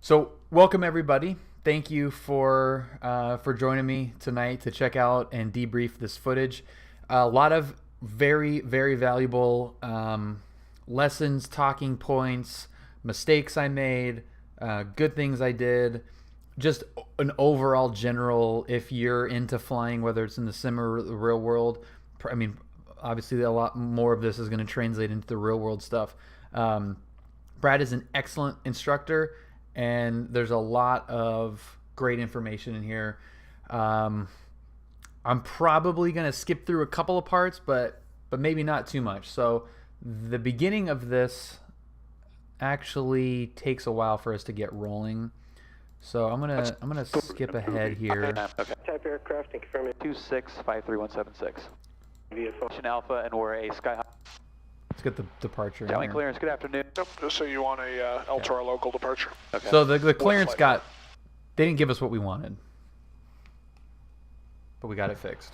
So welcome everybody. Thank you for joining me tonight to check out and debrief this footage. A lot of very valuable lessons, talking points, mistakes I made, good things I did. Just an overall general. If you're into flying, whether it's in the sim or the real world, I mean, obviously a lot more of this is going to translate into the real world stuff. Brad is an excellent instructor, and there's a lot of great information in here. I'm probably going to skip through a couple of parts, but maybe not too much. So the beginning of this actually takes a while for us to get rolling. So I'm gonna skip ahead here. Okay. Type aircraft and confirm it. 26-53176. Aviation Alpha and we're a Skyhawk. Let's get the departure. Downwind clearance, good afternoon. Nope, just so you want a El Toro local departure. Okay. So the clearance got, they didn't give us what we wanted, but we got it fixed.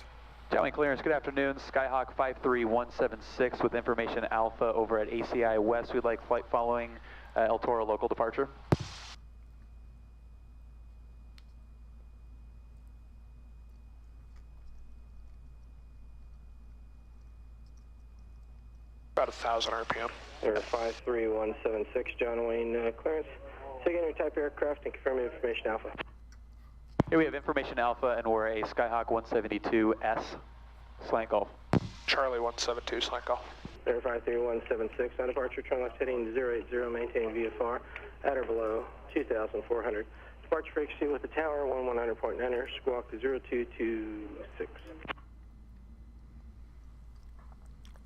Downwind clearance, good afternoon. Skyhawk 53176 with information Alpha over at ACI West. We'd like flight following El Toro local departure. About 1,000 RPM. Air 53176, John Wayne clearance. Second your type aircraft and confirm information Alpha. Here we have information Alpha and we're a Skyhawk 172S. Slant Golf. Charlie 172, slant call. Air 53176, on departure, turn left heading 080, maintain VFR at or below 2,400. Departure frequency with the tower, 1100.9, squawk 0226.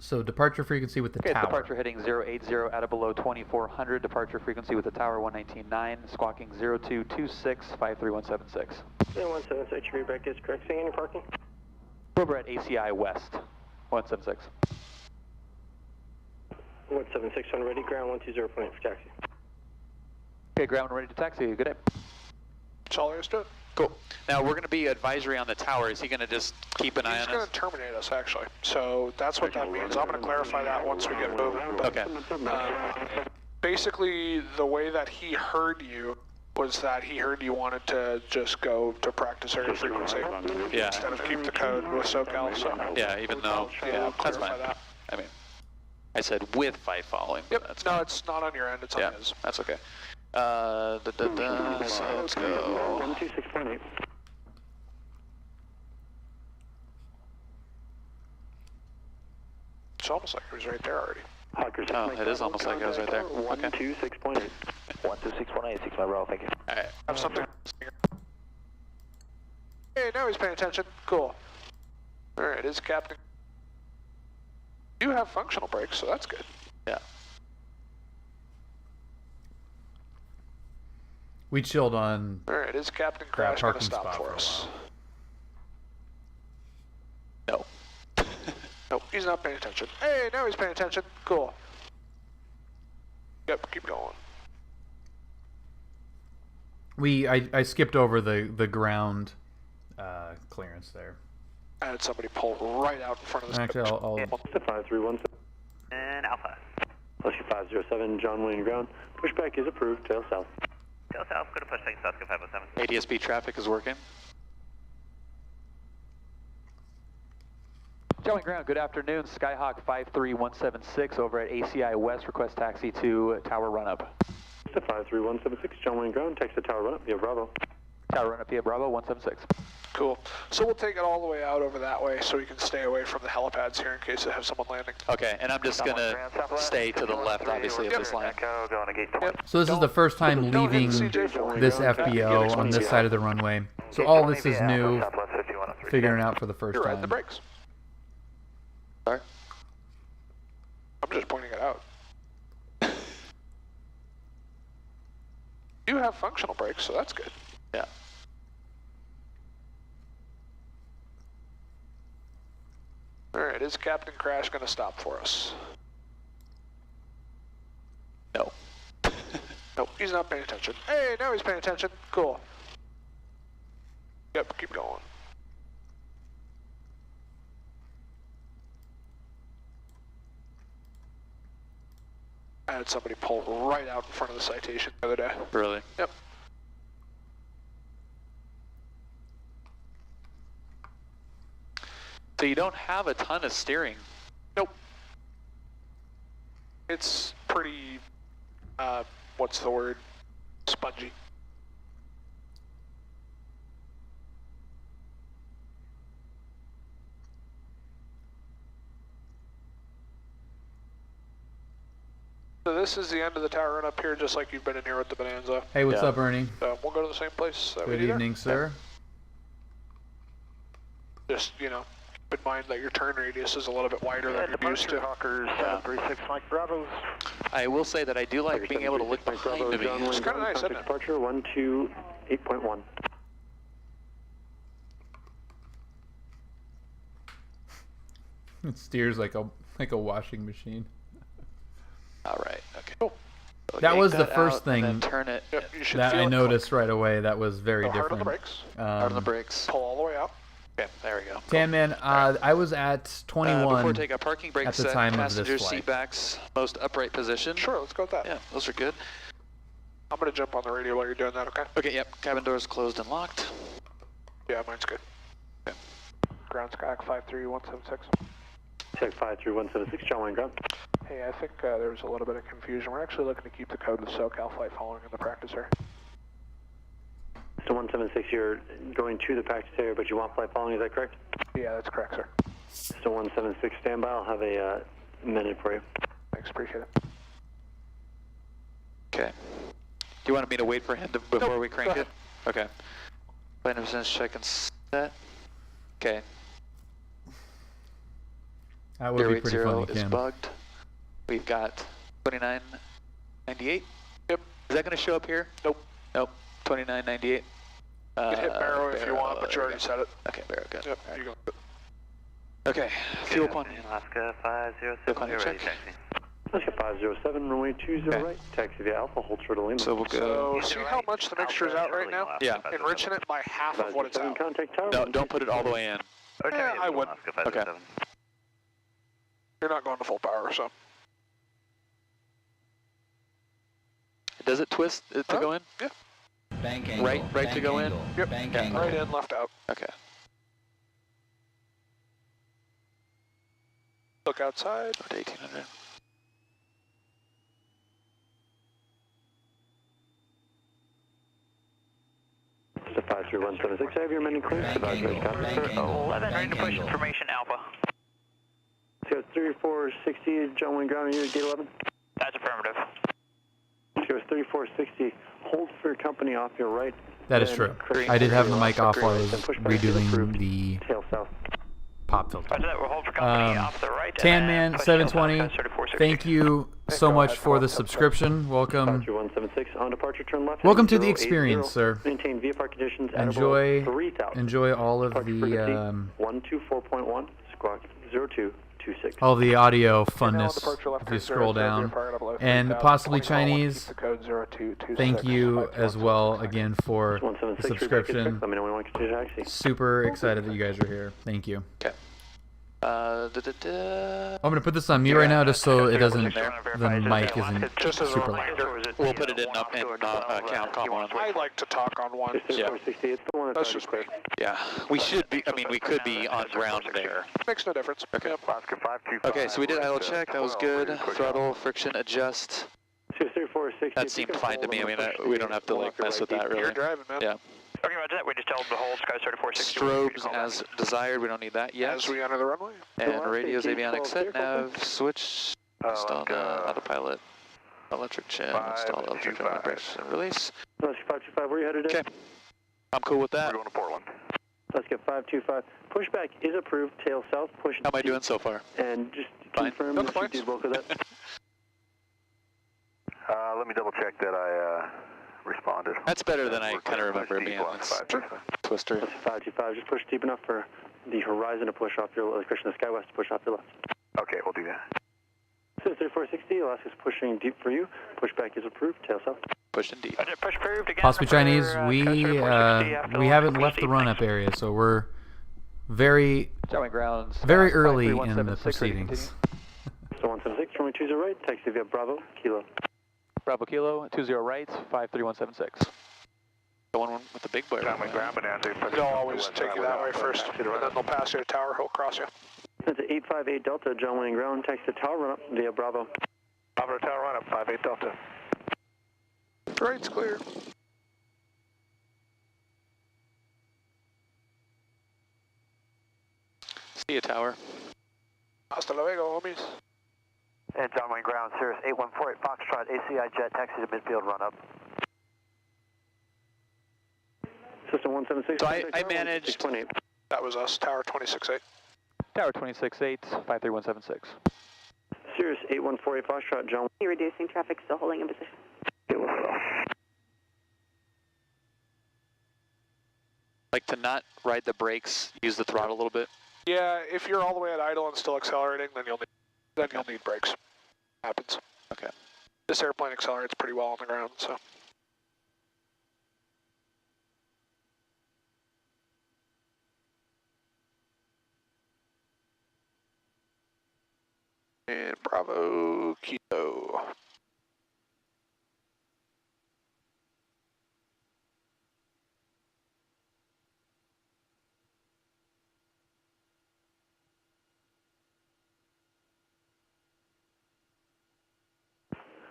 So departure frequency with the Okay, tower. departure heading 080 at or below 2400. Departure frequency with the tower 119.9. Squawking 0226 53176. 176, your readback is correct. Saying your parking? We're at ACI West 176. 176 on ready, ground 120.8 for taxi. Okay, ground ready to taxi. Good day. That's all there is to it. Cool. Now we're going to be advisory on the tower. Is he going to just keep an eye He's on going us? to terminate us, actually. So that's what that means. I'm going to clarify that once we get moving. But, Okay. basically, the way that he heard you was that he heard you wanted to just go to practice area frequency Yeah. instead of keep the code with SoCal. So Yeah, even though, yeah, that's clarify fine. that. I mean, I said with fight following. Yep. That's No, fine. it's not on your end. It's on Yeah, his. that's okay. So let's go. 126.8. It's almost like it was right there already. Oh, it is almost like I was right there. Okay. 126.8. 126.8, 6 my roll, thank you. All right. Have something. Hey, now he's paying attention. Cool. All right, is Captain. You have functional brakes, so that's good. Yeah. We chilled on. All right, is Captain Crash going to parking stop spot for for a us? No. Nope, he's not paying attention. Hey, now he's paying attention. Cool. Yep, keep going. I skipped over the ground clearance there. I had somebody pull right out in front of this. Actually, I'll 5317. And Alpha. Whiskey 507, John Wayne ground. Pushback is approved, tail south. Tail south, go to push things south, go 507. ADSB traffic is working. Downwind ground, good afternoon. Skyhawk 53176 over at ACI West. Request taxi to tower run up. 53176, John Wayne ground. Text the tower run up via Bravo. Tower run up via Bravo 176. Cool. So we'll take it all the way out over that way so we can stay away from the helipads here in case they have someone landing. Okay, and I'm just going to stay to the left, obviously, of this line. Echo, going to gate 20. So this is the first time Don't hit leaving the CJ4. this FBO on this side of the runway. So all this is new, Southwest 5103. figuring out for the first You're riding the time. brakes. Sorry? I'm just pointing it out. You have functional brakes, so that's good. Yeah. All right, is Captain Crash going to stop for us? No. Nope, he's not paying attention. Hey, now he's paying attention. Cool. Yep, keep going. I had somebody pull right out in front of the citation the other day. Really? Yep. So you don't have a ton of steering. Nope. It's pretty, what's the word? Spongy. So this is the end of the tower run up here, just like you've been in here with the Bonanza. Hey, what's up, Ernie? We'll go to the same place that we Good did evening, sir. Just, you know, keep in mind that your turn radius is a little bit wider than you're used to. Hawkers, 36 Mike Bravo. I will say that I do like being able to look behind me. It's kind of nice, isn't it? Departure 128.1. It steers like a washing machine. All right. Okay. Cool. So That yank was the that first out and then thing turn it. Yep, you should That feel I it noticed right away. That was very Go hard different. on the brakes. Hard on the brakes. Pull all the way out. Okay. There we go. Tan Man, I was at 21 before take out parking brake at the set, time of passenger this seat flight. backs, most upright position. Sure, let's go with that. Yeah, those are good. I'm going to jump on the radio while you're doing that, okay? Okay. Yep. Cabin doors closed and locked. Yeah, mine's good. Okay. Ground Skyhawk 53176. Check 53176, John Wayne ground. Hey, I think there was a little bit of confusion. We're actually looking to keep the code with SoCal flight following in the practice area. So 176, you're going to the practice area, but you want flight following, is that correct? Yeah, that's correct, sir. So 176, standby. I'll have a minute for you. Thanks, appreciate it. Okay. Do you want me to wait for him before Nope, we crank go it? Okay. Plane of business check and set. Okay. That would Air be rate pretty 0 funny, is Kim. bugged. We've got 2998. Yep. Is that going to show up here? Nope. Nope. 2998. You can hit barrel if you want, but you there already we go. said it. Okay, barrel, good. Yep, All right. you go. Okay, fuel pump. Alaska 507, Fuel pump you're ready, check. taxi. Alaska 507, runway 20 Okay. right. Taxi via Alpha, hold short of Lima. So we'll go. So, see how much the mixture is out right now? Yeah. Enriching it by half of what it's out. Contact tower. No, don't put it all the way in. Okay, I would. Alaska 507. You're not going to full power, so. Does it twist to go in? Yeah. Bank angle. Right bank to go in? angle, Yep. Bank Yeah. angle. Right in, left out. Okay. Look outside. Go to 1800. So 53176, I have your amending clearance. Bank angle. Bank angle. 11, ready Bank to push angle. information Alpha. So 3460, John Wayne ground, are you at gate 11? That's affirmative. So 3460, hold for your company off your right. That is then true. correct I did have the your mic off while I upgrade, was then push back to the redoing approved the tail south. pop filter. Roger that, we'll hold for company Um, off the right. Tan Man 720, thank you so much for the subscription. Welcome. 53176, on departure, turn left. Welcome to the 080, experience, sir. Maintain VFR conditions at Enjoy, about 3,000. enjoy all of Departure the frequency 124.1, squawk 0226. all the audio Now on funness departure left if you turn scroll 0, down, VFR below and 3000, possibly 20 call one, Chinese. keep the code 0226, Thank you 52176. as well again for the 176, subscription. let me know when you want to continue taxi. Super excited that you guys are here. Thank you. Okay. I'm gonna put this on mute right now just so it doesn't, the mic isn't Just as a super loud. reminder, We'll put it in count column one. I like to talk on one. It's Yeah. 3460, it's the one That's just me. Yeah, we should be. I mean, we could be on ground there. Makes no difference. Okay. Yep. Okay, so we did idle check. That was good. Throttle, friction, adjust. 3460. That seemed fine to me. I mean, we don't have to like mess with that You're really. driving, man. Yeah. Okay, roger that, we just told the hold, Sky 3460. Strobes as desired. We don't need that yet. As we enter the runway. And radios, avionics, set nav, switch, install the autopilot, electric chin, install electric chin, brakes, and release. Let's get 525, where are you headed Okay, today? I'm cool with that. to Portland. Let's get 525. Pushback is approved, tail south, push. How am I doing so far? And just Fine. confirm No that you complaints. did both of that. Let me double check that I responded. That's better than I kind of remember it being. It's Twister. Let's 525, just push deep enough for the horizon to push off your, Christian, the Sky West to push off your left. Okay, we'll do that. So 3460, Alaska's pushing deep for you. Pushback is approved, tail south. Push indeed. Roger, push approved again. Possibly Chinese. We we haven't left the run-up area, so we're very Showing grounds. very early in the proceedings. So 176, runway 20 right, taxi via Bravo, Kilo. Bravo Kilo, 20 right, 53176. Going with the big boy. Downwind Right? ground, banana 2. They'll always take you that way first, and then they'll pass you to tower, he'll cross you. That's 858 Delta, John Wayne ground, text to tower run up via Bravo. Bravo tower run up, 58 Delta. Right's clear. See you, tower. Hasta luego, homies. And John Wayne ground, Cirrus 8148 Foxtrot, ACI jet, taxi to midfield, run up. System 176. So I managed. 6.8. That was us, tower 26-8. Tower 26-8, 53176. Cirrus 8148 Foxtrot, John. Reducing traffic, still holding in position. Like to not ride the brakes, use the throttle a little bit. Yeah, if you're all the way at idle and still accelerating, then you'll need brakes. Happens. Okay. This airplane accelerates pretty well on the ground, so. And Bravo, Kilo.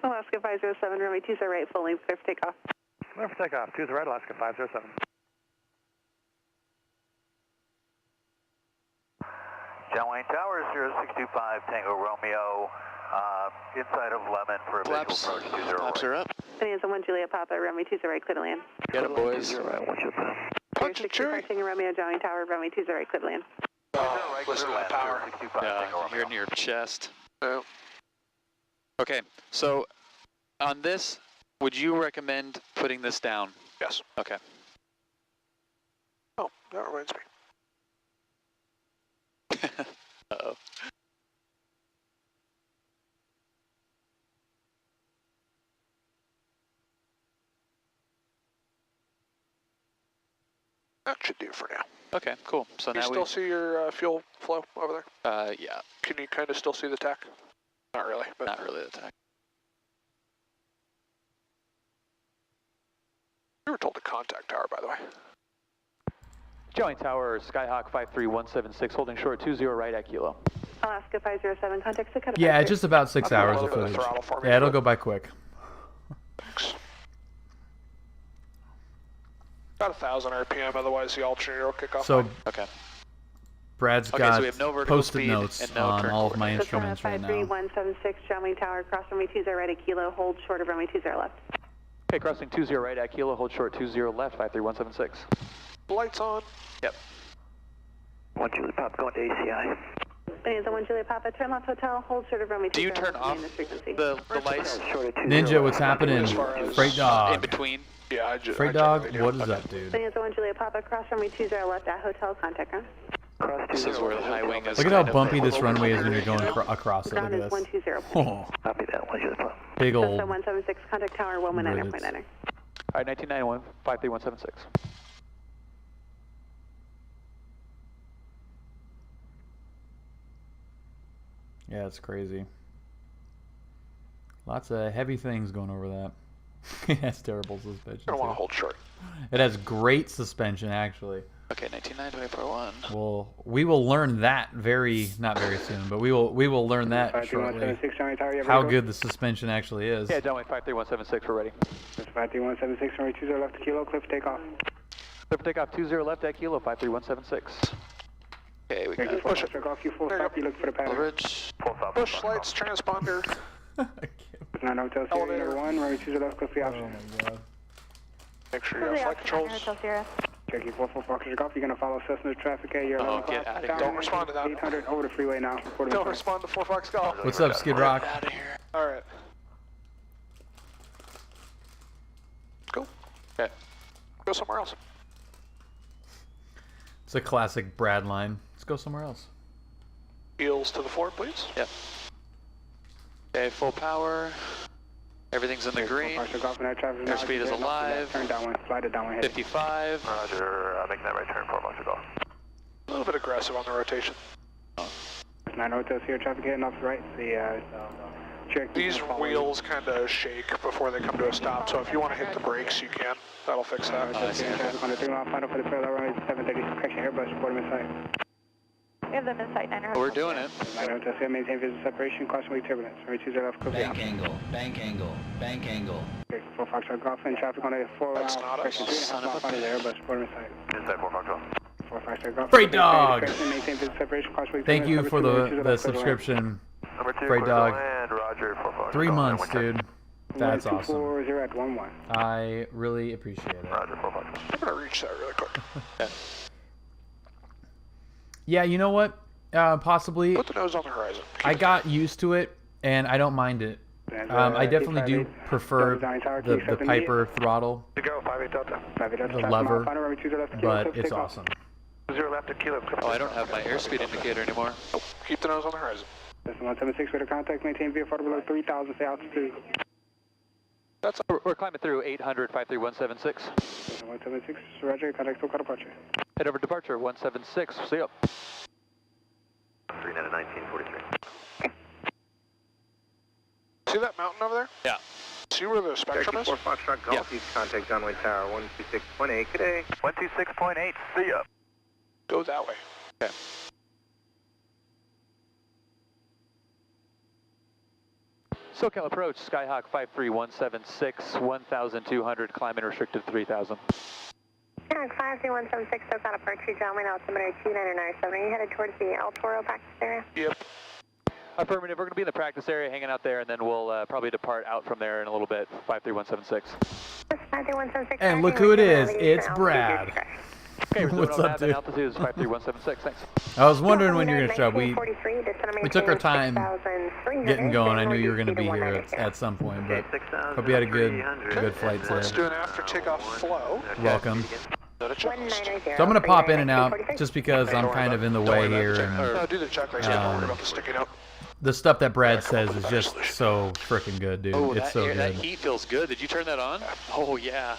Alaska 507, runway 20 right, fully clear for takeoff. Clear for takeoff, 2 right, Alaska 507. John Wayne Tower, 0625 Tango Romeo, inside of Lemon for a Flaps. visual approach 20 Flaps right. are up. Bananas 1 Juliet Papa, runway 20 right, clear to land. Get it, boys. Punch and cheery. Taking Romeo, John Wayne Tower, runway 20 right, clear to land. Oh, listen to that power. Yeah, you're in your chest. Yeah. Okay, so on this, would you recommend putting this down? Yes. Okay. Oh, that reminds me. Uh-oh. That should do for now. Okay, cool. So Can you now still see your fuel flow over there? yeah, Can you kind of still see the tach? Not really, but not really the tech. we were told to contact tower, by the way. Join Tower, Skyhawk 53176, holding short 20 right at Kilo. Alaska 507, contact Dakota. Yeah, just about 6 I'll do a hours of little bit of footage. throttle for me, Yeah, it'll but- go by quick. Thanks. About 1,000 RPM, otherwise the alternator will kick off. So Okay. Brad's Okay, got so we have no vertical post-it speed notes and no on turn all of my coordinates. instruments right now. 53176, John Wayne Tower, cross runway 20 right at Kilo, hold short of runway 20 left. Okay, crossing 20 right at Kilo, hold short 20 left, 53176. Lights on. Yep. 1 Julie Pop going to ACI. Bananas 1 Juliet Papa, turn left hotel, hold short of runway 20 Do you turn left, off maintain this frequency. the lights Ninja, what's happening? As far as- Freight in dog. between? Yeah, Freight dog, what is up, dude? Bananas 1 Juliet Papa, cross runway 20 left at hotel, contact ground. This is where the high wing is. Look at how kind of bumpy this over runway is here. when you're going across it. Look Ground is at this. 120. Oh, Copy that, 1 Julie Pop. big Cessna old. 176, contact tower 119.9. All right, 1991, 53176. Yeah, it's crazy. Lots of heavy things going over that. It has terrible suspension. I don't want to too. hold short. It has great suspension, actually. Okay, 199241. Well, we will learn that not very soon, but we will learn that shortly. How good the suspension actually is. Yeah, John Wayne 53176, we're ready. 53176, runway 20 left to Kilo, clear for takeoff. Clear for takeoff 20 left at Kilo, 53176. Okay, we got Push it. Off you full There you stop, you look for the pattern. leverage. Push lights, transponder. 9 Hotel Sierra Elevator. number 1, runway 20 left, clear for the Oh option. my god. Make sure you have flight controls. Cherokee 44 Foxtrot Golf, you're going to follow Cessna traffic at your 11 get o'clock. outta here. Don't respond to that. 800 over the freeway now. Reporting Don't flight. respond to 4 Fox Golf. What's up, Skid Rock? Out of here. All right. Cool. Okay. Go somewhere else. It's a classic Brad line. Let's go somewhere else. Heels to the floor, please. Yep. Okay, full power. Everything's in the green. Foxtrot Golf, and our traffic now Airspeed is getting off the left, alive. Turn downwind, slide it downwind. 55. Roger, making that right turn for Foxtrot Golf. A little bit aggressive on the rotation. 9 Hotel Sierra traffic heading off the right. The These wheels kind of shake before they come to a stop, so if you want to hit the brakes, you can. That'll fix that. I see. On the 3 mile final for the parallel runway 730, correction Airbus, report him inside. We have them inside 900. We're doing it. 900, maintain visual separation, caution turbulence. Runway 20 left, copy. Bank angle, bank angle, bank angle. Okay, 4 Foxtrot Golf and traffic on a 4 That's not us. correction 3.5 mile final, Airbus, report him inside. Inside 4 Foxtrot. 4 Foxtrot Golf. Freight dog. Maintain visual separation, caution Thank you for the turbulence. subscription. Number 2, Freight dog. and Roger, 4 Foxtrot. 3 months, dude. That's awesome. 1240 at 11. I really appreciate it. Roger, 4 Foxtrot. I'm going to reach that really quick. Yeah, you know what? Possibly. Put the nose on the horizon. I got used to it, and I don't mind it. I definitely do prefer the Piper throttle, To go, 58 Delta. 58 Delta. the traffic lever, mile final, runway 20 left, but kilo, it's take off. awesome. 0 left at kilo. Oh, I don't have my airspeed indicator anymore. Nope. Keep the nose on the horizon. Cessna 176, radar contact, maintain VFR below 3,000, stay altitude. That's We're climbing through 800, 53176. Cessna 176, roger, contact full car departure. Head over departure 176. See ya. 39 at 1943. See that mountain over there? Yeah. See where the spectrum is? 4 Foxtrot Golf, Yeah. use contact runway tower 126.8, good day. 126.8, see ya. Go that way. Okay. SoCal approach, Skyhawk 53176, 1,200, climbing restricted 3,000. Skyhawk 53176, SoCal approach, gentlemen, altimeter 2997. Are you headed towards the El Toro practice area? Yep. Affirmative, we're going to be in the practice area, hanging out there, and then we'll probably depart out from there in a little bit, 53176. 53176. And look who it is. It's Brad. Okay, we're What's doing up, that, dude? altitude is 53176, thanks. I was wondering when you were going to show up. We took our time getting going. I knew you were going to be here at some point, but hope you had a good flight Let's today. do an after takeoff flow. Welcome. Not a checklist. So I'm going to pop in and out just because I'm kind of in the way here. No, And do the checklist. Don't worry about the sticky note. the stuff that Brad says is just so freaking good, dude. Oh, It's so that good. heat feels good. Did you turn that on? Oh, yeah.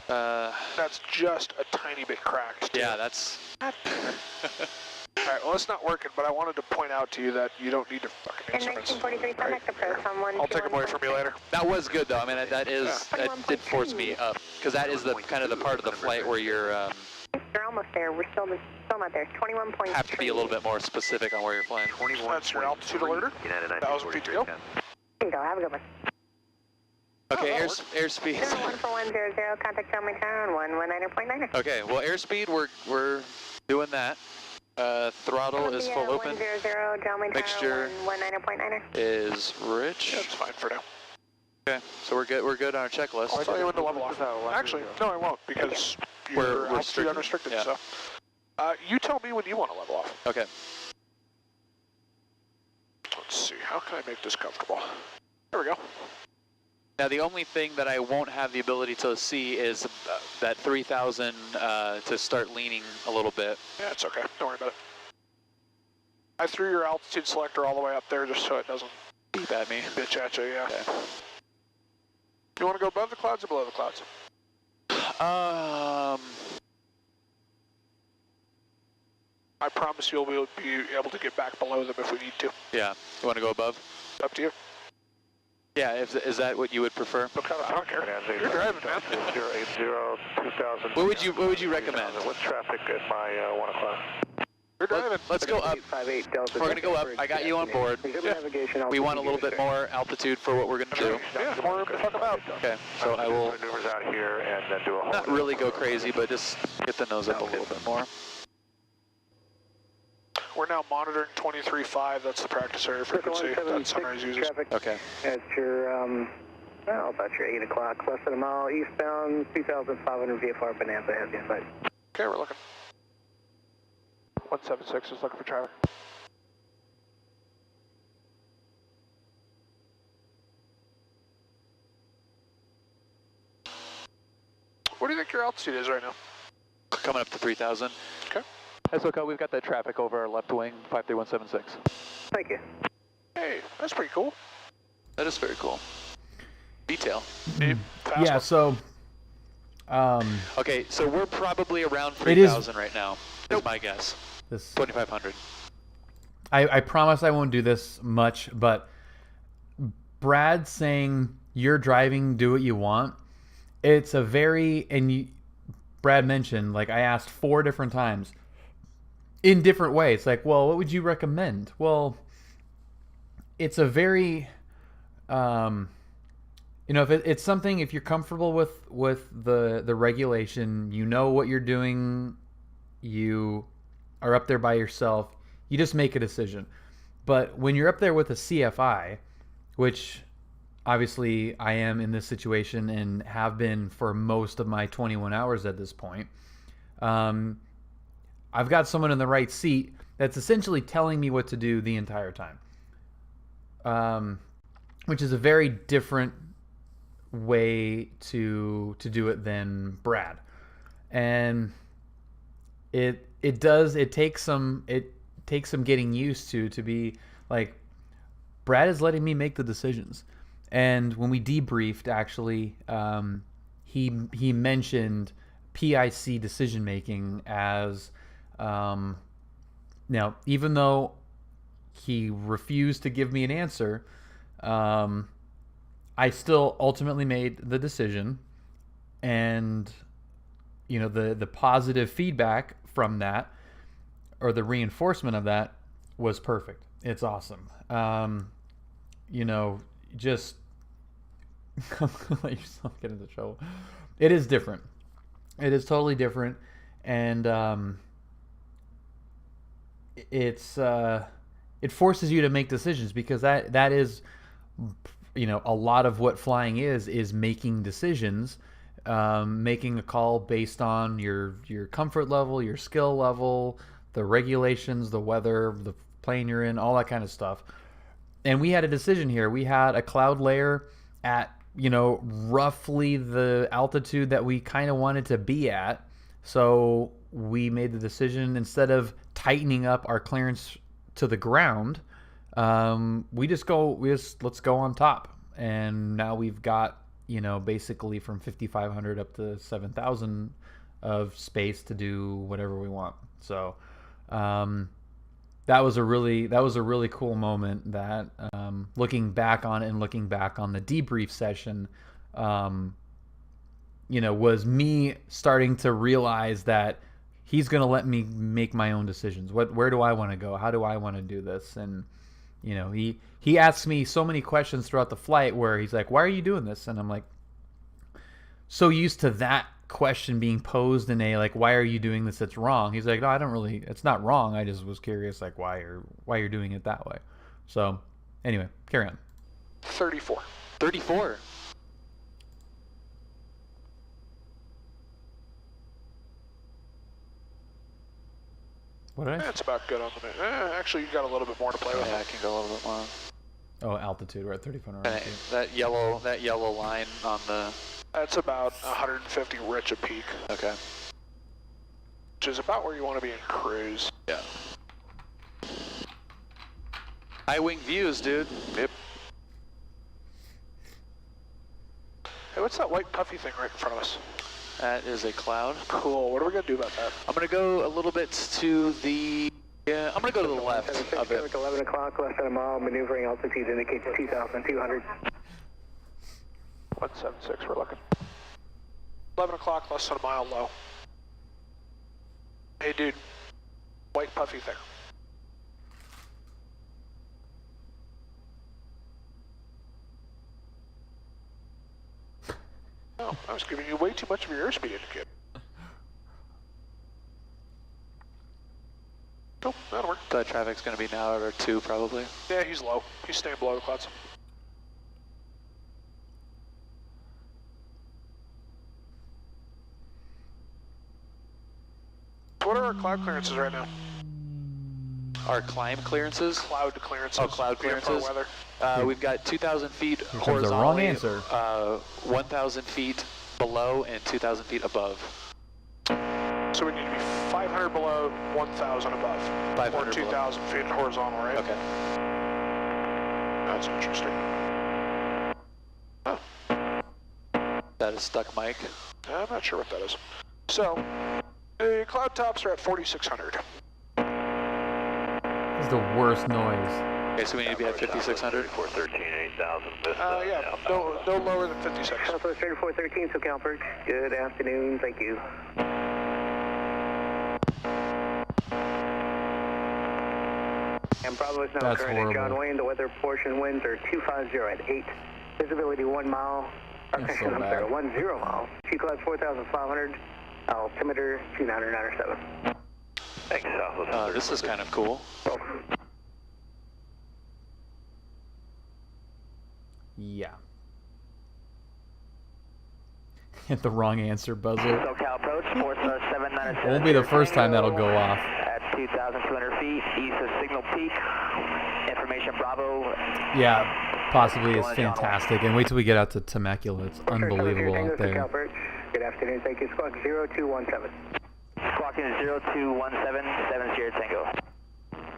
That's just a tiny bit cracked. Yeah, that's... All right, well, it's not working, but I wanted to point out to you that you don't need to fucking In instruments. 1943, contact approach on 1. I'll take them away from you later. That was good, though. I mean, that did force me up. Because that is the kind of the part of the flight where you're... You're almost there. We're still not there. 21.3. have to be a little bit more specific on where you're flying. That's your altitude alerter. That was PTO. There you go. Have a good one. Okay, that airspeed. 14100, contact Charlie Tower on 119.9. Okay, well, airspeed, we're doing that. Throttle is full open. 100, Mixture 19.9. is rich. Yeah, it's fine for now. Okay, so we're good on our checklist. I'll tell you when to level off. Actually, no, I won't, because We're you're altitude restricted. unrestricted, Yeah. so. You tell me when you want to level off. Okay. Let's see, how can I make this comfortable? There we go. Now, the only thing that I won't have the ability to see is that 3,000 to start leaning a little bit. Yeah, it's okay. Don't worry about it. I threw your altitude selector all the way up there just so it doesn't Beep at me. bitch at you, yeah. Okay. You want to go above the clouds or below the clouds? I promise you'll be able to get back below them if we need to. Yeah. You want to go above? Up to you. Yeah. Is that what you would prefer? I don't care. You're driving, man. 080 2000. What would you recommend? What's traffic at my 1 o'clock? You're driving. Let's go up. 58 Delta. We're gonna go up. I got you on board. We want a little bit more altitude for what we're gonna do. Yeah, more room to fuck about. Okay. So I will Maneuvers out here and then do a whole. not really go crazy, but just get the nose up a little bit more. We're now monitoring 23.5. That's the practice area frequency that Sunrise uses. Okay. At your, about your 8 o'clock, less than a mile eastbound, 2,500 VFR Bonanza has the inside. Okay, we're looking. 176 is looking for traffic. What do you think your altitude is right now? Coming up to 3,000. Okay. SoCal, we've got that traffic over our left wing, 53176. Thank you. Hey, that's pretty cool. That is very cool. Detail. Yeah, so Okay, so we're probably around It is- 3,000 right now, is my guess. this 2,500. I promise I won't do this much, but Brad saying you're driving, do what you want. It's a very, Brad mentioned, like, I asked 4 different times in different ways. Like, well, what would you recommend? Well, it's a very, if it's something, if you're comfortable with the regulation, you know what you're doing, you are up there by yourself, you just make a decision. But when you're up there with a CFI, which obviously I am in this situation and have been for most of my 21 hours at this point, I've got someone in the right seat that's essentially telling me what to do the entire time, which is a very different way to do it than Brad. And it takes some getting used to be like, Brad is letting me make the decisions. And when we debriefed, actually, he mentioned PIC decision making as, now, even though he refused to give me an answer, I still ultimately made the decision. And the positive feedback from that, or the reinforcement of that, was perfect. It's awesome. Just let yourself get into trouble. It is different. It is totally different, and it forces you to make decisions, because that is, a lot of what flying is making decisions, making a call based on your comfort level, your skill level, the regulations, the weather, the plane you're in, all that kind of stuff. And we had a decision here. We had a cloud layer at, roughly the altitude that we kind of wanted to be at. So we made the decision, instead of tightening up our clearance to the ground, let's go on top. And now we've got, basically from 5,500 up to 7,000 of space to do whatever we want. So, that was a really cool moment that, looking back on it and looking back on the debrief session, was me starting to realize that he's going to let me make my own decisions. Where do I want to go? How do I want to do this? And, he asks me so many questions throughout the flight where he's like, why are you doing this? And I'm like, so used to that question being posed in a, like, why are you doing this? It's wrong. He's like, no, it's not wrong. I just was curious, like, why you're doing it that way. So anyway, carry on. 34. What did I? That's about good on the minute. Actually, you got a little bit more to play with. Yeah, I can go a little bit more. Oh, altitude. We're at 3,400. And that yellow line on the. That's about 150 rich a peak. Okay. Which is about where you want to be in cruise. Yeah. High wing views, dude. Yep. Hey, what's that white puffy thing right in front of us? That is a cloud. Cool. What are we going to do about that? I'm going to go a little bit to the... Yeah, I'm going to go to the left of it. 11 o'clock, less than a mile, maneuvering altitude indicates 2,200. 176, we're looking. 11 o'clock, less than a mile low. Hey, dude. White puffy thing. Oh, I was giving you way too much of your airspeed indicator. Nope, that'll work. The traffic's going to be now at 2 probably. Yeah, he's low. He's staying below the clouds. What are our cloud clearances right now? Our climb clearances? Cloud clearances. Oh, cloud clearances. Weather. We've got 2,000 feet Here comes horizontally, the wrong answer. 1,000 feet below, and 2,000 feet above. So we need to be 500 below, 1,000 above. 500 or 2,000 feet horizontal, right? Okay. That's interesting. Huh. That is stuck, Mike. I'm not sure what that is. So, the cloud tops are at 4,600. This is the worst noise. Okay, so we need to be at 5,600. 413.8, 6000 with yeah, no lower than 56. Southwest 3413, SoCal Perch. Good afternoon, thank you. And Bravo is now That's current at John horrible. Wayne. The weather portion winds are 250 at 8. Visibility 1 mile. That's so I'm sorry, bad. 10 miles. G-Class 4,500. Altimeter 2997. Thanks, Southwest. This is kind of cool. Yeah. Hit the wrong answer buzzer. SoCal approach, 4797. Won't be the first time that'll go off. At 2,200 feet, east of Signal Peak. Information Bravo. Yeah, possibly is fantastic. And wait till we get out to Temecula. It's unbelievable out there. Good afternoon, thank you. Squawk 0217. Squawking 0217, 70 Tango.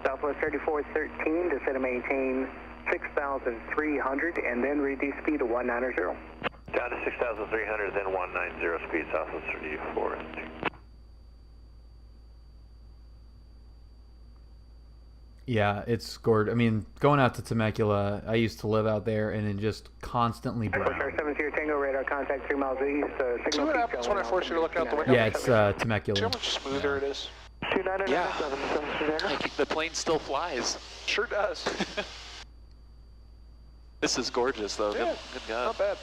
Southwest 3413, descend and maintain 6,300, and then reduce speed to 190. Down to 6,300, then 190 speed, Southwest 34. Yeah, it's gorgeous. I mean, going out to Temecula, I used to live out there, and it just constantly brown. 70 Tango, radar contact 3 miles east. See what happens when I force you to look out the window? Yeah, it's See how Temecula. much smoother it is? 2997. Like, the plane still flies. Sure does. This is gorgeous, though. Yeah, Good God. not bad.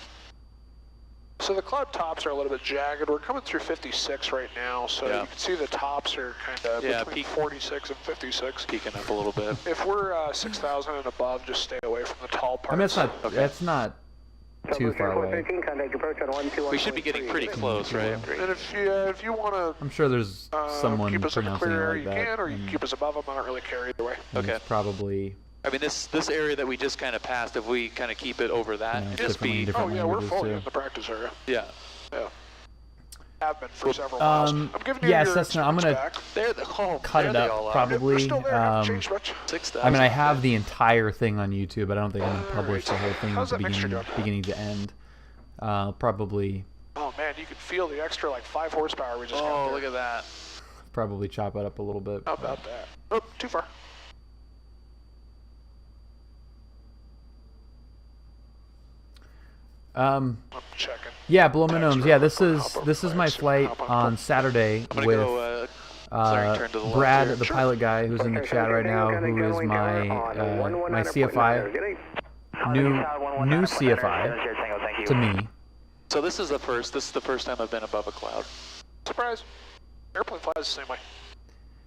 So the cloud tops are a little bit jagged. We're coming through 56 right now, so Yeah. you can see the tops are kind of between 46 and 56. Peeking up a little bit. If we're 6,000 and above, just stay away from the tall parts. I mean, that's not too far away. Contact approach on 121. We should be getting pretty close, right? And if you want to I'm sure there's someone keep us in the pronouncing clear it area, like you that. can, or you can keep us above them. I don't really care either way. and Okay. It's probably I mean, this area that we just kind of passed, if we kind of keep it over that, Yeah, and it's just definitely be, different. Oh yeah, we're languages, fully too. in the practice area. yeah. Yeah. Have been for several miles. I'm giving you yeah, your Cessna, I'm gonna back. There, cut there it they up all are. probably. We're still there. Haven't changed much. 6,000. I mean, I have the entire thing on YouTube, but I don't think I'm gonna publish the whole thing How's at the that mixture beginning to end. Probably Oh man, you can feel the extra like 5 horsepower we just got Oh, there. look at that. probably chop it up a little bit. How about that? Oh, too far. I'm checking. Yeah, blow my nose. Yeah, this is my flight on Saturday I'm going to with go, sorry, turn to the left Brad, here. the pilot guy who's in the chat right now, who is my my CFI, new CFI to me. So this is the first time I've been above a cloud. Surprise. Airplane flies the same way.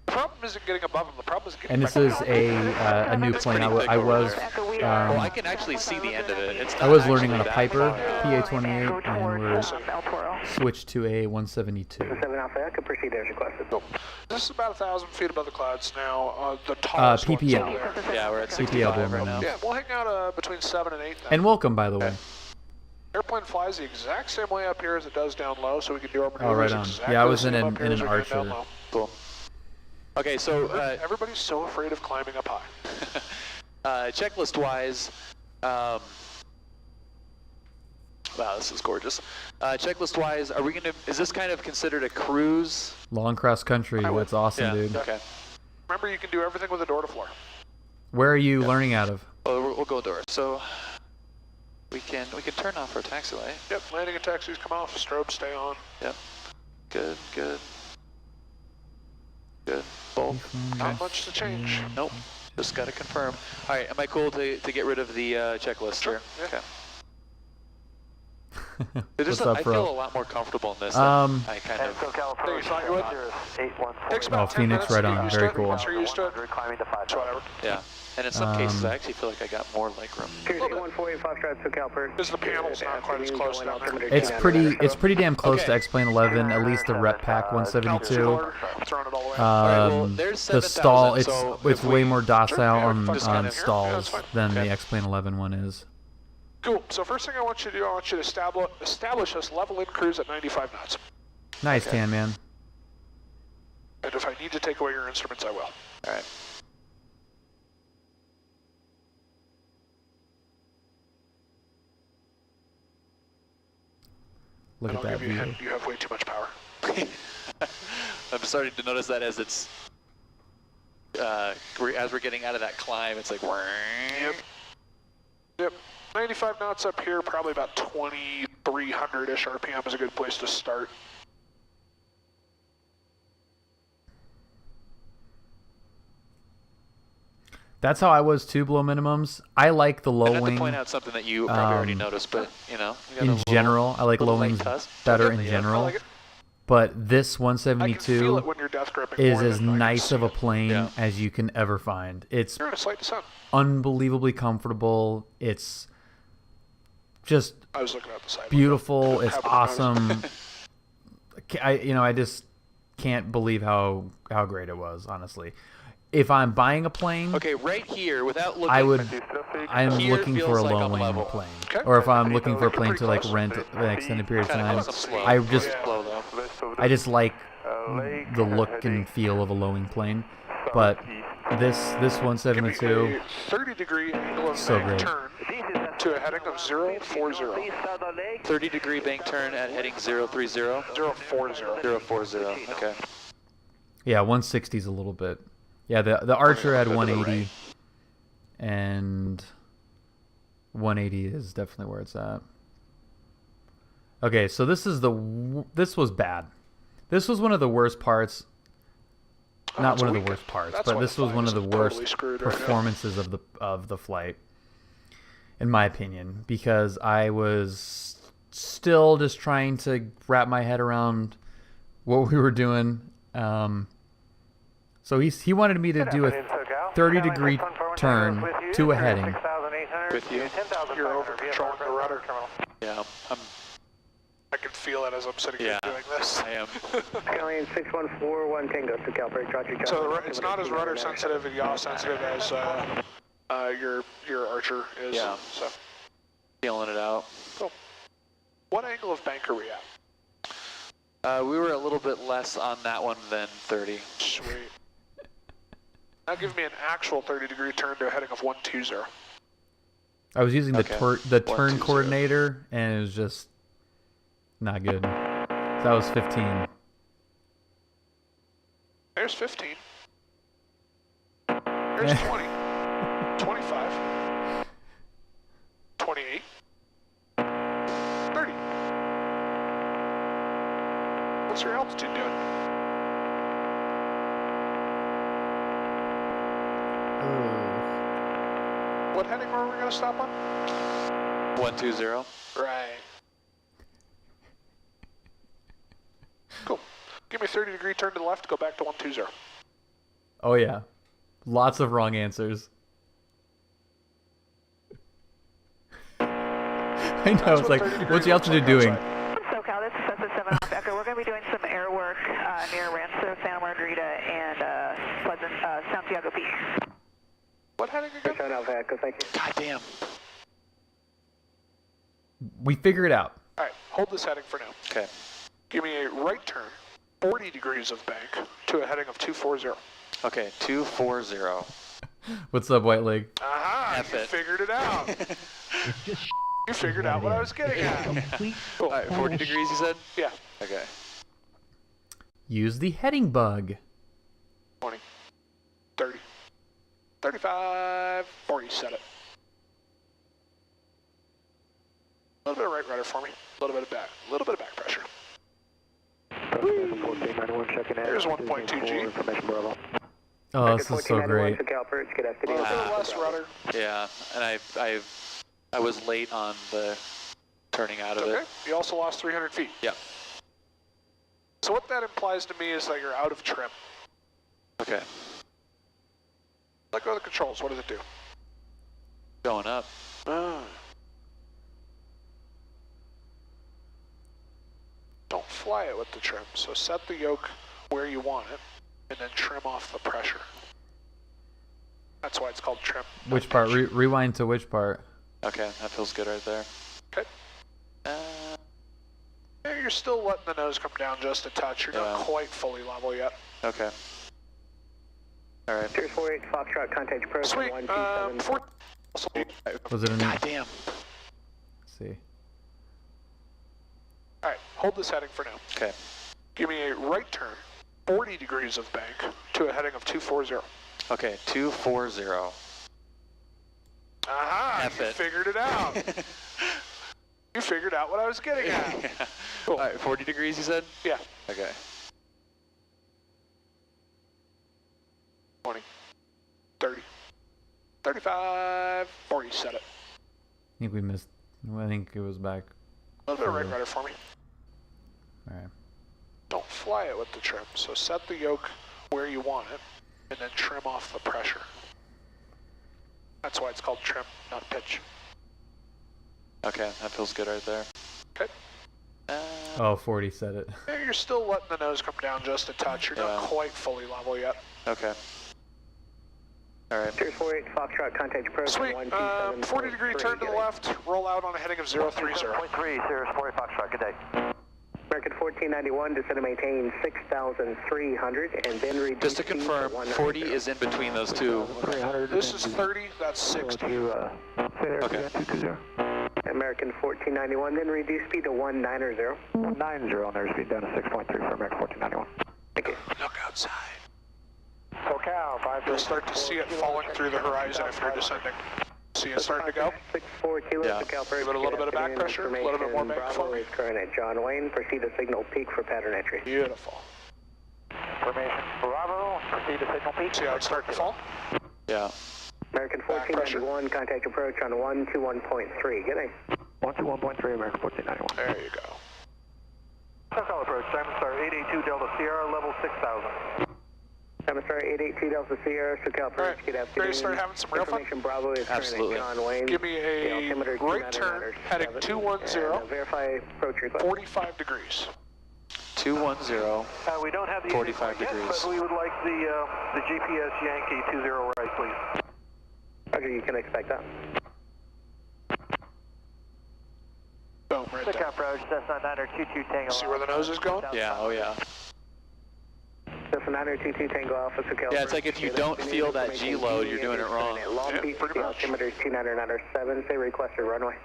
The problem isn't getting above them. The problem is getting And this back is down. a new It's plane. pretty big I over was there. Well, I can actually see the end of it. It's I not was learning on a actually that Piper far. PA-28, and we're switched to a 172. 7 Alpha, I could proceed as requested. This is about 1,000 feet above the clouds now. The tallest one's PPL. over there. Yeah, we're at PPL 65 right blown now. up. Yeah, we'll hang out between 7 and 8 then. And welcome, by the way. Airplane flies the exact same way up here as it does down low, so we can do our maneuvers Oh, right on. exactly Yeah, I the was same in up here an as we can down Archer. low. Cool. Okay, so Everybody's so afraid of climbing up high. checklist-wise, wow, this is gorgeous. Checklist-wise, are we gonna? Is this kind of considered a cruise? Long cross country. That's awesome, Yeah. dude. Okay. Remember, you can do everything with a door to floor. Where are you learning out of? Well, we'll go doors. So we can turn off our taxi light. Yep, landing and taxis come off, strobe stay on. Yep. Good. Good. Good. Both. Not much to change. Nope. Just got to confirm. All right. Am I cool to get rid of the checklist here? Yeah. Okay. What's up, I feel a bro? lot more comfortable in this. Than I kind of. There you thought you would? Takes about 10 Phoenix, minutes to right get on. used Very to it. cool. Once you're used to it, it's whatever. Yeah. And in some cases, I actually feel like I got more legroom. 148 Foxtrot, SoCal Perch. Because the panel's not quite as close down there. It's pretty damn close Okay. to X-Plane 11, at least the Rep Pack 172. Throwing it all away. well, there's The 7,000, stall, so it's if way we- more docile just kind on of- stalls fine. than Okay. the X-Plane 11 one is. Cool. So first thing I want you to do, I want you to establish us level in cruise at 95 knots. Nice, Tan Man. And if I need to take away your instruments, I will. All right. Look And at I'll that give you a view. hint, you have way too much power. I'm starting to notice that as it's as we're getting out of that climb, it's like. Yep. Yep. 95 knots up here, probably about 2,300-ish RPM is a good place to start. That's how I was too, below minimums. I like the low I have wing. to point out something that you probably already noticed, but you know, we got a In little- general, I like low little light wings tusk. better Okay, in yeah, general. I like it. But this I can feel 172 it when you're death gripping is more as than I can nice see of a it. plane Yeah. as you can ever find. It's You're in a slight descent. unbelievably comfortable. It's just I was looking out the side. beautiful. window. It's Happened to awesome. I just can't believe how great it was, honestly. If I'm buying a plane, Okay, right here, without looking. I'm Here looking feels for a like low I'm wing level. plane. Okay. Or if I'm looking for a plane Pretty to like close. rent an extended period of Kinda time, goes up slow. I just slow though. I just like the look and feel of a low wing plane. But this Give me 172, a 30-degree angle of So bank great. turn to a heading of 040. 30-degree bank turn at heading 030. 040. 040. Okay. yeah, 160 is a little bit. Yeah, the Archer had 180, and 180 is definitely where it's at. Okay, so this was bad. This was one of the worst parts. Not one of the worst parts, That's but why this the was one of the flight is totally worst screwed right now. performances of the flight, in my opinion, because I was still just trying to wrap my head around what we were doing. So he wanted me to do a 30-degree turn to a heading. With you. You're over controlling the rudder. Yeah, I can feel it as I'm sitting here yeah, doing this. I am. Alien 6141 Tango to Calbridge, Roger. So it's not as rudder sensitive and yaw sensitive as your Archer is. Yeah. So Feeling it out. cool. What angle of bank are we at? We were a little bit less on that one than 30. Sweet. Now give me an actual 30-degree turn to a heading of 120. I was using the Okay. turn 120. coordinator, and it was just not good. So that was 15. There's 15. There's 20. 25. 28. 30. What's your altitude doing? What heading were we going to stop on? 120. Right. Cool. Give me a 30-degree turn to the left, go back to 120. Oh yeah, lots of wrong answers. I know. That's It's what like, 30 what's the degrees altitude looks doing? like outside. SoCal, this is Cessna 7 Alpha Echo. We're going to be doing some air work near Rancho, Santa Margarita, and Pleasant, Santiago Beach. What heading again? Sean Alpha Echo, thank you. God damn. We figure it out. All right, hold this heading for now. Okay. Give me a right turn, 40 degrees of bank, to a heading of 240. Okay, 240. What's up, White Leg? Aha, F you it. figured it out. You figured out what I was getting at. Cool. All right, 40 degrees you said? Yeah, Okay. Use the heading bug. 20, 30, 35, 40, set it. A little bit of right rudder for me, a little bit of back pressure. There's 1.2 G. Oh, this is so great. A little bit less rudder. Yeah, and I was late on the turning out of Okay, it. you also lost 300 feet. Yep. So what that implies to me is that you're out of trim. Okay. Let go of the controls, what does it do? Going up. Don't fly it with the trim, so set the yoke where you want it, and then trim off the pressure. That's why it's called trim. Which part? Rewind to which part? Okay, that feels good right there. Okay. Yeah, you're still letting the nose come down just a touch. You're not Yeah. quite fully level yet. Okay. All right. Series 48 Foxtrot, contact approach Sweet. 127. Was it a God damn. Let's see. All right, hold this heading for now. Okay. Give me a right turn, 40 degrees of bank, to a heading of 240. Okay, 240. Aha, F you it. figured it out. You figured out what I was getting at. Yeah. Cool. All right, 40 degrees, you said? Yeah. Okay. 20, 30, 35, 40, set it. I think we missed. I think it was back. A little bit of right rudder for me. All right. Don't fly it with the trim, so set the yoke where you want it, and then trim off the pressure. That's why it's called trim, not pitch. Okay, that feels good right there. Okay. Oh, 40 said it. Yeah, you're still letting the nose come down just a touch. You're not Yeah. quite fully level yet. Okay. All right. Series 48 Foxtrot, contact approach. Sweet. 40 degree turn to the left. Roll out on a heading of 030. 0.3, Sirius 40 Foxtrot, good day. American 1491, descend and maintain 6,300, and then reduce Just to confirm, 40 is in between those two. This is 30, that's 60. Okay. American 1491, then reduce speed to 190. 90 on airspeed down to 6.3 for American 1491. Thank you. Look outside. SoCal, 5. You'll start to see it falling through the horizon if you're descending. See it starting to go? 64 kilos, Yeah. SoCal Give it a little bit of back pressure, a little bit more bank Bravo for me. is current at John Wayne. Proceed to signal peak for pattern entry. Beautiful. Formation Bravo, proceed to signal peak. See how it's starting to fall? Yeah. American Back pressure. 1491, contact approach on 121.3. Good day. 121.3, American 1491. There you go. SoCal approach, Diamond Star 882 Delta Sierra, level 6,000. Diamond Star 882 Delta Sierra, SoCal approach. Alright, Good ready afternoon. to start having some real fun? Information Bravo is current Absolutely. at John Wayne. Give me The a altimeter right turn, 299 heading 7, 210, and, verify approach request. 45 degrees. 210. We don't have the 45 yet, degrees. but we would like the GPS Yankee 20 right, please. Roger, you can expect that. Boom, right SoCal there. approach, Cessna 922 Tango. See where the nose is going? Yeah, oh yeah. Cessna 922 Tango Alpha, SoCal. Yeah, it's like if you don't feel that G load, you're doing it wrong. Long Yeah, Beach, pretty the much. altimeter is 299.7. Say requested runway.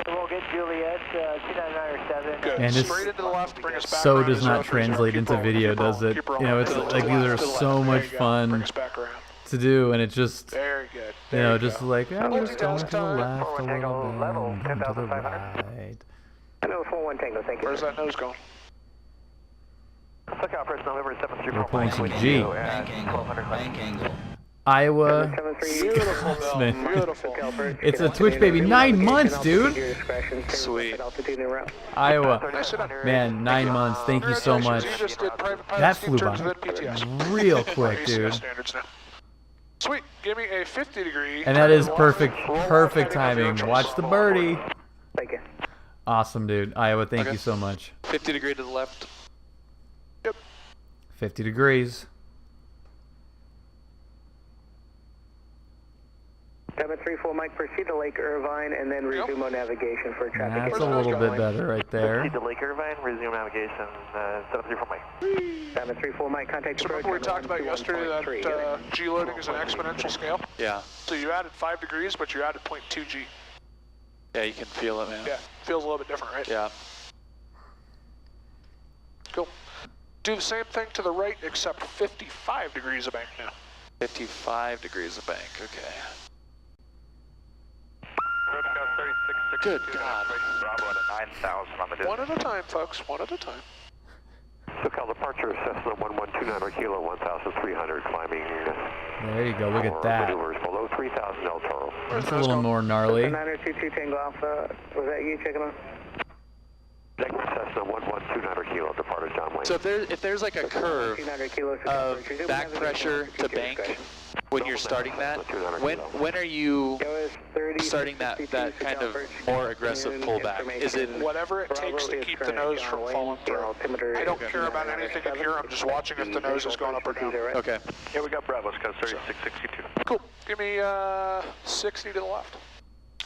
We'll get Juliet, 299.7. Good. And this Straight into the left, bring us back So around does to not 030. translate Keep into rolling, video, keep does rolling, it? keep You rolling. know, it's To the like left, these are to the left. so There much you go. fun Bring us back around. to do, and it just, Very good. you There know, you just go. like, oh, we're just going to the Time. left a Forward Tango little bit, level, and then to the 10,500. right. I know 41 Tango, thank you. Where's that nose going? SoCal approach November 734. We're pulling some G. Bank angle. Bank angle. Iowa. Beautiful, Bill. Man. Beautiful. It's a Twitch baby. 9 months, dude. Sweet. Iowa. Nice sit down. Man, 9 months. Thank you so much. Congratulations, you just did private pilot That steam flew terms by with PTS. real quick, ACS dude. standards now. Sweet. Give me a 50 degree. And that is roll perfect, off perfect heading of your timing. choice. Watch the birdie. Thank you. Awesome, dude. Iowa, thank Okay. you so much. 50 degree to the left. Yep. 50 degrees. Diamond 34 Mike, proceed to Lake Irvine and then resume on navigation for traffic. That's a info. little bit better right there. Proceed to Lake Irvine, resume navigation, 734 Mike. Diamond 34 Mike, contact So approach. remember we talked about yesterday 121.3. that G loading is an exponential scale? Yeah. So you added 5 degrees, but you added 0.2 G. Yeah, you can feel it, man. Yeah, feels a little bit different, right? Yeah. Cool. Do the same thing to the right, except 55 degrees of bank now. 55 degrees of bank, okay. Good God. Bravo at 9,000 on the distance. One at a time, folks, one at a time. SoCal departure, Cessna 1129 kilo, 1,300, climbing. There you go. Look at that. Maneuvers below 3,000 El Toro. That's a little more gnarly. 922 Tango Alpha, was that you checking on? Cessna 1129 kilo, departed John Wayne. So if there's like a curve 200 kilos of back pressure to bank when you're starting that, when are you starting that kind of more aggressive pullback? Is it Whatever it takes to keep the nose from falling through. I don't care about anything in here, I'm just watching if the nose is going up or down. okay? Here we got Bravo, Scott 3662. Cool. Give me 60 to the left.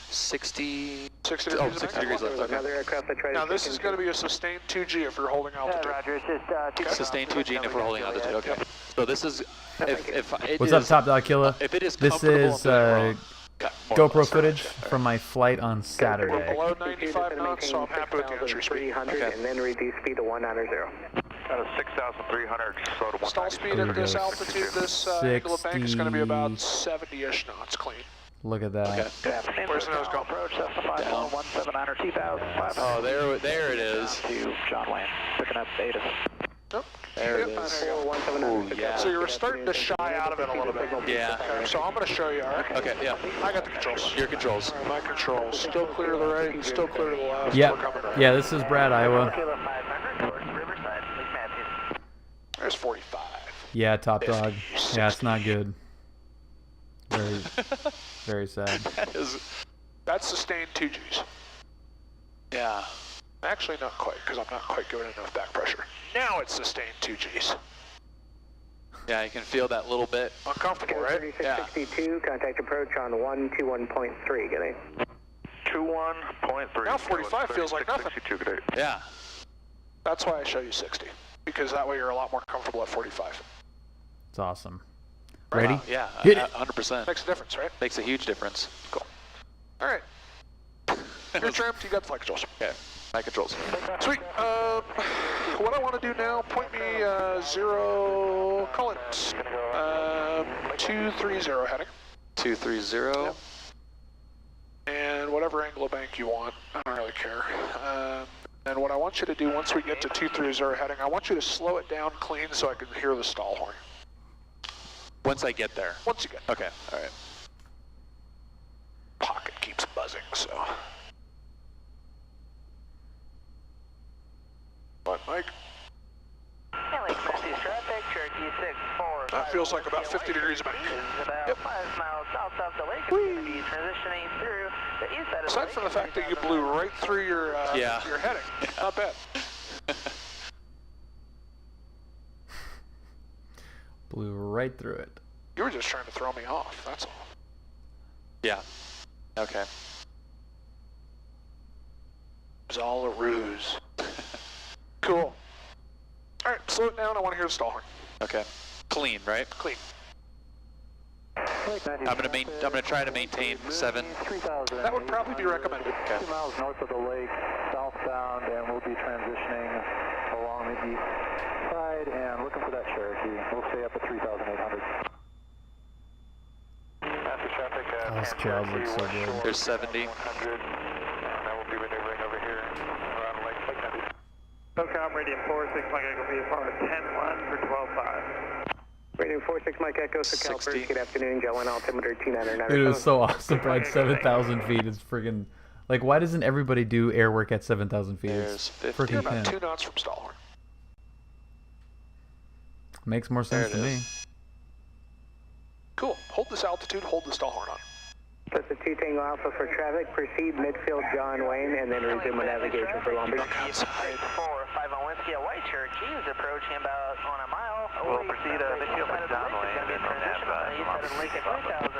60. 60 Oh, degrees 60 degrees left. Okay. Another aircraft that tried Now to this is going to be a sustained 2G if you're holding altitude. Roger, it's just Sustain 2G and if we're holding altitude. Okay. So this is if it What's is, up, Top Dog Killa? If it is This comfortable, is I'm doing it wrong. Got more or GoPro less. footage Okay. from my flight on We're Saturday. below 95 knots, so I'm happy with the entry speed. 6,300 and then reduce speed to 190. Out of 6,300, slow to Stall speed at this altitude, this angle of bank is going to be about 70-ish knots clean. Look at that. Okay. Where's the nose going? Approach Cessna 5179 or 2005. Oh, there it is. To John Wayne, picking up Beta. Nope. There it Yep, is. there you go. Oh, yeah. So you were starting to shy out of it a little bit. Yeah. Okay, so I'm going to show you, all right? Okay, yeah. I got the controls. Your controls. All right, my controls. Still clear to the right, still clear to the left. Yeah. We're coming right. Yeah, this is Brad, Iowa. Kilo 500 towards Riverside, Lake Matthews. There's 45. Yeah, top dog. 50, Yeah, it's not good. Very, very sad. That's sustained 2Gs. Yeah. Actually, not quite, because I'm not quite giving enough back pressure. Now it's sustained 2Gs. Yeah, you can feel that little bit. Uncomfortable, right? 3662, contact approach on 121.3, getting. 21.3. Now 45 feels like nothing. Yeah. That's why I show you 60, because that way you're a lot more comfortable at 45. It's awesome. Right. Ready? Wow, yeah, Hit it. 100%. Makes a difference, right? Makes a huge difference. Cool. All right. You're trimmed, you got the flight controls. Okay, my controls. Sweet. What I want to do now, point me 0, call it 230 heading. 230. Yep. And whatever angle of bank you want, I don't really care. And what I want you to do once we get to 230 heading, I want you to slow it down clean so I can hear the stall horn. Once I get there. Once you get there. Okay, all right. Pocket keeps buzzing, so. What, Mike? Lake Matthews traffic, Cherokee 64. That feels like about 50 degrees of bank. Is about Yep. 5 miles south of the lake. It's going to be transitioning through the east side of the Aside lake. from the fact that you blew right through your Yeah. your heading, not bad. Blew right through it. You were just trying to throw me off, that's all. Yeah. Okay. It was all a ruse. Cool. All right, slow it down. I want to hear the stall horn. Okay. Clean, right? Clean. I'm gonna try to maintain 7. That would probably be recommended. Okay. 2 miles north of the lake, southbound, and we'll be transitioning along the east side and looking for that Cherokee. We'll stay up at 3,800. Oh, this cloud looks so good. There's 70. SOCOM, Radiant 46, Mike Echo VFR 10-1 for 12-5. Radiant 46, Mike Echo, SoCal 60. First, good afternoon, Jet 1 altimeter 2997. Dude, it was so awesome, Brad. 7,000 feet is friggin'... Like, why doesn't everybody do air work at 7,000 feet? There's It's 50. freaking About 2 10. knots from stall horn. Makes more There sense it to is. me. Cool. Hold this altitude, hold the stall horn on. That's a 2 Tango Alpha for traffic, proceed midfield John Wayne, and then resume navigation for Long Beach. 4-5 on Whiskey, a white Cherokee is approaching about on a mile. We'll proceed midfield for John Wayne and then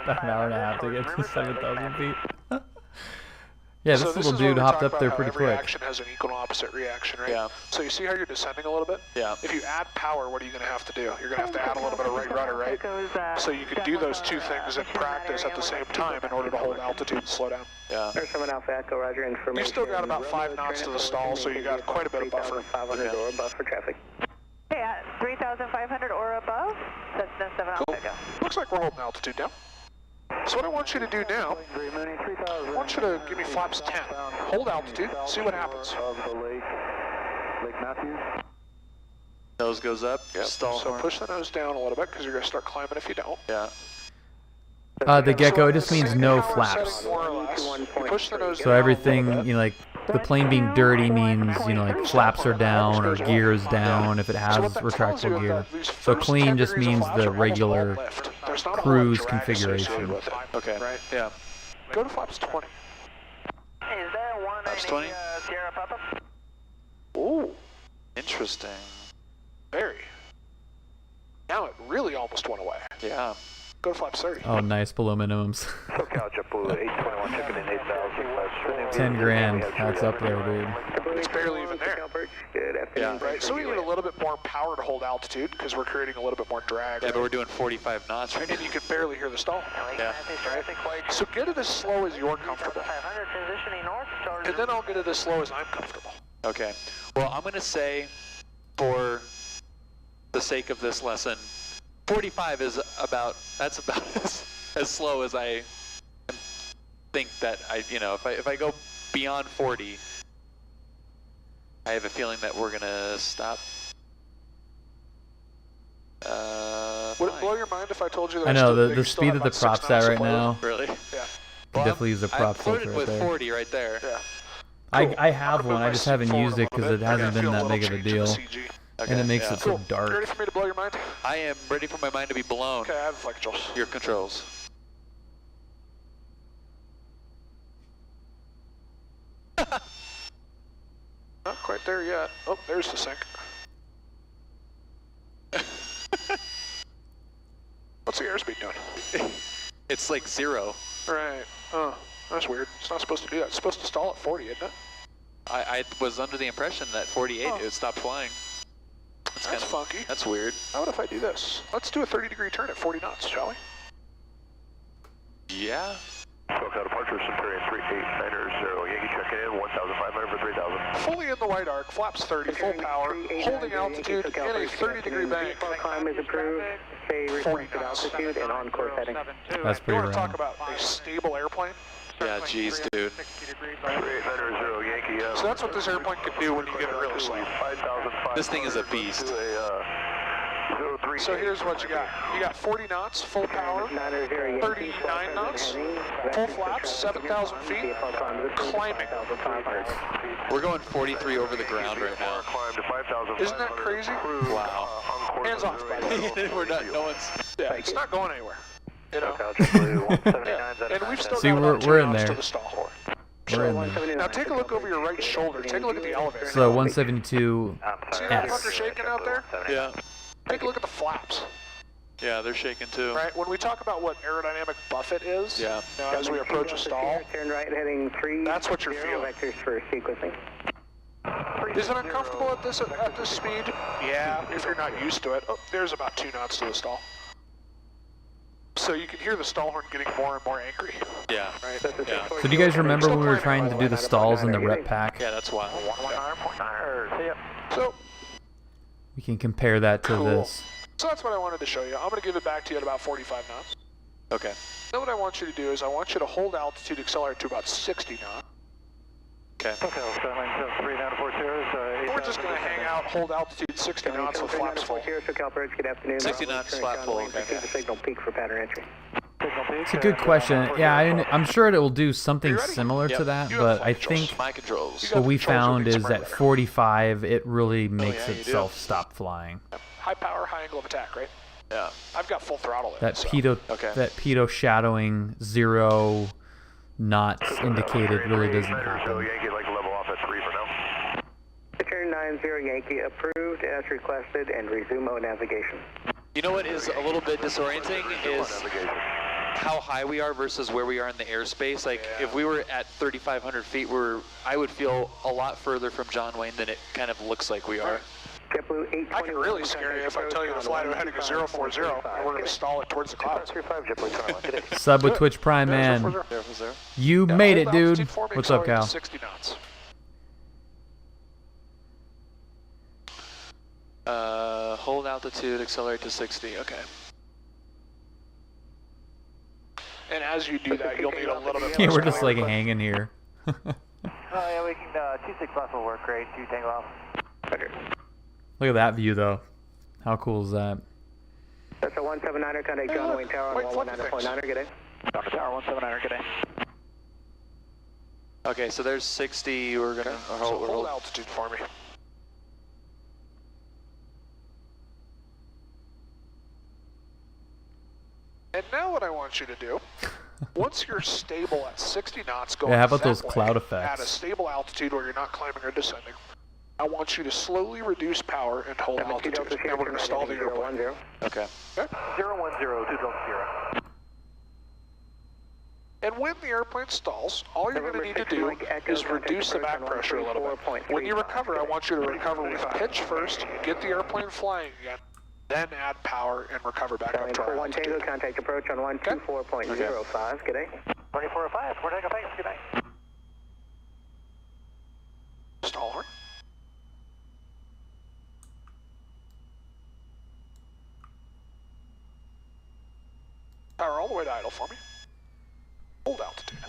About an hour and a half to get to 7,000 feet. Yeah, this So little is where dude we hopped talk up there about how pretty every quick. action has an equal and opposite reaction, right? Yeah. So you see how you're descending a little bit? Yeah. If you add power, what are you going to have to do? You're going to have to add a little bit of right rudder, right? So you can do those two things in practice at the same time in order to hold altitude and slow down. Yeah. There's someone Alpha Echo, Roger, information. You still got about 5 knots to the stall, so you got quite a bit of buffer. 500 or above for traffic. Okay, at 3,500 or above, Cessna 7 Cool. Alpha Echo. Looks like we're holding altitude down. So what I want you to do now, I want you to give me flaps 10. Hold altitude, see what happens. Of the lake, Lake Matthews. Nose goes up. Yep. Stall So horn. push the nose down a little bit because you're going to start climbing if you don't. Yeah. The gecko, it just So means same no power flaps. setting, more or less. You push the nose So down a everything, little bit. you know, like the plane being dirty means, you know, like flaps are down or gear is down if it has So what that tells you retractable is gear. that these So first clean 10 just degrees of means flaps the are almost all regular lift. There's not a whole lot of cruise drag configuration. associated with it. Okay. Right. Yeah. Go to flaps 20. Hey, is that That's 190 20. Sierra Papa? Ooh, Interesting. very. Now it really almost went away. Yeah. Go to flaps 30. Oh, nice below minimums. SoCal JetBlue 821 checking in 8,000. 10 grand. That's up there, dude. It's barely even there. Good afternoon. Yeah. Right, so we need a little bit more power to hold altitude because we're creating a little bit more drag. Yeah, right? but we're doing 45 knots right now. And you can barely hear the stall. Yeah. So get it as slow as you're comfortable. 500 transitioning north towards And then I'll get it as slow as I'm comfortable. Okay. Well, I'm going to say, for the sake of this lesson, 45 is about, that's about as slow as I am think that if I go beyond 40, I have a feeling that we're gonna stop. Would it blow your mind if I told you that I know the speed that the prop's at right now. Really? Yeah. Well, definitely use a prop I filter floated right with there. 40 right there. Yeah. I have one. I just haven't used it because it hasn't been that big of a deal, Okay, and it makes it so You ready dark. for me to blow your mind? I am ready for my mind to be blown. Okay, I have flight controls. Your controls. Not quite there yet. Oh, there's the sink. What's the airspeed doing? It's like 0. Right. Oh, that's weird. It's not supposed to do that. It's supposed to stall at 40, isn't it? I was under the impression that 48 it would stop flying. That's funky. That's weird. How about if I do this? Let's do a 30-degree turn at 40 knots, shall we? Yeah. SoCal departure, Centurion 3890, Yankee checking in, 1,500 for 3,000. Fully in the white arc, flaps 30, full power, holding altitude in a 30-degree bank. Climb is approved. Stay requested altitude and on course heading. That's You pretty want to talk rad. about a stable airplane? Yeah, geez, dude. 3890, Yankee. So that's what this airplane can do when you get it really slow. This thing is a beast. So here's what you got. You got 40 knots, full power, 39 knots, full flaps, 7,000 feet, climbing. We're going 43 over the ground right now. Isn't that crazy? Wow. Hands off, by the way. We're not. No one's. Yeah, it's not going anywhere. You know? And we've still See, got about we're 2 in knots there. to the stall. We're in there. Now take a look over your right shoulder. Take a look at the elevator. So 172 See that fucker S. shaking out there? Yeah. Take a look at the flaps. Yeah, they're shaking too. Right, when we talk about what aerodynamic buffet is, Yeah. as we approach a stall, Turn right heading 30. that's what you're feeling. Vectors for sequencing. Is it uncomfortable at this speed? Yeah, if you're not used to it. Oh, there's about 2 knots to the stall. So you can hear the stall horn getting more and more angry. Yeah. Right? Yeah. So do you guys remember when we were trying to do the stalls in the rep pack? Yeah, that's wild. So, We can compare that to Cool. this. so that's what I wanted to show you. I'm going to give it back to you at about 45 knots. Okay. Then what I want you to do is I want you to hold altitude, accelerate to about 60 knots. Okay. We're just going to hang out, hold altitude 60 knots with flaps full. Good afternoon. 60 knots, flap full. Okay. The signal peak for pattern entry. It's a good question. Yeah, I'm sure it will do something similar to Yep. that, You have but flight I controls. think My controls. got what we controls found with is the at 45, it really makes yeah, you do. itself stop flying. High power, high angle of attack, right? Yeah. I've got full throttle in That so. pitot shadowing 0 knots indicated really doesn't happen. Yankee, like to level off at 3 for now. Turn 90 Yankee approved as requested and resume mode navigation. You know what is a little bit disorienting is how high we are versus where we are in the airspace. Like if we were at 3,500 feet, I would feel a lot further from John Wayne than it kind of looks like we are. I can really scare you if I tell you to fly to a heading of 040 and we're going to stall it towards the clouds. Sub with Twitch Prime, man. You made it, dude. What's up, Cal? 60 knots. Hold altitude, accelerate to 60. Okay. And as you do that, you'll need a little bit Yeah, more we're just like power. hanging here. Oh yeah, we can, 26 plus will work great, 2 tango off. Look at that view, though. How cool is that? That's a 179er, contact John Wayne Tower Wait, on flip the 119.9er, good day. Down to tower, 179er, good day. Okay, so there's 60. We're gonna So hold. hold altitude for me. And now what I want you to do, once you're stable at 60 knots going Yeah, how about that those way, cloud at a effects? stable altitude where you're not climbing or descending, I want you to slowly reduce power and hold altitude, and we're going to stall the airplane. Okay. Okay? 010, 2 And when the airplane stalls, all you're going to need to do is reduce the back pressure a little bit. When you recover, I want you to recover with pitch first, get the airplane flying again, then add power and recover back up to our 41 Tango, altitude. contact approach on 124.05, good day. 2405, we're taking thanks, good night. Stall horn. Power all the way to idle for me. Hold altitude.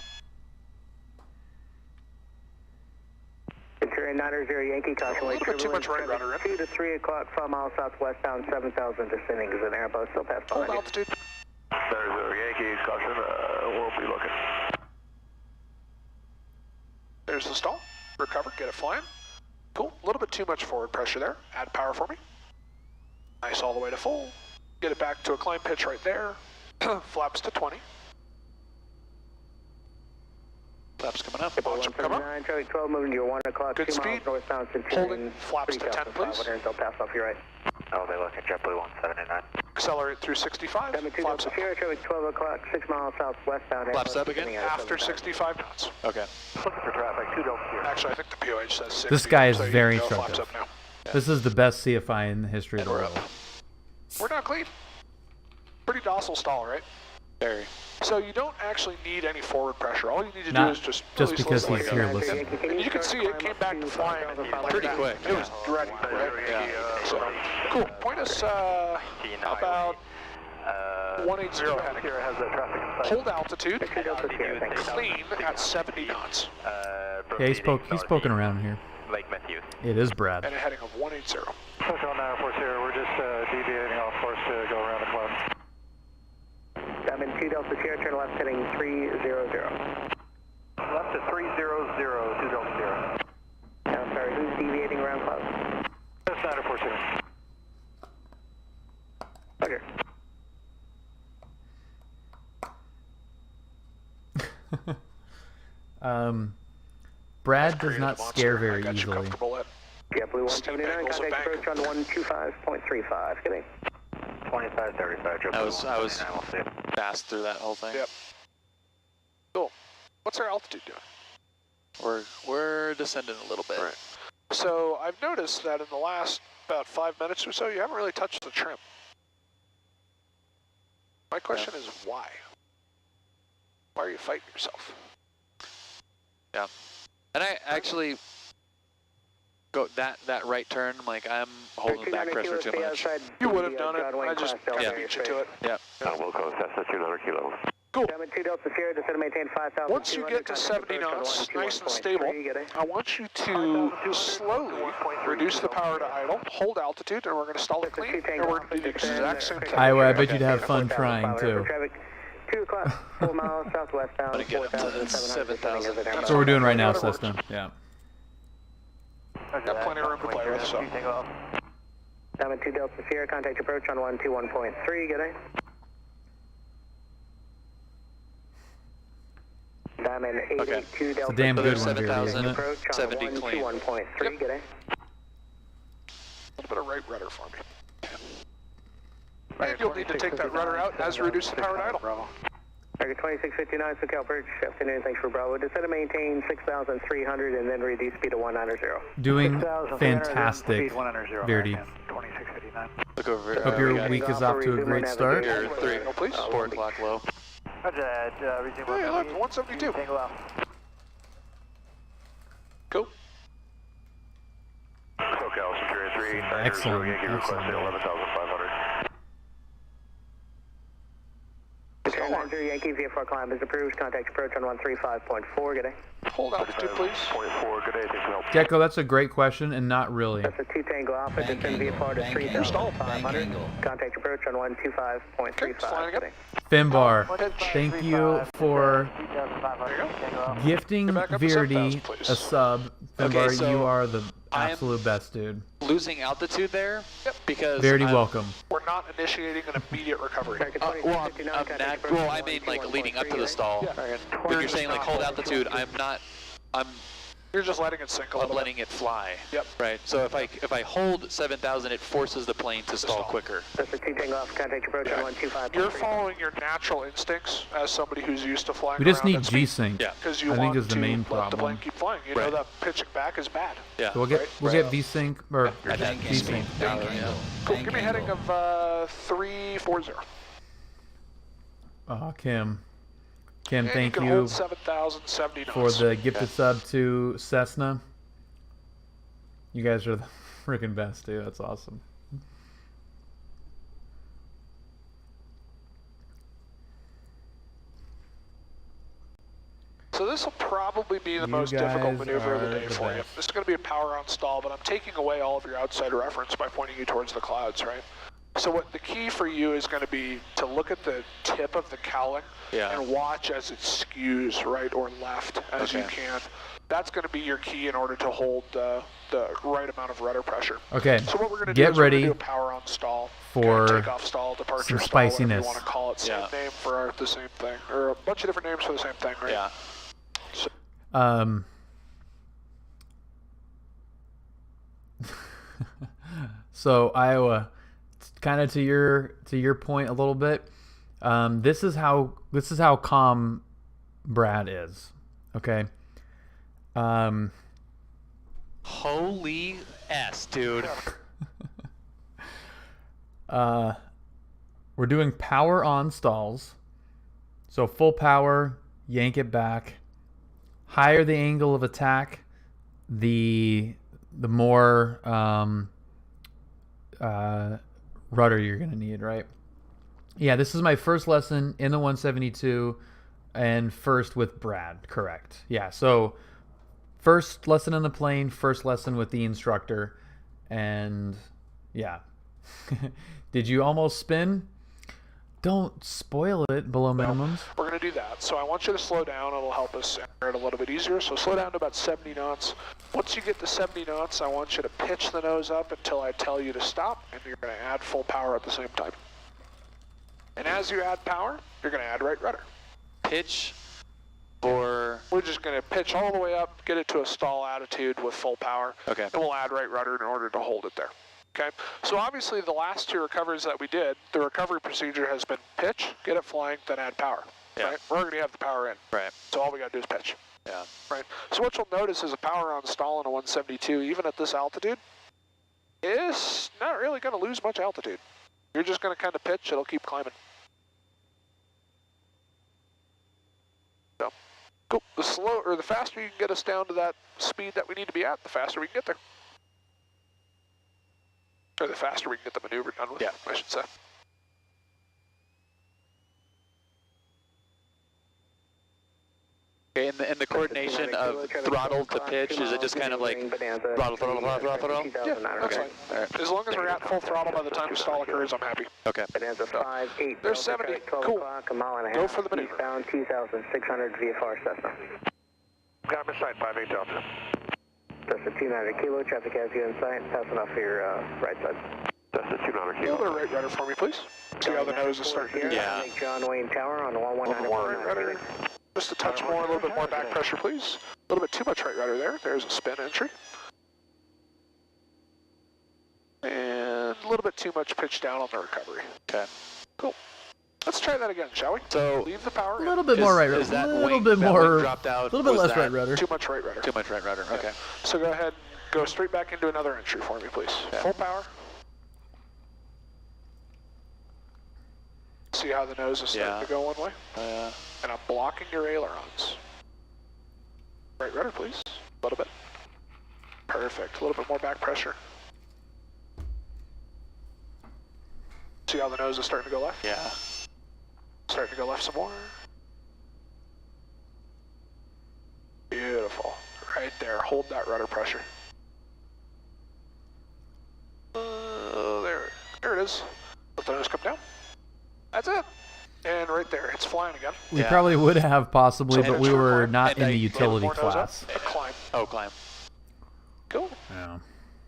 90 Yankee, caution. A little bit too much right rudder in. 2 to 3 o'clock, 5 miles southwestbound, 7,000 descending is an airboat, still past Hold behind you. altitude. 90 Yankee, caution, we'll be looking. There's the stall. Recover, get it flying. Cool, a little bit too much forward pressure there. Add power for me. Nice all the way to full. Get it back to a climb pitch right there. Flaps to 20. Flaps coming up. Launch them come up. Traffic 12 moving to your 1 o'clock, Good 2 speed. miles northbound, Holding flaps to 10, please. They'll pass off your right. Oh, they look at JetBlue 179. Accelerate through 65. Flaps up. Traffic 12 o'clock, 6 miles southwestbound. Flaps up again? After 65 knots. Okay. Looking for traffic, 2 Delta Sierra. Actually, I think the POH says 60. This guy is so you very can go flaps instructive. up now. This is the best CFI in the history of the We're world. up. We're not clean. Pretty docile stall, right? Very. So you don't actually need any forward pressure. All you need to do Not is just just release because those he's legs. here listening. And you can see it came back to flying like Pretty that. quick. It was ready, right? Yeah. So, cool. Point us about 180 heading. Has a traffic in sight. Hold altitude. Clean at 70 knots. Yeah, he's spoken around here. Lake Matthews. It is Brad. And a heading of 180. Hotel 904 Sierra, we're just deviating off course to go around the cloud. I'm in 2 Delta Sierra, turn left heading 300. Left to 300, 2 Delta Sierra. I'm sorry, who's deviating around cloud? That's 904 Sierra. Okay. Brad does not scare very I got you easily. comfortable at Yeah, Blue Steep 179, angles of contact bank. approach on 125.35. Good day. 2535, JetBlue I was 179, we'll see it. fast through that whole thing. Yep. Cool. What's our altitude doing? We're descending a little bit. Right. So I've noticed that in the last about 5 minutes or so, you haven't really touched the trim. My question is why? Why are you fighting yourself? Yeah. And I actually go that right turn, like I'm holding back pressure too much. You would have done it. I just beat you to it. Yeah. Wilco, Cessna 200 kilos. Cool. 2 Delta Sierra, descend to maintain 5,000. Once you get to 70 knots, nice and stable, I want you to slowly reduce the power to idle, hold altitude, and we're going to stall it clean, and we're going to do the exact same thing. I bet you'd have fun trying too. 2 o'clock, 4 miles southwestbound. I'm gonna get up to 7,000. That's what we're doing right now, Cessna. Yeah. Got plenty of room to play with, so. I'm in 2 Delta Sierra, contact approach on 121.3. Good day. I'm in 882 Delta. It's a damn good one, 7,000, isn't it? Approach on 70 clean. 121.3. Good day. A little bit of right rudder for me. And you'll need to take that rudder out as you reduce the power to idle. Target 2659, SoCal Bridge. Afternoon, thanks for Bravo. Descend to maintain 6,300 and then reduce speed to 190. Doing fantastic, Verdi. 2659. Look over. Hope your week is off to a great start. Your 3, Please. 4 o'clock low. Roger that, resume Hey, look, 172. Tango out. Cool. SoCal Superior 3, Excellent, Yankee requested excellent. 11,500. Yankee VFR climb is approved. Contact approach on 135.4. Good day. Hold altitude, please. 0.4, good day, thanks for help. Gecko, that's a great question, and not really. That's a 2 Tango Alpha. Bank Descend angle, VFR to bank 3,500. angle. Contact approach on Okay, 125.35. flying Good again. day. Finbar, thank you for gifting Get back up to Verdi 7,000, please. a sub. Okay, Finbar, so you are the I'm- absolute best, dude. Losing altitude there because Verdi, I'm, welcome. We're not initiating an immediate recovery. well, I mean like leading up to the stall. When you're saying like hold altitude, I'm You're just letting it sink a little letting it fly. Yep. Right. So if I hold 7,000, it forces the plane to stall quicker. That's a 2 Tango Alpha. Contact approach on bit. 125.3. You're following your natural instincts as somebody who's used to flying We just around need at speed. G-Sync. Yeah. Because you I want think is the to main let the problem. plane keep flying. You know Right. that pitching back is bad. Yeah. So we'll get Right. V-Sync or Bank G-Sync. angle, bank angle, Cool. bank Give me a heading angle. of 340. Oh, Kim, And thank you can you hold 7,070 knots. for the gifted sub to Cessna. You guys are the freaking best, dude. That's awesome. So this this will probably be the most difficult maneuver of the day for you. This is going to be a power on stall, but I'm taking away all of your outside reference by pointing you towards the clouds, right? So what the key for you is going to be to look at the tip of the cowling and watch as it skews right or left as you can. That's going to be your key in order to hold the right amount of rudder pressure. Okay. So what we're going to get do is ready we're going to do a power on stall for takeoff stall, departure some stall, spiciness. whatever you want to call it. Same name for the same thing, or a bunch of different names for the same thing, right? Yeah. So Iowa, kind of to your point a little bit. This is how calm Brad is. Okay. Holy S, dude. We're doing power on stalls. So full power, yank it back. Higher the angle of attack, the more rudder you're going to need, right? Yeah, this is my first lesson in the 172 and first with Brad, correct. Yeah, so first lesson in the plane, first lesson with the instructor, and yeah. Did you almost spin? Don't spoil it below minimums. We're going to do that. So I want you to slow down. It'll help us enter it a little bit easier. So slow down to about 70 knots. Once you get to 70 knots, I want you to pitch the nose up until I tell you to stop, and you're going to add full power at the same time. And as you add power, you're going to add right rudder. Pitch for... We're just going to pitch all the way up, get it to a stall attitude with full power. Okay. And we'll add right rudder in order to hold it there. Okay, so obviously the last two recoveries that we did, the recovery procedure has been pitch, get it flying, then add power. Yeah. Right? We're already have the power in. Right. So all we got to do is pitch. Yeah. Right. So what you'll notice is a power on stall in a 172, even at this altitude, is not really going to lose much altitude. You're just going to kind of pitch, it'll keep climbing. So, cool. The faster you can get us down to that speed that we need to be at, the faster we can get there. Or the faster we can get the maneuver done with, I should say. Okay, and the coordination of throttle to pitch, is it just kind of like throttle? Yeah, that's fine. All right. As long as we're at full throttle by the time the stall occurs, I'm happy. Okay. There's 70. Cool. Go for the maneuver. Eastbound 2,600 VFR Cessna. Got him inside 58 Delta. Cessna 290 Kilo, traffic has you in sight, passing off your right side. Cessna 290 A little bit of right rudder for me, please. See how the nose is starting to do. Yeah. John Wayne Tower on 119. Right rudder. Just a touch more, a little bit more back pressure, please. A little bit too much right rudder there. There's a spin entry. And a little bit too much pitch down on the recovery. Okay. Cool. Let's try that again, shall we? So leave the power A little bit more right rudder. Is that a little wing, bit that more. wing dropped out? A little bit Was less that right rudder. Too much right rudder. Too much right rudder. Okay. So go ahead, go straight back into another entry for me, please. Okay. Full power. See how the nose is starting to go one way? And I'm blocking your ailerons. Right rudder, please. A little bit. Perfect. A little bit more back pressure. See how the nose is starting to go left? Yeah. Starting to go left some more. Beautiful. Right there. Hold that rudder pressure. There it is. Let the nose come down. That's it. And right there, it's flying again. We probably would have possibly, but we were not in the utility more nose class. Up, climb. Oh, climb. Cool. Yeah.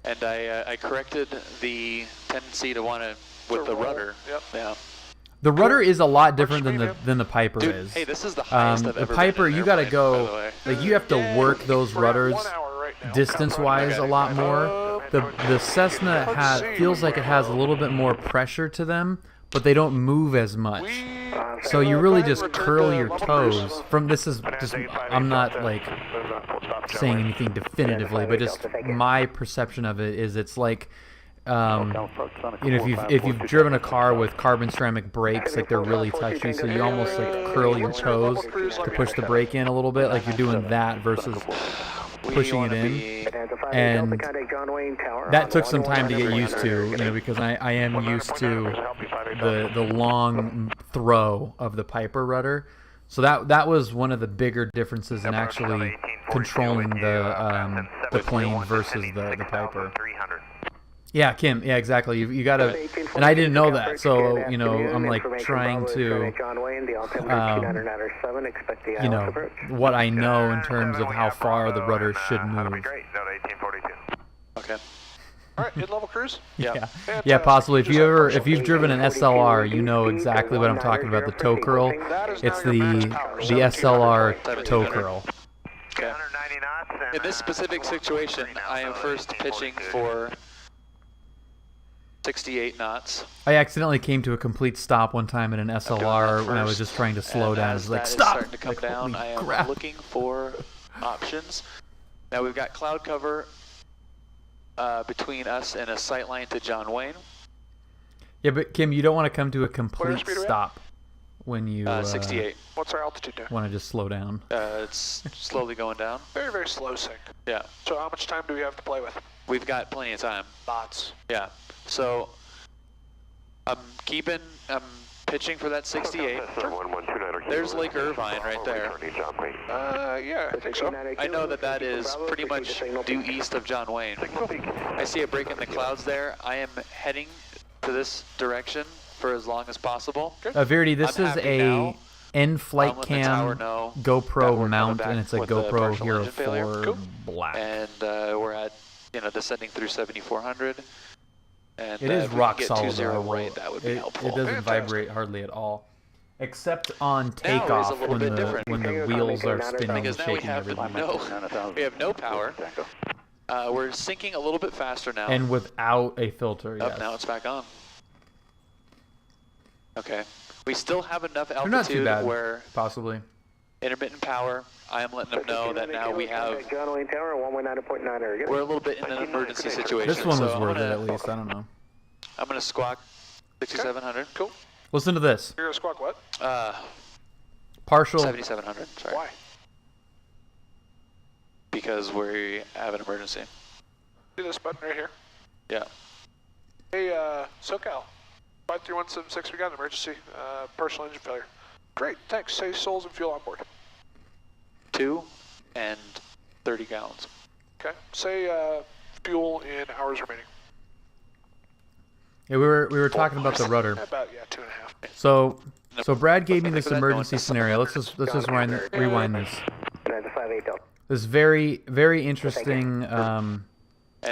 And I corrected the tendency to want to with the rudder. Yep. Yeah. The rudder is a lot different than the Piper Dude, is. hey, this is the highest I've the ever Piper, been in you got to airplane, by the go, way. like you have to work those We're at rudders 1 hour right now. distance-wise a lot more. The Cessna feels like it has a little bit more pressure to them, but they don't move as much. So you really just curl your toes. I'm not like saying anything definitively, but just my perception of it is it's like, if you've driven a car with carbon ceramic brakes, like they're really touchy, so you almost like curl your toes to push the brake in a little bit, like you're doing that versus pushing it in. And that took some time to get used to, because I am used to the long throw of the Piper rudder. So that was one of the bigger differences in actually controlling the plane versus the Piper. Yeah, Kim. Yeah, exactly. You got to, and I didn't know that. So I'm like trying to, what I know in terms of how far the rudder should move. Okay. All right, mid-level cruise? Yeah, possibly. If you've driven an SLR, you know exactly what I'm talking about. The toe curl. It's the SLR toe curl. Okay. In this specific situation, I am first pitching for 68 knots. I accidentally came to a complete stop one time in an SLR when I was just trying to slow down. It's like, stop! Starting to come down, I am looking for options. Now we've got cloud cover between us and a sight line to John Wayne. Yeah, but Kim, you don't want to come to a complete stop when you 68. What's our altitude there? Want to just slow down. It's slowly going down. Very, very slow sync. Yeah. So how much time do we have to play with? We've got plenty of time. Lots. Yeah. So I'm pitching for that 68. There's Lake Irvine right there. Yeah, I think so. I know that is pretty much due east of John Wayne. I see a break in the clouds there. I am heading to this direction for as long as possible. Verity, this is a in-flight cam GoPro mount, and it's a GoPro Hero 4 Black. And we're at, descending through 7,400. And it is rock solid. Right, that would be helpful. It doesn't vibrate hardly at all, except on takeoff when the wheels are spinning and shaking everything. We have no power. We're sinking a little bit faster now. And without a filter. Yes. Now it's back on. Okay. We still have enough altitude not too bad, where possibly intermittent power. I am letting them know that now we have. We're a little bit in an emergency situation. This one was worth it at least. I don't know. I'm gonna squawk 6,700. Cool. Listen to this. You're gonna squawk what? Partial 7,700. Sorry. Why? Because we have an emergency. See this button right here? Yeah. Hey, SoCal. 53176, we got an emergency. Partial engine failure. Great, thanks. Say souls and fuel on board. 2 and 30 gallons. Okay. Say fuel in hours remaining. Yeah, we were talking about the rudder. About 2.5. So Brad gave me this emergency scenario. Let's just rewind this. This very, very interesting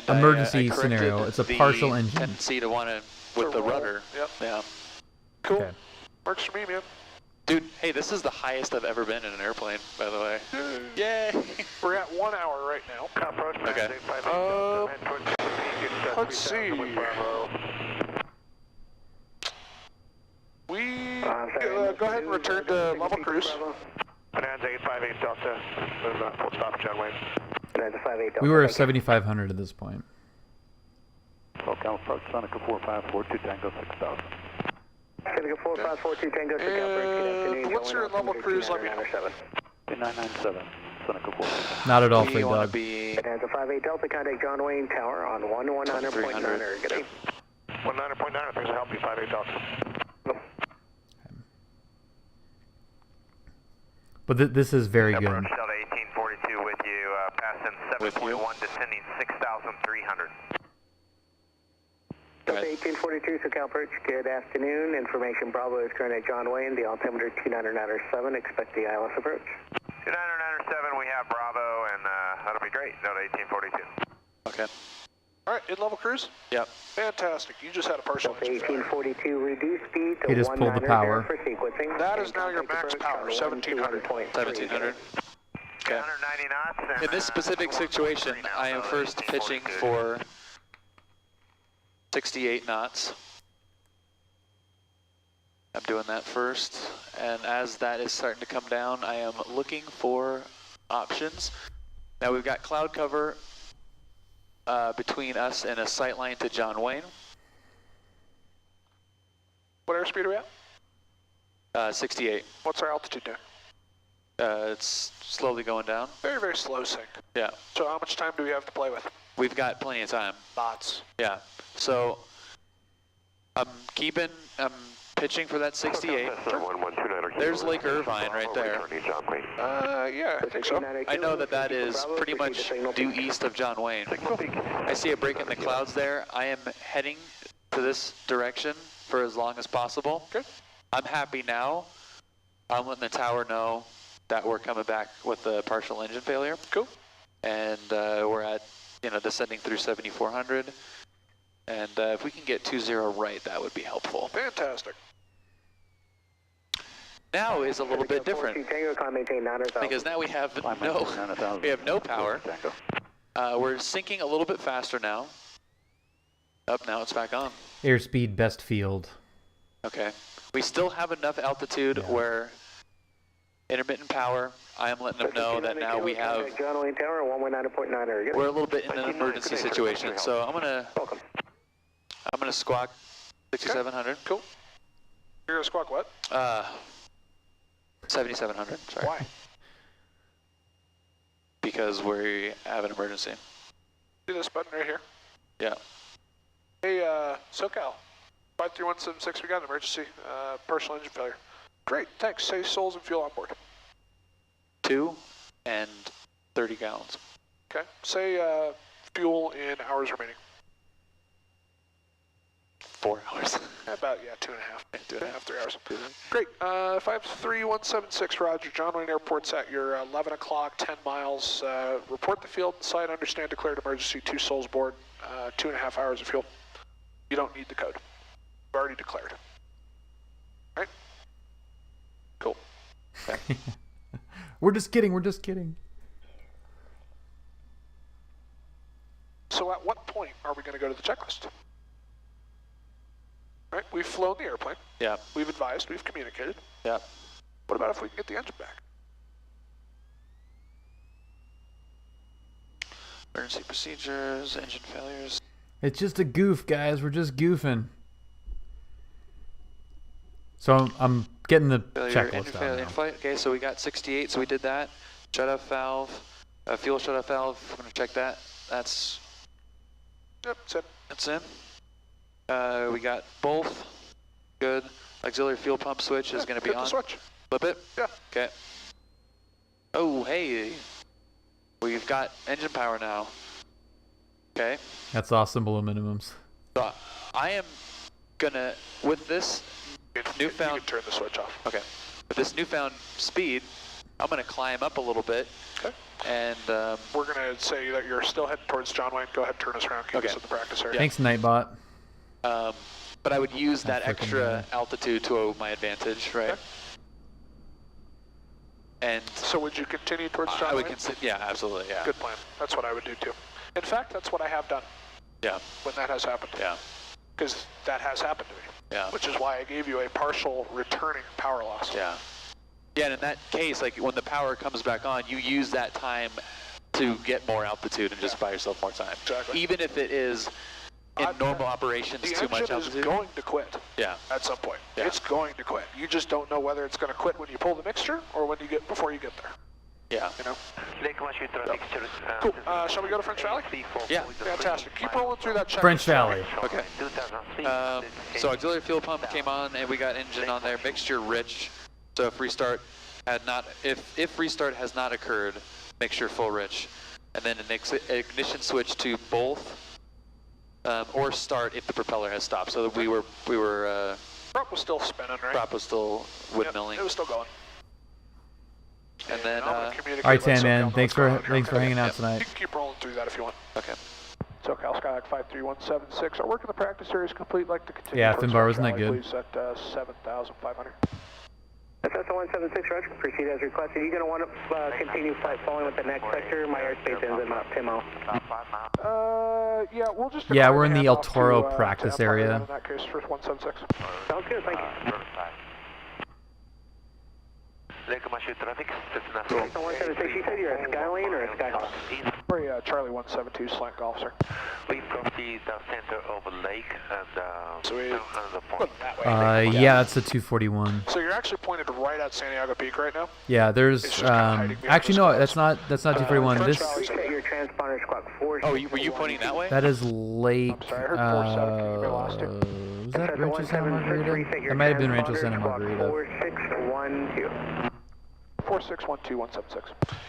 emergency scenario. It's a partial engine. Tendency to want to with the rudder. Yep. Yeah. Cool. Okay. Works for me, man. Dude, hey, this is the highest I've ever been in an airplane, by the way. Yay! We're at 1 hour right now. Okay. Let's see. We go ahead and return to level cruise. Bonanza 858 Delta. Full stop, John Wayne. We were at 7,500 at this point. SoCal Park, Seneca 4542 Tango 6000. Seneca 4542 Tango 6000. What's your level cruise? Let me know. 997 Seneca 4. Not at all, Free Dog. Bonanza 58 Delta, contact John Wayne Tower on 119.9. 19.9, things will help you, 58 Delta. But this is very good. Approach Delta 1842 with you, passing 741, descending 6,300. Delta 1842, SoCal Perch, good afternoon. Information Bravo is current at John Wayne, the altimeter 29907, expect the ILS approach. 29907, we have Bravo, and that'll be great, Delta 1842. Okay. All right, in-level cruise? Yep. Fantastic. You just had a partial Delta 1842, reduce speed to he just pulled the power. For sequencing. That is now your max power, 1,700. 1,700. Okay. 190 knots. In this specific situation, I am first pitching for 68 knots. I'm doing that first, and as that is starting to come down, I am looking for options. Now we've got cloud cover between us and a sight line to John Wayne. What airspeed are we at? 68. What's our altitude there? It's slowly going down. Very, very slow sync. Yeah. So how much time do we have to play with? We've got plenty of time. Lots. Yeah. So I'm pitching for that 68. There's Lake Irvine right there. Yeah, I think so. I know that is pretty much due east of John Wayne. I see a break in the clouds there. I am heading to this direction for as long as possible. Good. I'm happy now. I'm letting the tower know that we're coming back with a partial engine failure. Cool. And we're at, descending through 7,400. And if we can get 2-0 right, that would be helpful. Fantastic. Now is a little bit different because now we have no power. We're sinking a little bit faster now. Up now, it's back on. Airspeed best field. Okay. We still have enough altitude where intermittent power. I am letting them know that now we have. We're a little bit in an emergency situation, so I'm gonna squawk 6,700. Cool. You're gonna squawk what? 7,700. Sorry. Why? Because we have an emergency. See this button right here? Yeah. Hey, SoCal, 53176, we got an emergency, partial engine failure. Great, thanks. Say souls and fuel on board. 2 and 30 gallons. Okay. Say fuel in hours remaining. 4 hours. About, 2.5. 2.5, 3 hours. Great. 53176, Roger. John Wayne Airport's at your 11 o'clock, 10 miles. Report the field and site. Understand declared emergency. 2 souls board. 2.5 hours of fuel. You don't need the code. You've already declared. Right? Cool. Okay. We're just kidding. So at what point are we going to go to the checklist? Right? We've flown the airplane. Yeah. We've advised. We've communicated. Yeah. What about if we can get the engine back? Emergency procedures, engine failures. It's just a goof, guys. We're just goofing. So I'm getting the checklist out now. Flight. Okay, so we got 68, so we did that. Shut-off valve, fuel shut-off valve. We're going to check that. That's... Yep, it's in. That's in. We got both. Good. Auxiliary fuel pump switch is going to be on. Switch. Flip it? Yeah. Okay. Oh, hey. We've got engine power now. Okay. That's awesome below minimums. So I am going to, with this newfound... You can turn the switch off. Okay. With this newfound speed, I'm going to climb up a little bit. Okay. And we're going to say that you're still heading towards John Wayne. Go ahead, turn us around. Keep us in the practice area. Thanks, Nightbot. But I would use that extra altitude to my advantage, right? Okay. And so would you continue towards John Wayne? Yeah, absolutely, yeah. Good plan. That's what I would do too. In fact, that's what I have done. Yeah. When that has happened. Yeah. Because that has happened to me. Yeah. Which is why I gave you a partial returning power loss. Yeah. Yeah, and in that case, like when the power comes back on, you use that time to get more altitude and just buy yourself more time. Exactly. Even if it is in normal operations too much altitude. The engine is going to quit. Yeah. At some point. Yeah. It's going to quit. You just don't know whether it's going to quit when you pull the mixture or when you get before you get there. Yeah. You know? Cool. Shall we go to French Valley? Yeah. Fantastic. Keep rolling through that check. French Valley. Okay. So auxiliary fuel pump came on and we got engine on there, mixture rich. So if restart if restart has not occurred, mixture full rich. And then an ignition switch to both or start if the propeller has stopped. So that we were prop was still spinning, right? Prop was still windmilling. It was still going. And then all right, Sam, man. Thanks for hanging out tonight. You can keep rolling through that if you want. Okay. SoCal Skyhawk 53176. Our work in the practice area is complete. Like to continue. Yeah, Finbar, wasn't that good? Please at 7,500. Cessna 176, Roger. Proceed as requested. You're going to want to continue flight following with the next sector. My airspace ends at about 10 miles. Yeah, we'll just... Yeah, we're in the El Toro practice area. In that case, first 176. Sounds good, thank you. Cessna 176, you said you're a Skylane or a Skyhawk? We're Charlie 172, slant golf, sir. We proceed the center of the lake and so we look that way. Yeah, that's a 241. So you're actually pointed right at Santiago Peak right now? Yeah, there's actually no, that's not 241. This Your transponder squawk 4. Oh, were you pointing that way? that is Lake. I'm sorry, I heard 47. Can you give me the last two? Was that Rancho Santa Margarita? That might have been Rancho Santa Margarita. 4612. 4612176.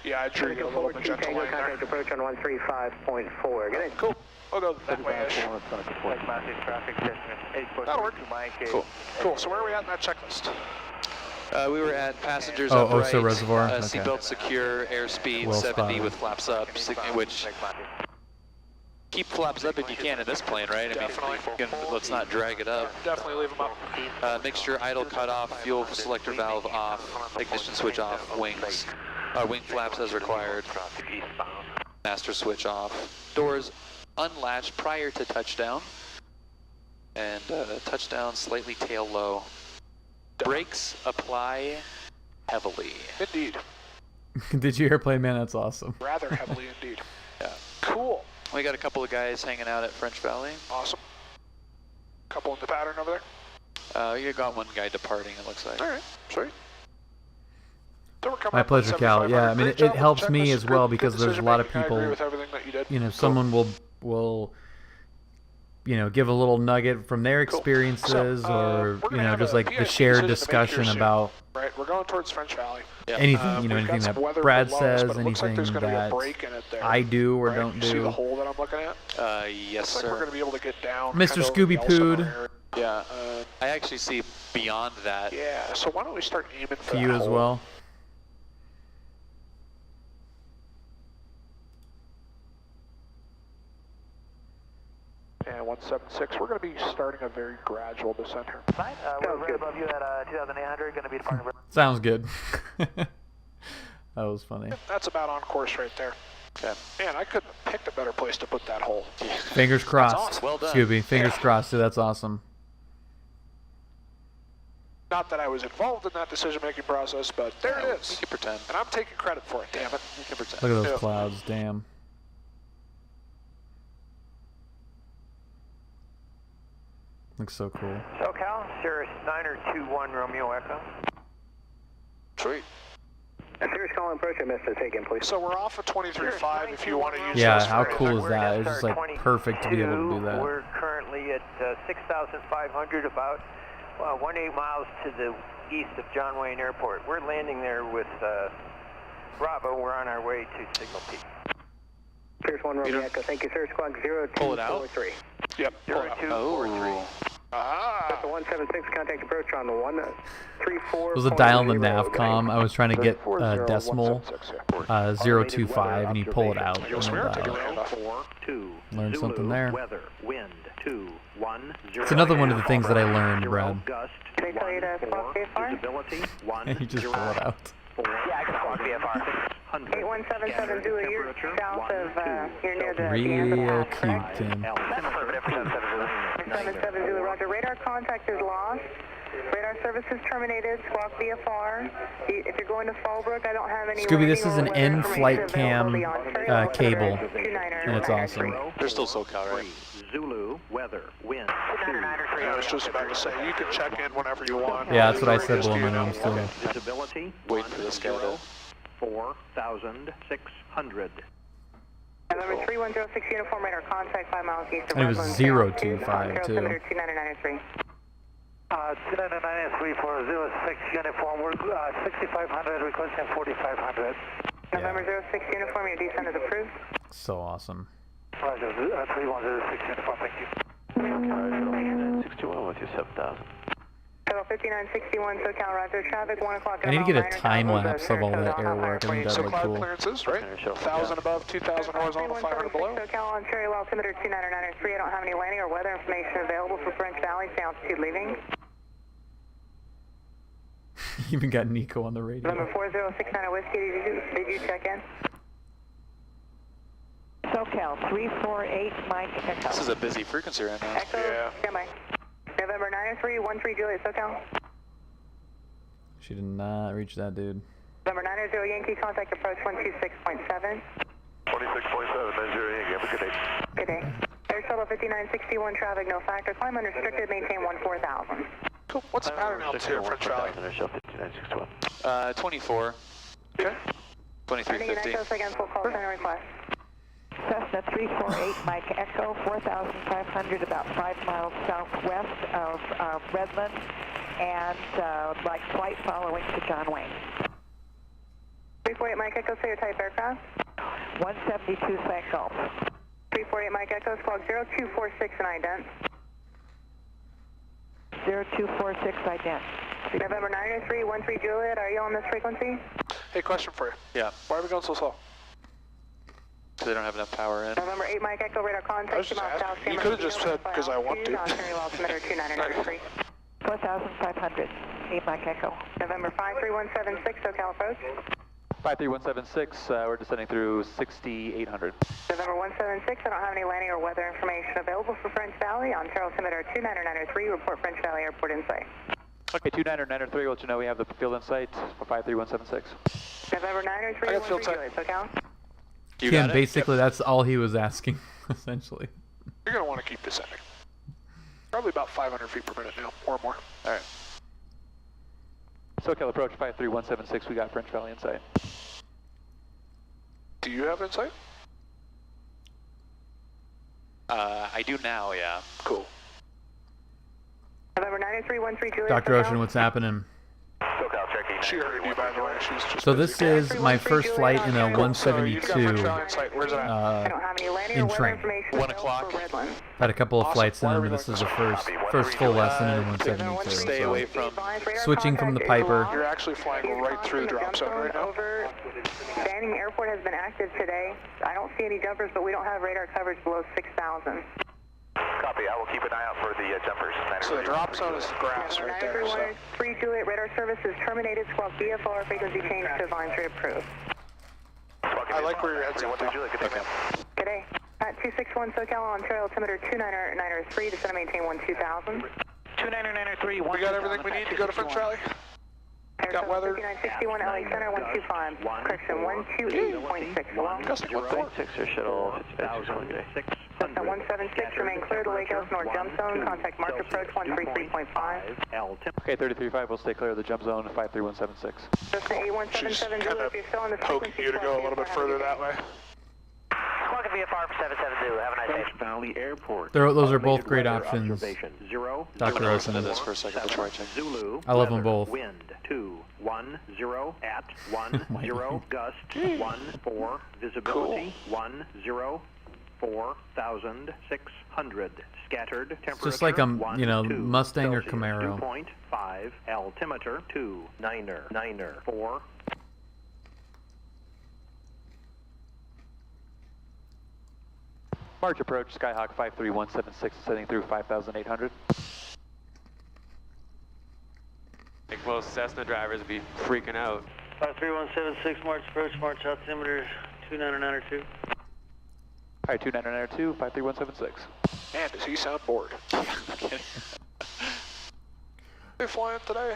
Yeah, I drew you a little magenta line there. Contact approach on 135.4. Get in. Cool. I'll go that way-ish. That'll work. Cool. Cool. So where are we at in that checklist? We were at passengers Oh, upright, Oso Reservoir. Okay. Seatbelt secure, airspeed Well 70 spotted. with flaps up, which keep flaps up if you can in this plane, right? I Definitely. mean, let's not drag it up. Definitely leave them up. Mixture idle cut off, fuel selector valve off, ignition switch off, wings, wing flaps as required, master switch off, doors unlatched prior to touchdown, and touchdown slightly tail low. Brakes apply heavily. Indeed. Did you hear plane, man? That's awesome. Rather heavily indeed. Yeah. Cool. We got a couple of guys hanging out at French Valley. Awesome. Couple in the pattern over there. You got one guy departing, it looks like. All right. Sweet. So we're coming My up on pleasure, Cal. 7,500. Yeah, I mean, Great it job with the helps me checklist. as well Good because there's a lot of decision-making. I agree people, with everything that you did. you know, someone will, you know, give a little nugget from their experiences or, we're you gonna know, have just a like the VIP shared decision to make here discussion soon. about Right, we're going towards French Valley. Yeah. anything, you know, We've got anything some that weather Brad below us, says, but it looks like anything there's going to be a that break in it there. I do or Right? don't You see the do. hole that I'm looking at? Yes, Looks like we're sir. going to be able to get down. Mr. kind of Scooby over the Elsinore Pood. area. Yeah, I actually see beyond that. Yeah, so why don't we start aiming for To that you as hole? well. And 176, we're going to be starting a very gradual descent here. We're right above you at 2,800, going to be departing. Sounds good. That was funny. That's about on course right there. Okay. Man, I couldn't have picked a better place to put that hole. Fingers crossed. awesome. Well done. Scooby, fingers crossed. Dude, that's awesome. Not that I was involved in that decision-making process, but there it You is. can pretend. And I'm taking credit for it, damn it. You can pretend. Look at those Yeah. clouds, damn. Looks so cool. SoCal, Cirrus 921 Romeo Echo. Sweet. Cirrus calling approach, I missed a take-in, please. So we're off at 23.5 if you want to use Yeah, this how for cool anything. is that? It's just like perfect to be able to do that. We're currently at 6,500, about 18 miles to the east of John Wayne Airport. We're landing there with Bravo. We're on our way to Signal Peak. Cirrus 1 Romeo Echo, thank you, Cirrus Squawk 0243. Pull it out? Yep. pull it out. 0243. Ah. The 176 contact approach on the 134. There was a dial in the Navcom. I was trying to get decimal 025, and you pull it out. Yes, we are taking And, handoff. 4-2. learned something there. Weather, wind, 210. It's another one of the things that I learned, Brad. Gust, Can I tell you to squawk VFR? visibility, You just pull it out. Yeah, I can squawk VFR. 8177 Zulu, you're south of, you're near the end of the Real path, cute, correct? Tim. That's affirmative for 77 Zulu, roger. Radar contact is lost. Radar service is terminated. Squawk VFR. If you're going to Fallbrook, I don't have any. Scooby, this landing is or an weather in-flight information cam available beyond cable, 29er, and it's awesome. They're still SoCal, right? Zulu, weather, wind, I was just about to say, you can check in whenever you want. Yeah, that's what I said below my nose, too. visibility, Wait for this guy to... 4,600. November 3106 uniform radar contact 5 miles east of And it was Redlands. 025 too. 2993. 299 for 06 uniform, we're 6,500, requesting 4,500. November 06 uniform, your descent is approved. So awesome. Roger, 3106 uniform, thank you. 61 with you, 7,000. Total 5961 SoCal, roger. Traffic 1 o'clock. I need to get a time lapse of all that Airwork. I think So that'd be cloud cool. clearances, right? 1,000 above, 2,000 horizontal, 500 below. SoCal on Cherry Well, altimeter 2993. I don't have any landing or weather information available for French Valley. Stay altitude leaving. Even got Nico on the radio. Number 4069 Whiskey, did you check in? SoCal 348 Mike Echo. This is a busy frequency right now. Echo, Yeah. standby. November 90313 Juliet SoCal. She did not reach that dude. November 90 Yankee, contact approach 126.7. 26.7, Nigeria, again, good day. Good day. Air shuttle 5961 traffic, no factor. Climb unrestricted, maintain 14,000. Cool. What's the pattern altitude at French Valley? 24. Okay. Ending in 2350. Echo, second full call center request. Cessna 348, Mike Echo, 4,500, about 5 miles southwest of Redland, and like flight following to John Wayne. 348 Mike Echo, say your type aircraft. 172 St. Gulf. 348 Mike Echo, squawk 0246 and ident. 0246 ident. November 90313 Juliet, are you on this frequency? Hey, question for you. Yeah. Why are we going so slow? So they don't have enough power in. November 8 Mike Echo, radar contact. I was just asking. You could have just said, because I want to. Ontario altimeter 2993. 4,500, 8 Mike Echo. November 53176, SoCal approach. 53176, we're descending through 6800. November 176, I don't have any landing or weather information available for French Valley. Ontario altimeter 2993, report French Valley Airport in sight. Okay, 2993, we'll let you know we have the field in sight for 53176. November 90313 SoCal. Kim, basically that's all he was asking, essentially. You're going to want to keep descending. Probably about 500 feet per minute now, or more. All right. SoCal approach 53176, we got French Valley in sight. Do you have insight? I do now, yeah. Cool. November 90313 Juliet. Dr. Ocean, what's happening? SoCal checking. She heard you, by the way. She's just So this is my first flight in a 172 Where's it at? I don't have any landing in or weather train. information 1 o'clock. for Redland. Had a couple of Awesome. flights in Why are them, we but this is going the so first full lesson in a 172. Stay So away from... switching from the Piper. You're actually flying right through the drop zone right now. Over Banning Airport has been active today. I don't see any jumpers, but we don't have radar coverage below 6,000. Copy, I will keep an eye out for the jumpers. So the drop zone is the grass right there. So. 93113 Juliet, radar service is terminated. Squawk VFR, frequency change to voluntary approved. I like where your head's at. Okay. Good day. At 261 SoCal, Ontario altimeter 2993, descend and maintain 2000. 2993, We got everything we need to go to French Valley? Got weather? 5961 LA Center 125. Correction 128.6. Hello? Gusting 1-4. shuttle, 1006. Cessna 176, remain clear to Lake House North jump zone. Contact mark approach 133.5. Okay, 335, we'll stay clear of the jump zone 53176. Cessna She's A177 kind Juliet, of if you're still on the poking frequency. you to go a little bit further that way. Squawk VFR for 770, have a nice day. French Valley Airport. Those are both great options. Zero. Dr. Ocean. This for a second before I check. Zulu. I love them weather, both. Wind 210 at 10 gust 14 visibility 104,600 scattered temperature. Just like you know, 12 Mustang or Celsius, Camaro. 2.5 altimeter 2994. March approach, Skyhawk 53176, descending through 5800. I think most Cessna drivers would be freaking out. 53176, March approach, March altimeter 2992. All right, 2992, 53176. Man, does he sound bored. Okay. They flying today?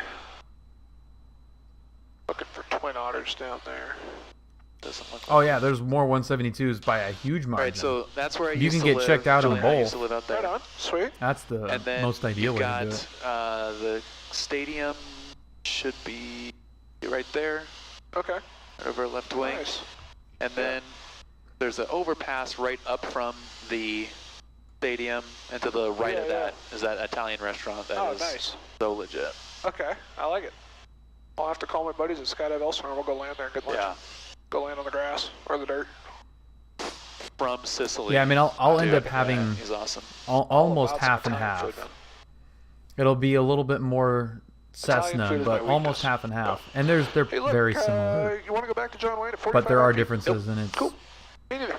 Looking for twin otters down there. Doesn't look like Oh yeah, there's more 172s by a huge margin. Right, so that's where I You used can to get live. checked out in Julian and I both. used to live out there. Right on, sweet. That's the And then most ideal you've way got to do it. the stadium should be right there, Okay, right over left wing. nice. And then there's an overpass right up from the stadium, and to the right of that is that Italian restaurant that is Nice. so legit. Okay, I like it. I'll have to call my buddies at Skydive elsewhere and we'll go land there and get lunch. Yeah, Go land on the grass or the dirt. from Sicily. Yeah, I mean, I'll end Dude, up having he's awesome. almost About some half and Italian half. food, man. It'll be a little bit more Italian Cessna, food is but my almost weakness. half and half. And they're Hey, look, very similar. you want to go back to John Wayne at 45? But there are differences, and it's Cool. Me neither.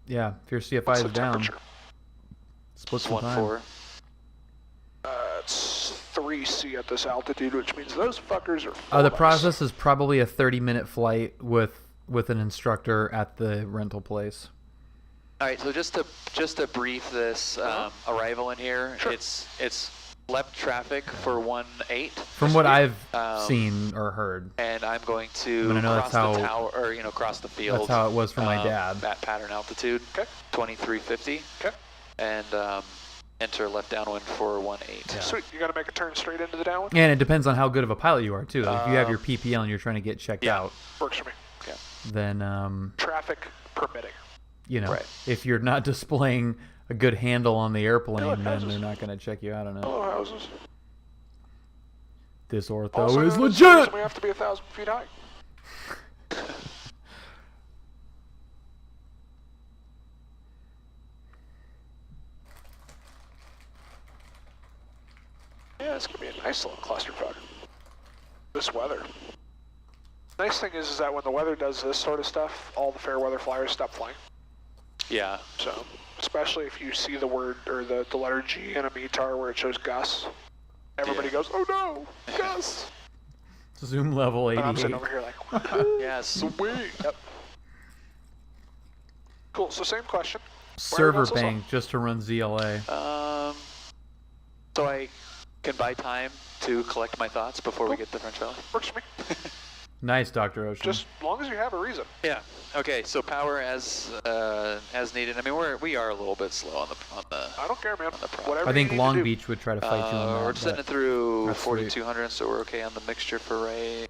yeah. If your CFI What's is the down, temperature? split It's some time. 1-4. It's 3C at this altitude, which means those fuckers are The 4 process is probably a 30-minute flight with an instructor at the rental place. All right, so just to brief this arrival in here, Sure. it's left traffic for 18. From what I've Um, seen or heard, And I'm going I to mean, I know cross that's the how- tower, or cross the field. that's how it was for my dad. At pattern altitude, Okay. 2350. Okay. And enter left downwind for 18. Yeah. Sweet. You got to make a turn straight into the downwind? And it depends on how good of a pilot you are too. Like if you have your PPL and you're trying to get checked yeah. out, Works for me. then Traffic permitting. you know, Right. if you're not displaying a good handle on the airplane, then they're not going to check you out on it. Hello, houses. This ortho Also, is known as houses, legit! we have to be 1,000 feet high. Yeah, it's going to be a nice little clusterfuck. This weather. Nice thing is that when the weather does this sort of stuff, all the fair weather flyers stop flying. Yeah. So, especially if you see the word or the letter G in a METAR where it shows Gus, everybody goes, "Oh no, Gus!" Zoom level 88. And I'm sitting over here like, Yes. sweet. Yep. Cool. So same question. Server Whereabouts is bank just to run ZLA. So I can buy time to collect my thoughts before we get to French Valley. Works for me. Nice, Dr. Ocean. Just as long as you have a reason. Yeah. Okay. So power as needed. I mean, we are a little bit slow on the. I don't care, man. On the prop. Whatever I think you need Long to do. Beach would try to fight you on that. We're but sitting it through that's sweet. 4,200, so we're okay on the mixture for right.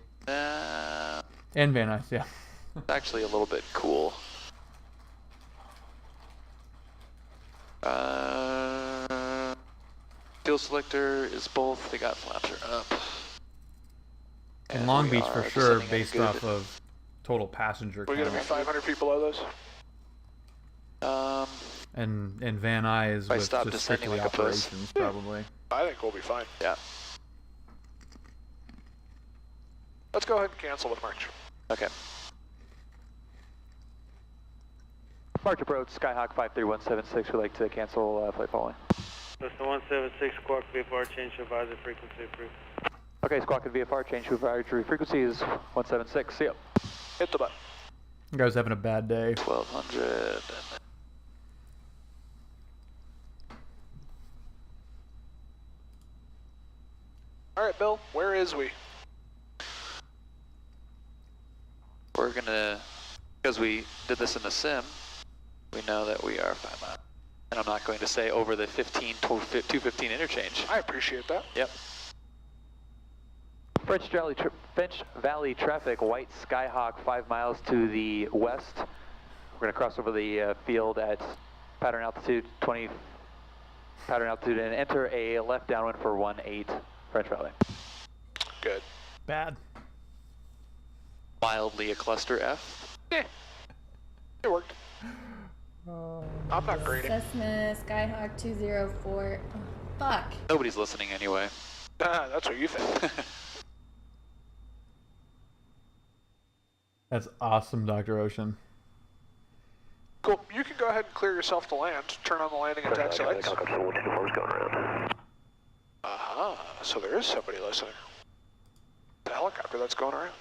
And Van Nuys, yeah. It's actually a little bit cool. Fuel selector is both. They got flaps are up. And Long we Beach for are sure, descending at a based good- off of total passenger We're going to be count. 500 feet below those. And Van Nuys If I with stop just descending strictly like a puss. operations, probably. I think we'll be fine. Yeah. Let's go ahead and cancel with March. Okay. March approach, Skyhawk 53176. We'd like to cancel flight following. Cessna 176, Squawk VFR, change to advisory frequency approved. Okay, Squawk and VFR, change to advisory frequency is 176. See ya. Hit the button. You guys having a bad day. 1200. All right, Bill, where is we? We're gonna, because we did this in the sim, we know that we are 5 miles. And I'm not going to say over the 215 interchange. I appreciate that. Yep. French Valley traffic, white Skyhawk 5 miles to the west. We're going to cross over the field at pattern altitude 20 pattern altitude and enter a left downwind for 18 French Valley. Good. Bad. Mildly a cluster F. Eh. It worked. I'm not grading. Cessna Skyhawk 204. Oh, fuck. Nobody's listening anyway. Ah, that's what you think. That's awesome, Dr. Ocean. Cool. You can go ahead and clear yourself to land. Turn on the landing and taxi lights. Aha, so there is somebody listening. The helicopter that's going around.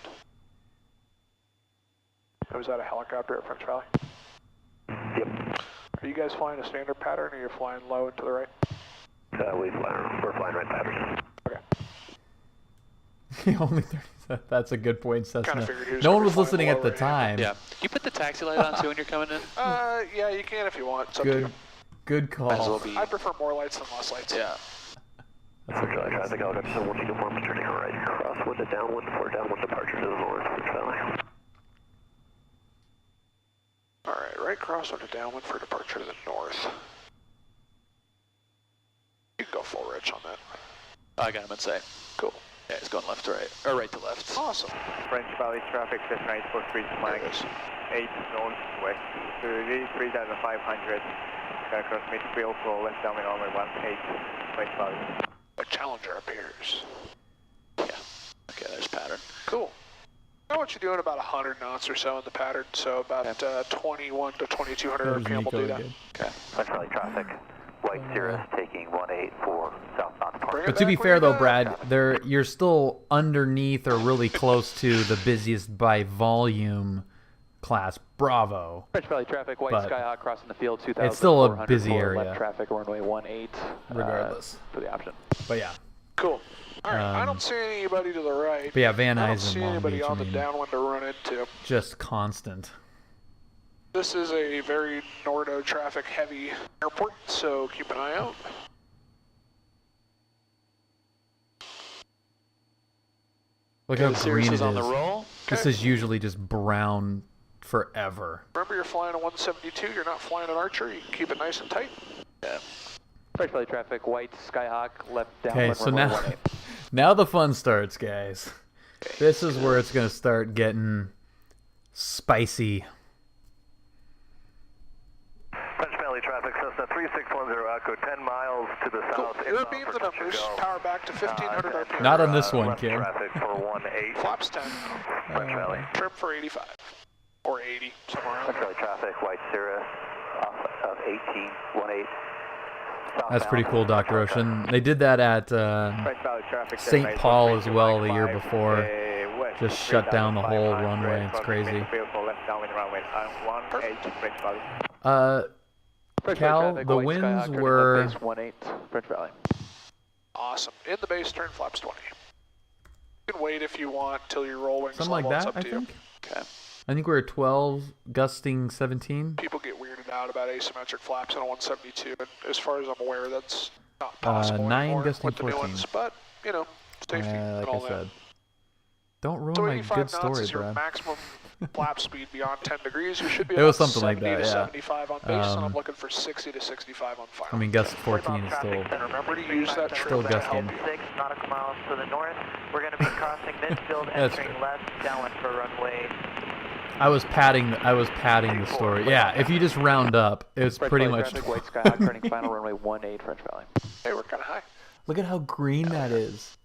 Oh, is that a helicopter at French Valley? Yep. Are you guys flying a standard pattern or you're flying low and to the right? We're flying right pattern. Okay. Only 30. That's a good point, Kinda Cessna. figured he was No gonna one be was flying listening low at the right time. Yeah. You put the taxi light on too when you're coming in? Yeah, you can if you want. It's up to Good, you. good call. Might as well be. I prefer more lights than less lights. Yeah. That's a good Traffic helicopter 124, turning right. Crosswind to downwind for downwind departure to the north, French Valley. Alright, right crosswind to downwind for departure to the north. You can go full rich on that. I got him at say. Cool. Yeah, he's going left to right. Or right to left. Awesome. French Valley traffic, Cessna 843 flag, There it is. 8 northwest, to really 3,500. Gonna cross midfield for left downwind only 18 French Valley. A Challenger appears. Yeah. Okay, there's pattern. Cool. I want you doing about 100 knots or so in the pattern, so about 21 to 2200 There's RPM will Nico do that. again. Okay. French Valley traffic, white Cirrus taking 184 southbound departure. Bring it But to be back fair when though, you're done. Brad, you're still underneath or really close to the busiest by volume class Bravo. French Valley traffic, white But Skyhawk crossing the field 2,400. it's still a busy for area. Left traffic, runway 18. Regardless. For the option. But yeah. Cool. Alright, I Um, don't see anybody to the right. But yeah, Van I don't Nuys see and Long anybody Beach, on I the mean, downwind to run into. just constant. This is a very Nordo traffic heavy airport, so keep an eye out. Look how The Cirrus green is it on the is. roll. This is usually just brown forever. Remember, you're flying a 172. You're not flying an Archer. You can keep it nice and tight. Yeah. French Valley traffic, white Skyhawk, left Okay, downwind so runway now, 18. now the fun starts, guys. This is where it's going to start getting spicy. French Valley traffic, Cessna 3610, Echo 10 miles to the south. Air beam the numbers, power back to 1500 RPM. Not on this one, Kim. Traffic for 18. Flaps 10. French Valley. Trim for 85. Or 80, somewhere around French there. Valley traffic, white Cirrus, off of 1818. That's pretty cool, Dr. Ocean. They did that at St. Paul as well the year before. Just shut down the whole runway. It's crazy. Cal, the winds were... French Valley. Awesome. In the base, turn flaps 20. You can wait if you want till you roll wings Something like level. that, It's up I to think. you. Okay. I think we were 12, gusting 17. People get weirded out about asymmetric flaps in a 172, and as far as I'm aware, that's not possible 9 anymore gusting with the new 14. ones, but, you know, safety and Like all I that. said. Don't ruin So my 85 good knots story, is your Brad. maximum flap speed beyond 10 degrees. You should be It was about something like 70 that, to yeah. 75 on base, and I'm looking for 60 to 65 on final. I mean, gust 14 is still... And remember to use that Still trim to help gusting. you. 6 nautical miles to the north. We're going to be crossing midfield, That's entering good. left, downwind for runway. I was padding the story. Yeah, if you just round up, it's French pretty Valley much... traffic, white Skyhawk, turning final runway 18, French Valley. Hey, we're kind of high. Look at how green that is.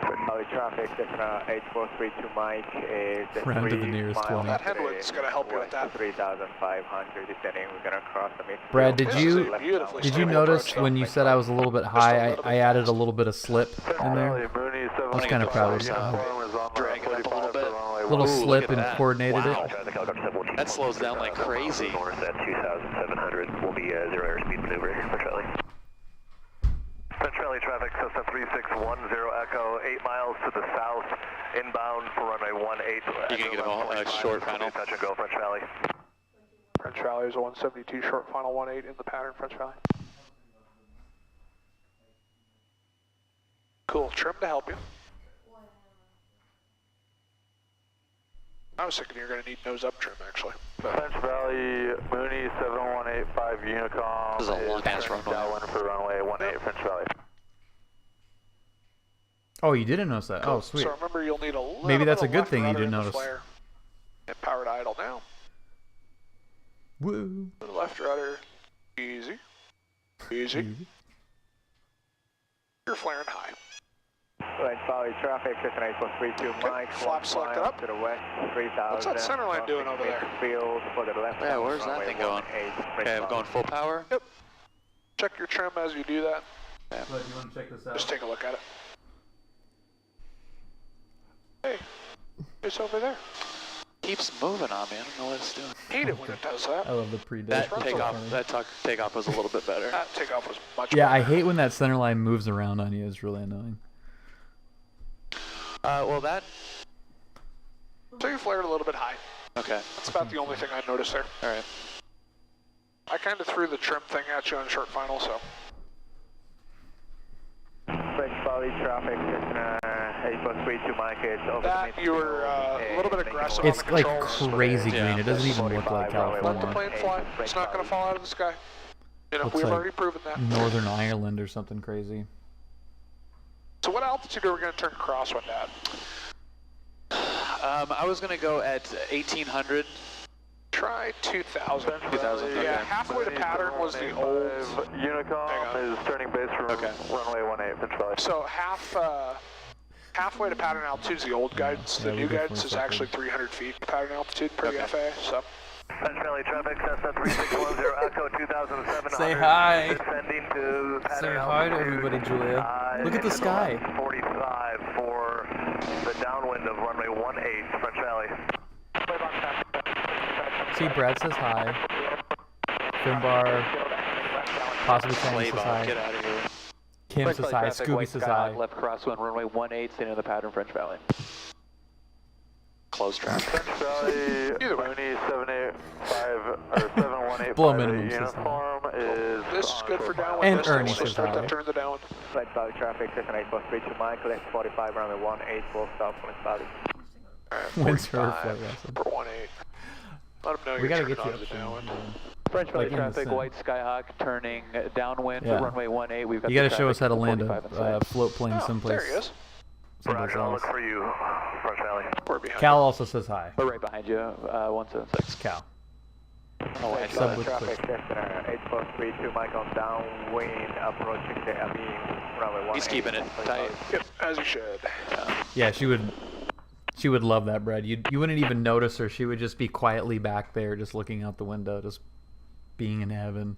French Valley traffic, Cessna 8432 Mike is Round to the nearest 20. That headwind's going to help you with that. 3,500 descending. We're going to cross the midfield. Brad, did This is you a beautifully did you stable notice approach, though. when you said I was a little bit high, I added a little bit of slip in there? I was kinda proud of myself. Drag it up a little bit. Little Ooh, slip look at and that. coordinated Wow. it. That slows down like crazy. North at 2,700 will be zero airspeed maneuver, French Valley. French Valley traffic, Cessna 3610 Echo, 8 miles to the south, inbound for runway 18. You can get a short final. Touch and go, French Valley. French Valley is a 172 short final 18 in the pattern, French Valley. Cool, trim to help you. I was thinking you're going to need nose up trim, actually. French Valley, Mooney 7185 Unicom This is a long-ass runway. downwind for runway 18, French Valley. Oh, you didn't notice that? Cool. Oh, sweet. So remember, you'll need a little Maybe that's bit a of good left thing you rudder didn't in the notice. flare. And power to idle now. Woo. Left rudder, easy, easy. You're flaring high. French Valley traffic, Cessna 8432 Mike. Flap selected up. To the west, 3,000. What's that center line doing over there? Field for the left. Yeah, where's that thing going? Okay, I'm going full power. Yep. Check your trim as you do that. But you want to check this Just take a look at it. Hey, it's over there. Keeps moving on me. I don't know what it's doing. Hate it when it does that. I love the pre-date. That takeoff was a little bit better. That takeoff was much Yeah, better. I hate when that center line moves around on you. It's really annoying. Well, that... So you flared a little bit high. Okay. That's about the only thing I noticed there. All right. I kind of threw the trim thing at you on short final, so. French Valley traffic, Cessna 8432 Mike is over That, the you were a little bit aggressive It's on the like controls. crazy Yeah. green. It doesn't even look like Let the California. plane fly. It's not going to fall out of the sky. You know, Looks we've like already proven that. Northern Ireland or something crazy. So what altitude are we going to turn crosswind at? I was going to go at 1800. Try 2000. 2000, Yeah, okay. halfway to pattern was the old. Unicom is turning base from runway 18, French Valley. So halfway to pattern altitude is the old guidance. The Yeah, new we guidance is definitely actually 300 feet pattern altitude per the FAA. So French Valley traffic, Cessna 3610 Echo 2700. Say hi. Descending to pattern Say hi to altitude, everybody, Julia. Look at the into sky. left 45 for the downwind of runway 18, French Valley. See, Brad says hi. Finbar, possibly Chinese says Flavor, hi. get out of here. Kim French says Valley hi. traffic, Scooby white says Skyhawk, hi. left crosswind, runway 18, staying in the pattern, French Valley. Close traffic. French Valley, Either way. Mooney 785 or 7185 Blow minimum says uniform is. this is good for downwind And distance. Ernie So says start hi. that turn the downwind. French Valley traffic, Cessna 8432 Mike, left 45 runway 18, full stop, French Valley. Alright. When's her 45 flight lesson? for 18. Let them know We you're gotta turning get you onto up the downwind. French Valley Like in the traffic, sun. white Skyhawk turning downwind Yeah. for runway 18. We've got You the got to show us traffic how to land 45 in a sight. float plane someplace. There he is. Someplace Roger, I'll else. look for you, French Valley. We're behind Cal him. also says hi. We're right behind you, 176. It's Cal. Oh, I saw Sub with traffic, quick. Cessna 8432 Mike on downwind approaching the Aviation runway 18. He's keeping it tight. Yep, as you should. Yeah, she would love that, Brad. You wouldn't even notice her. She would just be quietly back there, just looking out the window, just being in heaven.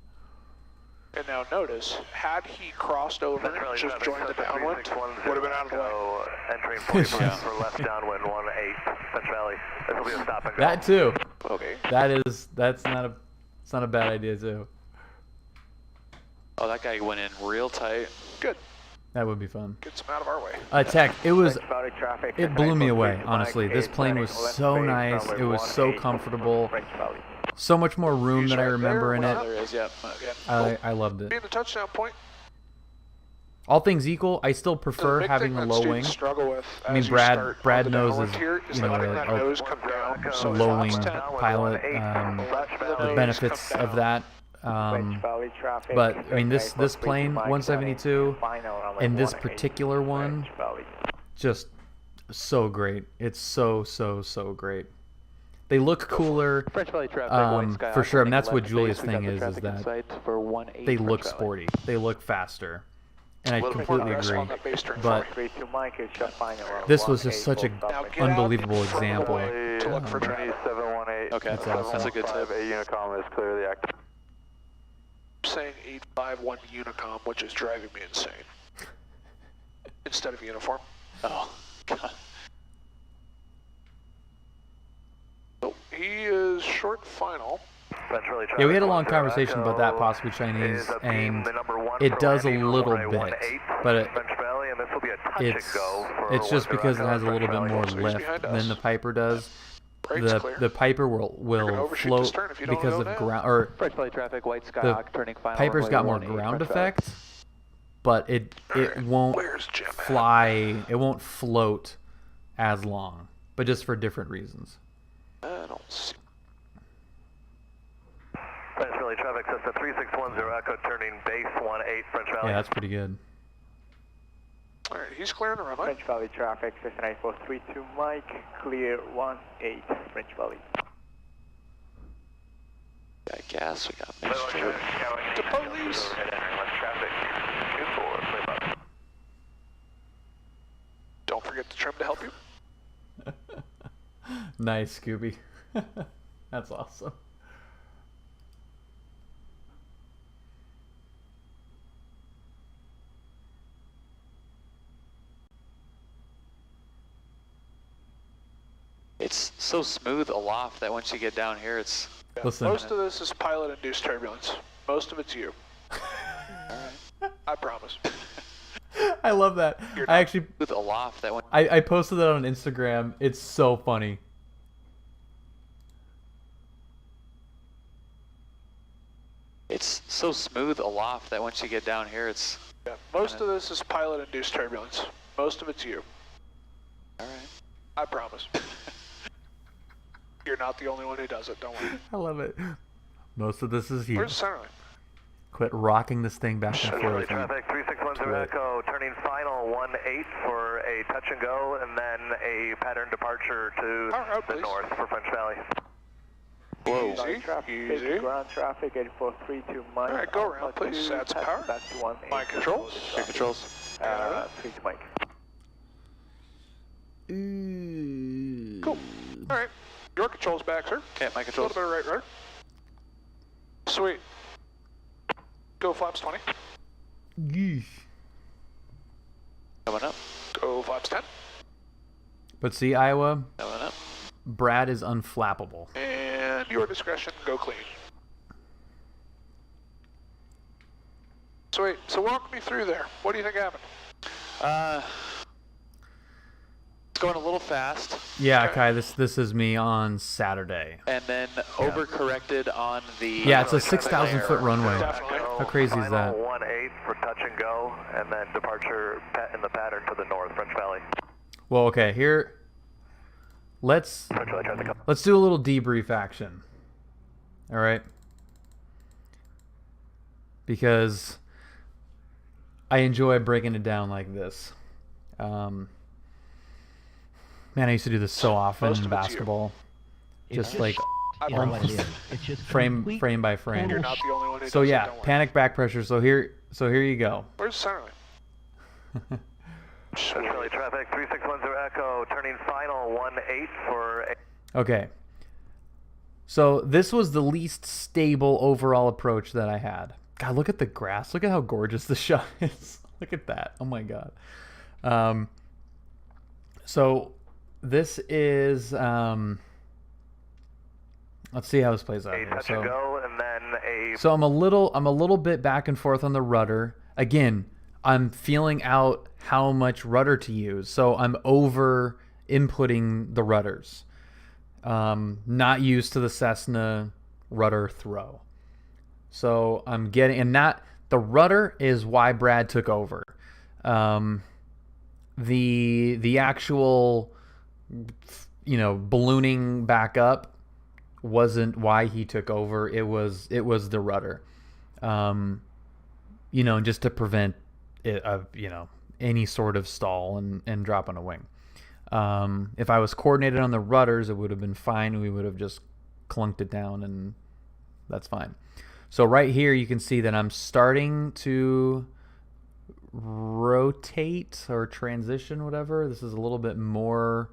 And now notice, had he crossed over and just joined the downwind, would have been out of the way. Entering 40 for left downwind 18, French Valley. This will be a stop and go. That too. Okay. That's not a bad idea too. Oh, that guy went in real tight. Good. That would be fun. Gets him out of our way. Tech, it was. French Valley traffic, It blew me away, 8432 honestly. Mike, This plane was left so base, nice. runway It was so 18, comfortable. French Valley. So much more room He's than I right remember in there. it. Oh, there is, yep. Okay. I loved it. Being the touchdown point, All things equal, I still the prefer big having thing a that low wing. students struggle with I mean, as you Brad start on the knows downwind is, here is you know, letting that a nose come down. So low flaps wing 10, pilot. let the The nose benefits come of down. that. French Valley traffic, But I mean, this Cessna plane, 8432 Mike, 172, final runway and this 18, particular one, French Valley. just so great. It's so great. They look cooler, French Valley traffic, white Skyhawk for sure. And turning that's what left Julia's base. We've got thing the is traffic in that sight for 18 they French look Valley. sporty. They look faster, and I Little completely progress agree. on that base turn But 32 Mike is your final runway this was just such a 18, Now get out unbelievable in front of the example. way to look for traffic. 718. Okay, That's awesome. that's a good tip. A Unicom is clearly active. I'm saying 851 Unicom, which is driving me insane. Instead of uniform. Oh, God. So he is short final. Yeah, we had a long conversation about that possibly Chinese, and it does a little bit, but it's just because it has a little bit more lift than the Piper does. The Piper will float because of ground, or French Valley traffic, white the Skyhawk turning final. Piper's runway got more 18 ground French Valley. effect, but it won't Where's Jim at? fly, it won't float as long, but just for different reasons. I don't see. French Valley traffic, Cessna 3610 Echo turning base 18 French Valley. Yeah, that's pretty good. All right, he's clearing the runway. French Valley traffic, Cessna 8432 Mike, clear 18 French Valley. Got gas, we got mixture. To police. Don't forget the trim to help you. Nice, Scooby. That's awesome. It's so smooth aloft that once you get down here, it's... Yeah, Listen. most of this is pilot-induced turbulence. Most of it's you. I promise. I love that. I actually Smooth aloft that when... I posted that on Instagram. It's so funny. It's so smooth aloft that once you get down here, it's... Yeah, most of this is pilot-induced turbulence. Most of it's you. All right. I promise. You're not the only one who does it, don't worry. I love it. Most of this is you. Where's the center line? Quit rocking this thing back and Valley forth. traffic 3610 Echo turning final 18 for a touch and go, and then a pattern departure to the north for French Valley. Whoa. Easy, Traffic, easy. ground traffic 8432 Mike. All right, go around, please. Add some power. Back to 18. My controls. Your controls. 3 to Mike. Cool. All right. Your controls back, sir. Okay, my A controls. little bit of right rudder. Sweet. Go flaps 20. Yeesh. Coming up. Go flaps 10. But see, Iowa, Coming up. Brad is unflappable. And your discretion, go clean. Sweet. So walk me through there. What do you think happened? It's going a little fast. Yeah, Okay. Kai, this is me on Saturday. And then overcorrected on the... Yeah, it's a 6,000 foot runway. Definitely. How crazy is that? 18 for touch and go, and then departure in the pattern to the north, French Valley. Well, okay, let's do a little debrief action. All right, because I enjoy breaking it down like this. Man, I used to do this so often in basketball. Just like almost frame by frame. You're not the only one who So does it, yeah, don't worry. panic back pressure. So here you go. Where's Centerline? Centrally traffic 3610 Echo, turning final 18 for... Okay. So this was the least stable overall approach that I had. God, look at the grass. Look at how gorgeous the shot is. Look at that. Oh my God. So this is let's see how this plays out here. Touch and go, and then so I'm a little bit back and forth on the rudder. Again, I'm feeling out how much rudder to use. So I'm over inputting the rudders. Not used to the Cessna rudder throw. So I'm getting, and not, the rudder is why Brad took over. The actual, ballooning back up wasn't why he took over. It was the rudder. Just to prevent it of, any sort of stall and dropping a wing. If I was coordinated on the rudders, it would have been fine. We would have just clunked it down, and that's fine. So right here, you can see that I'm starting to rotate or transition, whatever. This is a little bit more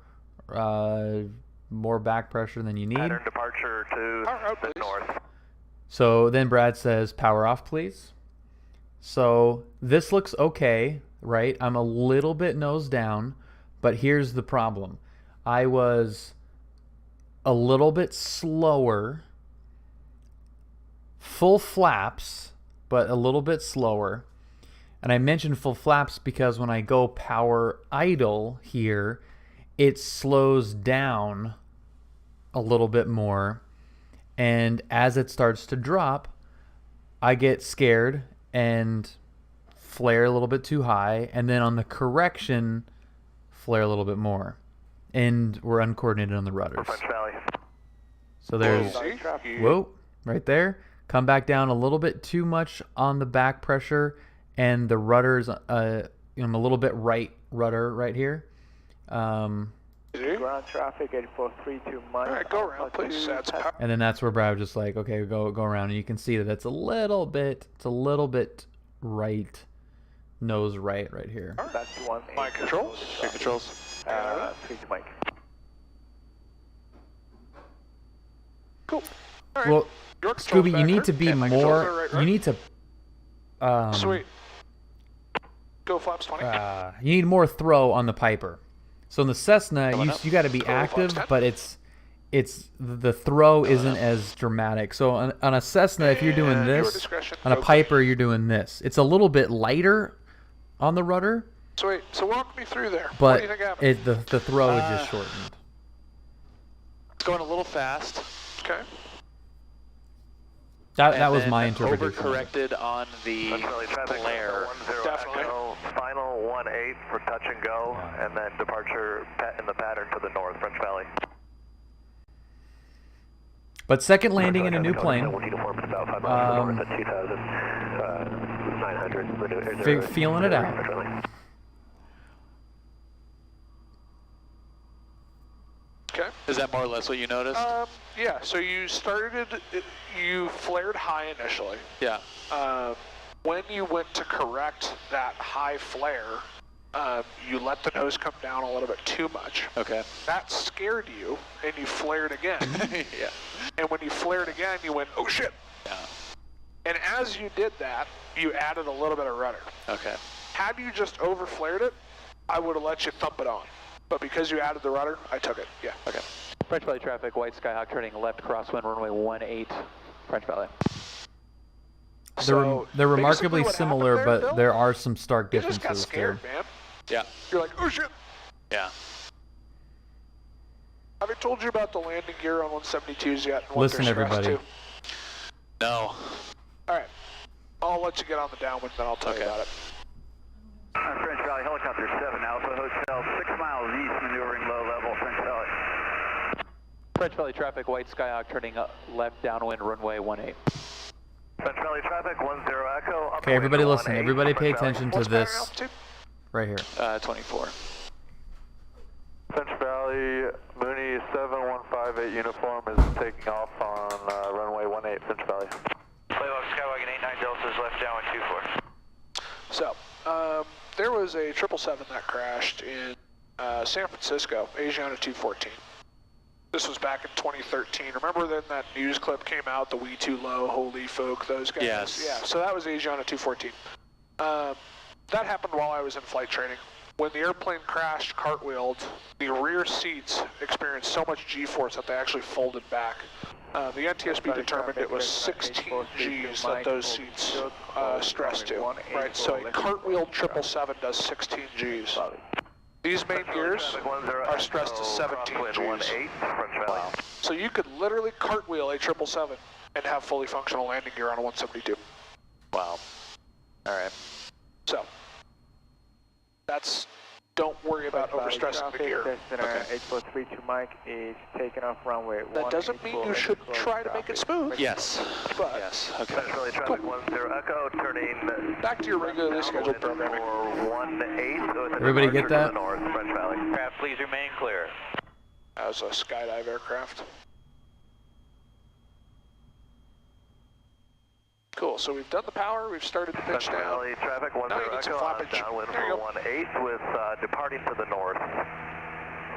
back pressure than you need. Pattern departure to the north. So then Brad says, power off, please. So this looks okay, right? I'm a little bit nose down, but here's the problem. I was a little bit slower, full flaps, but a little bit slower. And I mentioned full flaps because when I go power idle here, it slows down a little bit more. And as it starts to drop, I get scared and flare a little bit too high. And then on the correction, flare a little bit more. And we're uncoordinated on the rudders. So there's, whoa, right there. Come back down a little bit too much on the back pressure. And the rudders, I'm a little bit right rudder right here. Ground traffic 8432 Mike. Alright, go around, please. And then that's where Brad was just like, okay, go around. And you can see that it's a little bit right, nose right here. That's one. My controls. Your controls. 3 to Mike. Cool. All right. Well, Scooby, you need to be more. more. You need to. Sweet. Go flaps 20. You need more throw on the Piper. So in the Cessna, you got to be active, but it's the throw isn't as dramatic. So on a Cessna, if you're doing this, on a Piper, you're doing this. It's a little bit lighter on the rudder. Sweet. So walk me through there. But what do you think happened? the throw is just shortened. It's going a little fast. Okay. That was my interpretation. Overcorrected on the flare. Definitely. Final 18 for touch and go, and then departure in the pattern to the north, French Valley. But second landing in a new plane. Feeling it out. Okay. Is that more or less what you noticed? Yeah, so you flared high initially. Yeah. When you went to correct that high flare, you let the nose come down a little bit too much. Okay. That scared you, and you flared again. Yeah. And when you flared again, you went, oh shit. Yeah. And as you did that, you added a little bit of rudder. Okay. Had you just over flared it, I would have let you thump it on. But because you added the rudder, I took it. Yeah. Okay. French Valley traffic, white Skyhawk turning left crosswind, runway 18, French Valley. They're remarkably similar, there, but Bill? there are some stark You differences just got scared, there. man. Yeah. You're like, oh shit. Yeah. Have I told you about the landing gear on 172s yet? And what Listen, they're stressed everybody. to? No. Alright. I'll let you get on the downwind, then I'll tell you about it. French Valley, helicopter 7 Alpha, hotel 6 miles east, maneuvering low level, French Valley. French Valley traffic, white Skyhawk turning left downwind, runway 18. French Valley traffic, 10 Echo. Okay, everybody listen. Everybody pay attention to this right here. 24. French Valley, Mooney 7158 uniform is taking off on runway 18, French Valley. Playbox Skywagon 89 Delta is left downwind 24. So, there was a 777 that crashed in San Francisco, Asiana 214. This was back in 2013. Remember then that news clip came out, the We Too Low, Holy Folk, those guys? Yes. Yeah, so that was Asiana 214. That happened while I was in flight training. When the airplane crashed, cartwheeled, the rear seats experienced so much G-force that they actually folded back. The NTSB determined it was 16 Gs that those seats stressed to, right? So a cartwheeled 777 does 16 Gs. These main gears are stressed to 17 Gs. So you could literally cartwheel a 777 and have fully functional landing gear on a 172. Wow. All right. So that's, don't worry about overstressing the gear. Cessna 8432 Mike is taking off runway 18. That doesn't mean you should try to make it smooth. Yes. But Yes. Okay. French Valley traffic, 10 Echo, turning back to your regularly scheduled programming. for 18. Everybody get that? North, French Valley. Craft, please remain clear. As a skydive aircraft. Cool, so we've done the power, we've started to pitch French down. Valley traffic, 10 Now you need some Echo, flappage. downwind There you for go. 18 with departing to the north.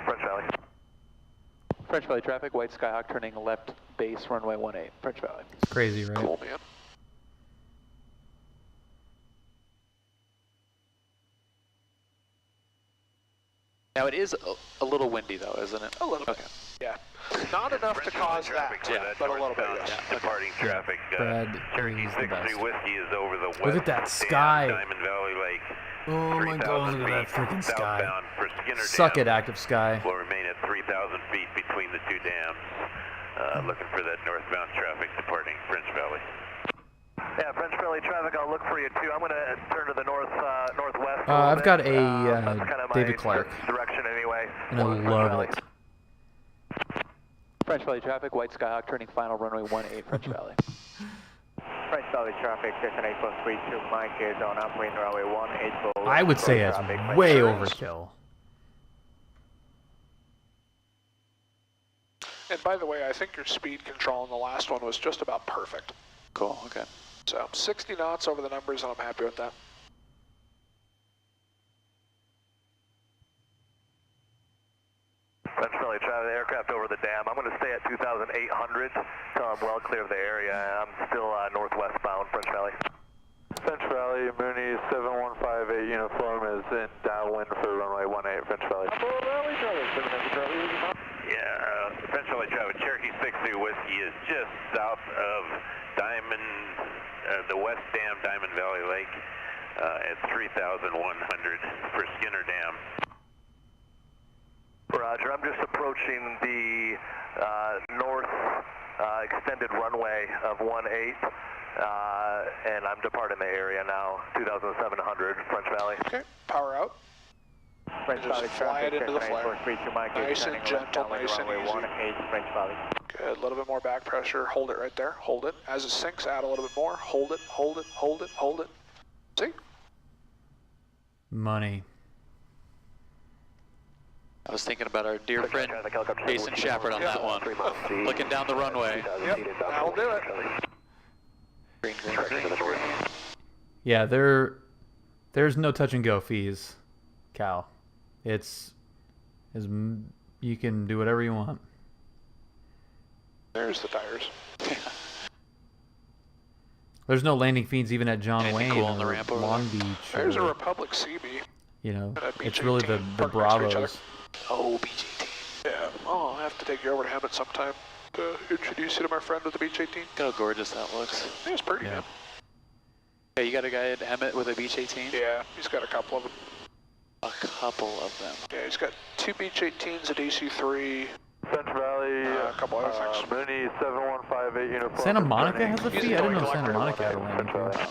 French Valley. French Valley traffic, white Skyhawk turning left base, runway 18, French Valley. It's crazy, right? Cool, man. Now it is a little windy though, isn't it? A little bit. Okay. Yeah. Not enough to cause that, but a little bit, yes. Departing traffic. Brad Cherokee is the 63 best. Whiskey is over the west. Look at that dam, sky. Diamond Valley Lake. Oh my god, look at that freaking sky. Southbound for Skinner Suck Dam it, active sky. will remain at 3,000 feet between the two dams. Looking for that northbound traffic departing French Valley. Yeah, French Valley traffic, I'll look for you too. I'm going to turn to the northwest. I've got a That's kind of my David Clark, direction anyway. and I love it. French Valley traffic, white Skyhawk turning final, runway 18, French Valley. French Valley traffic, Cessna 8432 Mike is on upwind runway 18. I would say it's way overkill. And by the way, I think your speed control on the last one was just about perfect. Cool. Okay. So 60 knots over the numbers, and I'm happy with that. French Valley traffic, aircraft over the dam. I'm going to stay at 2,800 until I'm well clear of the area. I'm still northwest bound, French Valley. French Valley, Mooney 7158 uniform is in downwind for runway 18, French Valley. Yeah, French Valley traffic, Cherokee 63 Whiskey is just south of the West Dam, Diamond Valley Lake at 3,100 for Skinner Dam. Roger, I'm just approaching the north extended runway of 18, and I'm departing the area now, 2,700 French Valley. Okay, power out. French Just Valley fly it traffic, into the Cessna flare. 8432 Mike Nice is and turning gentle, left nice and runway easy. 18, French Valley. Good, a little bit more back pressure. Hold it right there. Hold it. As it sinks, add a little bit more. Hold it, hold it, hold it, hold it. See? Money. I was thinking about our dear friend Jason Shepard on that one. Looking down the runway. Yep, that'll do it. Green, green, green. Yeah, there's no touch and go fees, Cal. You can do whatever you want. There's the tires. There's no landing fees even at John Anything Wayne cool on the or ramp over Long there? Beach. There's a or, Republic CB. you know, and a Beach it's really 18 the parked next to each other. Bravos. Oh, BJ team. Yeah, well, I'll have to take you over to Hemet sometime to introduce you to my friend with the Beach 18. Look how gorgeous that looks. Yeah, it's pretty, Yeah. man. Hey, you got a guy at Hemet with a Beach 18? Yeah, he's got a couple of them. A couple of them. Yeah, he's got 2 Beach 18s, a DC-3, French Valley, a couple other things. Mooney 7158 uniform. Santa Monica has a He's fee? I didn't know going Santa to Monica had a French landing Valley. fee.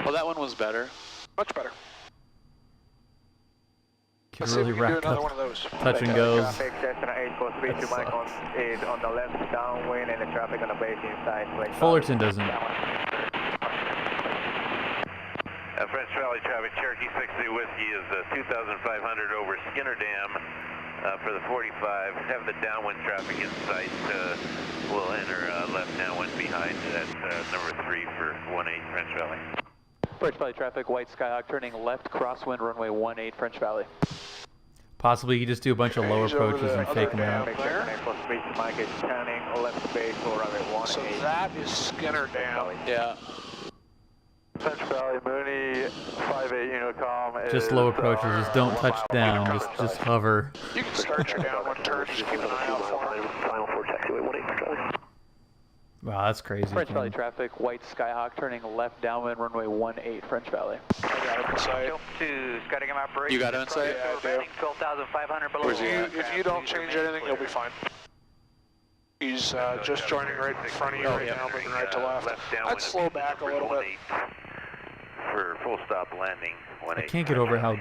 Well, that one was better. Much better. could Let's see if really we can do rack another up one of those. touch and goes. Traffic, Cessna 843 to Mike is on the left downwind and the traffic on the base inside. Fullerton doesn't. French Valley traffic, Cherokee 60 Whiskey is 2,500 over Skinner Dam for the 45. Have the downwind traffic in sight. We'll enter left downwind behind at number 3 for 18 French Valley. French Valley traffic, white Skyhawk turning left, crosswind, runway 18 French Valley. Possibly you just do a bunch of low approaches and fake them out. Mike is turning left base for runway 18. So that is Skinner Dam. Yeah. French Valley, Mooney, 58 Unicom. Just low approaches, just don't touch down, just hover. You can start your downwind turn, just keep an eye out for it. Final 4 taxiway 18 French Valley. Wow, that's crazy. French Valley traffic, white Skyhawk turning left downwind, runway 18 French Valley. I got him in sight. To Skyhawk operation. You got him in sight? Yeah, I do. 12,500 below. If you don't change anything, you'll be fine. He's just joining right in front of you right now, moving right to left. I'd slow back a little bit. For full stop landing, I can't get over how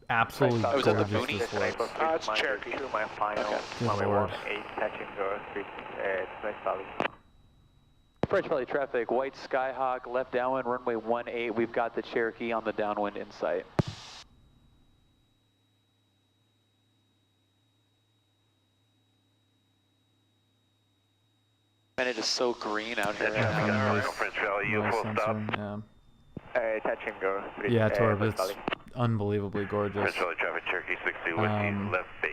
absolutely was that the gorgeous Mooney? this was. It's Cherokee. My final, Good lord. 18 touching go, French Valley. French Valley traffic, white Skyhawk, left downwind, runway 18. We've got the Cherokee on the downwind in sight. Man, it is so green out here right traffic now. on Rhino French Valley, you Noise full stop. sensor, Touch and go. yeah, Torb, it's unbelievably gorgeous. French Valley traffic, Cherokee 60 Whiskey, left base,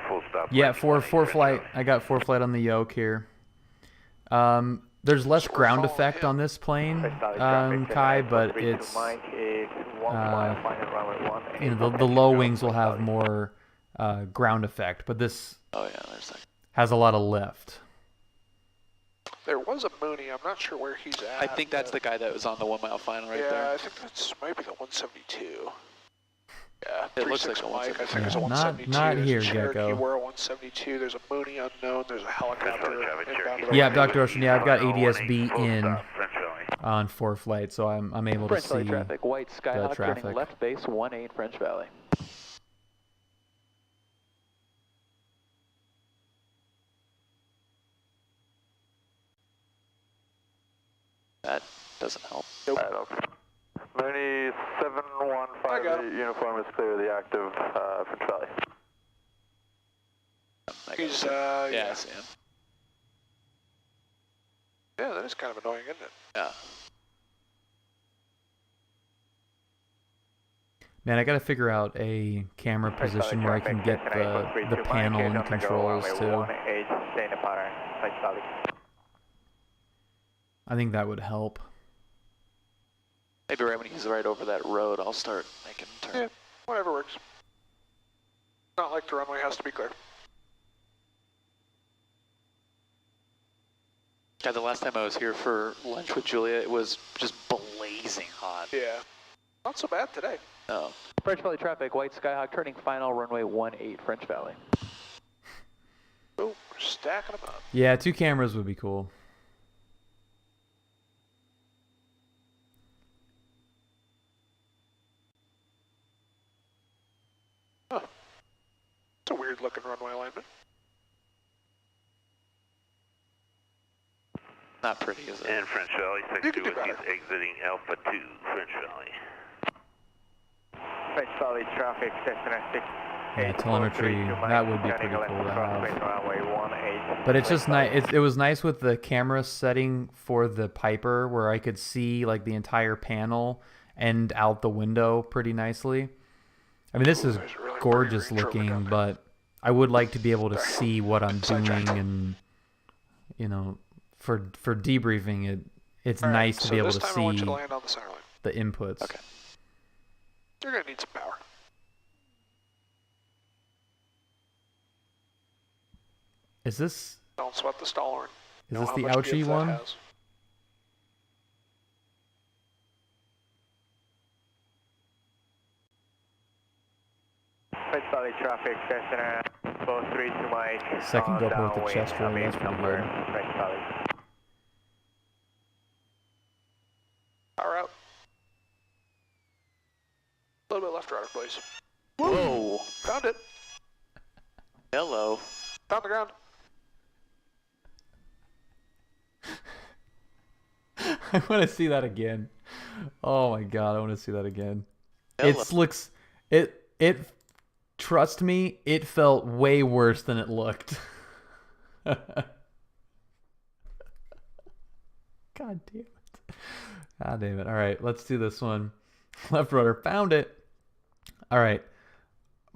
full stop. Yeah, landing, 4 French flight. Valley. I got 4 flight on the yoke here. There's less ground effect on this plane, Kai, but it's you know, the low wings will have more ground effect, but this Oh yeah, there's that. has a lot of lift. There was a Mooney. I'm not sure where he's at. I think that's the guy that was on the 1 mile final right yeah, there. I think that's might be the 172. Yeah, It looks like 36 a Mike, I 172. think it's a Yeah, 172. not There's here, a Cherokee, Gecko. we're a 172. There's a Mooney unknown. There's a helicopter. inbound to Yeah, the Dr. Ocean, yeah, I've got ADS-B Full in stop, French Valley. on 4 flight, so I'm able to French Valley see. traffic, white Skyhawk traffic. turning left base 18 French Valley. That doesn't help. Mooney 7158 uniform is clear of the active French Valley. He's, yeah, I see him. Yeah, that is kind of annoying, isn't it? Yeah. Man, I gotta figure out a camera position where I can get the panel and controls too. I think that would help. Maybe right when he's right over that road, I'll start making a turn. Yeah, whatever works. Not like the runway has to be clear. God, the last time I was here for lunch with Julia, it was just blazing hot. Yeah. Not so bad today. No. French Valley traffic, white Skyhawk turning final, runway 18 French Valley. Oh, we're stacking them up. Yeah, 2 cameras would be cool. Huh. It's a weird looking runway alignment. Not pretty, is it? And French Valley, You 62 can do Whiskey is better. exiting Alpha 2, French Valley. French Valley traffic, Cessna 6. Yeah, telemetry, that would be pretty cool to have. But it's just nice. It was nice with the camera setting for the Piper, where I could see like the entire panel and out the window pretty nicely. I mean, this is really gorgeous pretty range looking, over but I would like to be able to see what I'm doing, and you know, for debriefing it's All right, nice to so be able this to time I want you see to land on the center line. the inputs. Okay. You're going to need some power. Is this Don't sweat the stall horn. is Know this how the much ouchie give that one? has. French Valley traffic, Cessna 43 to Mike. Second GoPro with the downwind, chest ray, that's pretty number, good. French Valley. Power out. A little bit left rudder, please. Whoa. Found it. Hello. Found the ground. I want to see that again. Oh my god, I want to see that again. Hello. It trust me, it felt way worse than it looked. God damn it. God damn it. All right, let's do this one. Left rudder, found it. All right.